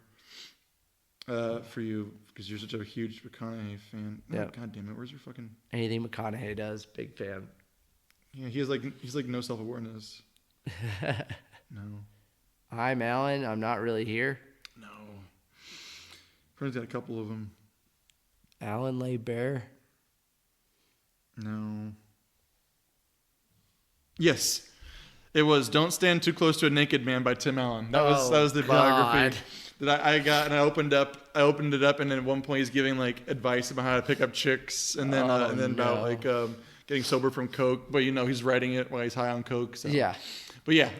for you because you're such a huge McConaughey fan. Yeah. Oh, God damn it, where's your fucking? Anything McConaughey does, big fan. Yeah, he's like no self-awareness. No. I'm Alan. I'm not really here. No. Friends got a couple of them. Alan lay bare. No. Yes. It was "Don't Stand Too Close to a Naked Man" by Tim Allen. That was the biography that I got, and I opened it up, and then at one point he's giving like advice about how to pick up chicks, and then about like getting sober from coke. But he's writing it while he's high on coke. So. Yeah. But yeah,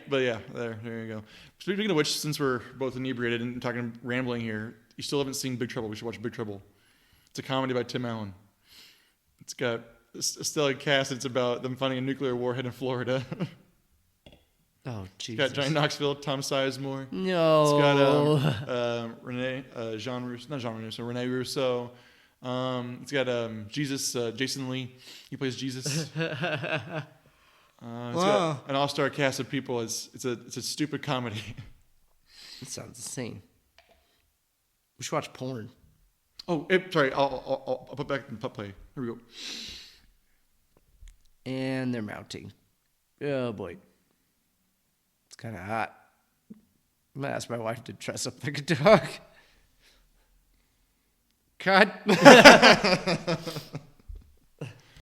there you go. Speaking of which, since we're both inebriated and talking rambling here, you still haven't seen Big Trouble. We should watch Big Trouble. It's a comedy by Tim Allen. It's got a stellar cast. It's about them finding a nuclear warhead in Florida. Oh, Jesus. It's got Johnny Knoxville, Tom Sizemore. No. It's got Renee Russo. It's got Jesus, Jason Lee. He plays Jesus. It's got an all-star cast of people. It's a stupid comedy. It sounds insane. We should watch porn. Oh, sorry. I'll put back in pup play. Here we go. And they're mounting. Oh boy, it's kind of hot. I'm gonna ask my wife to dress up like a dog. Cut.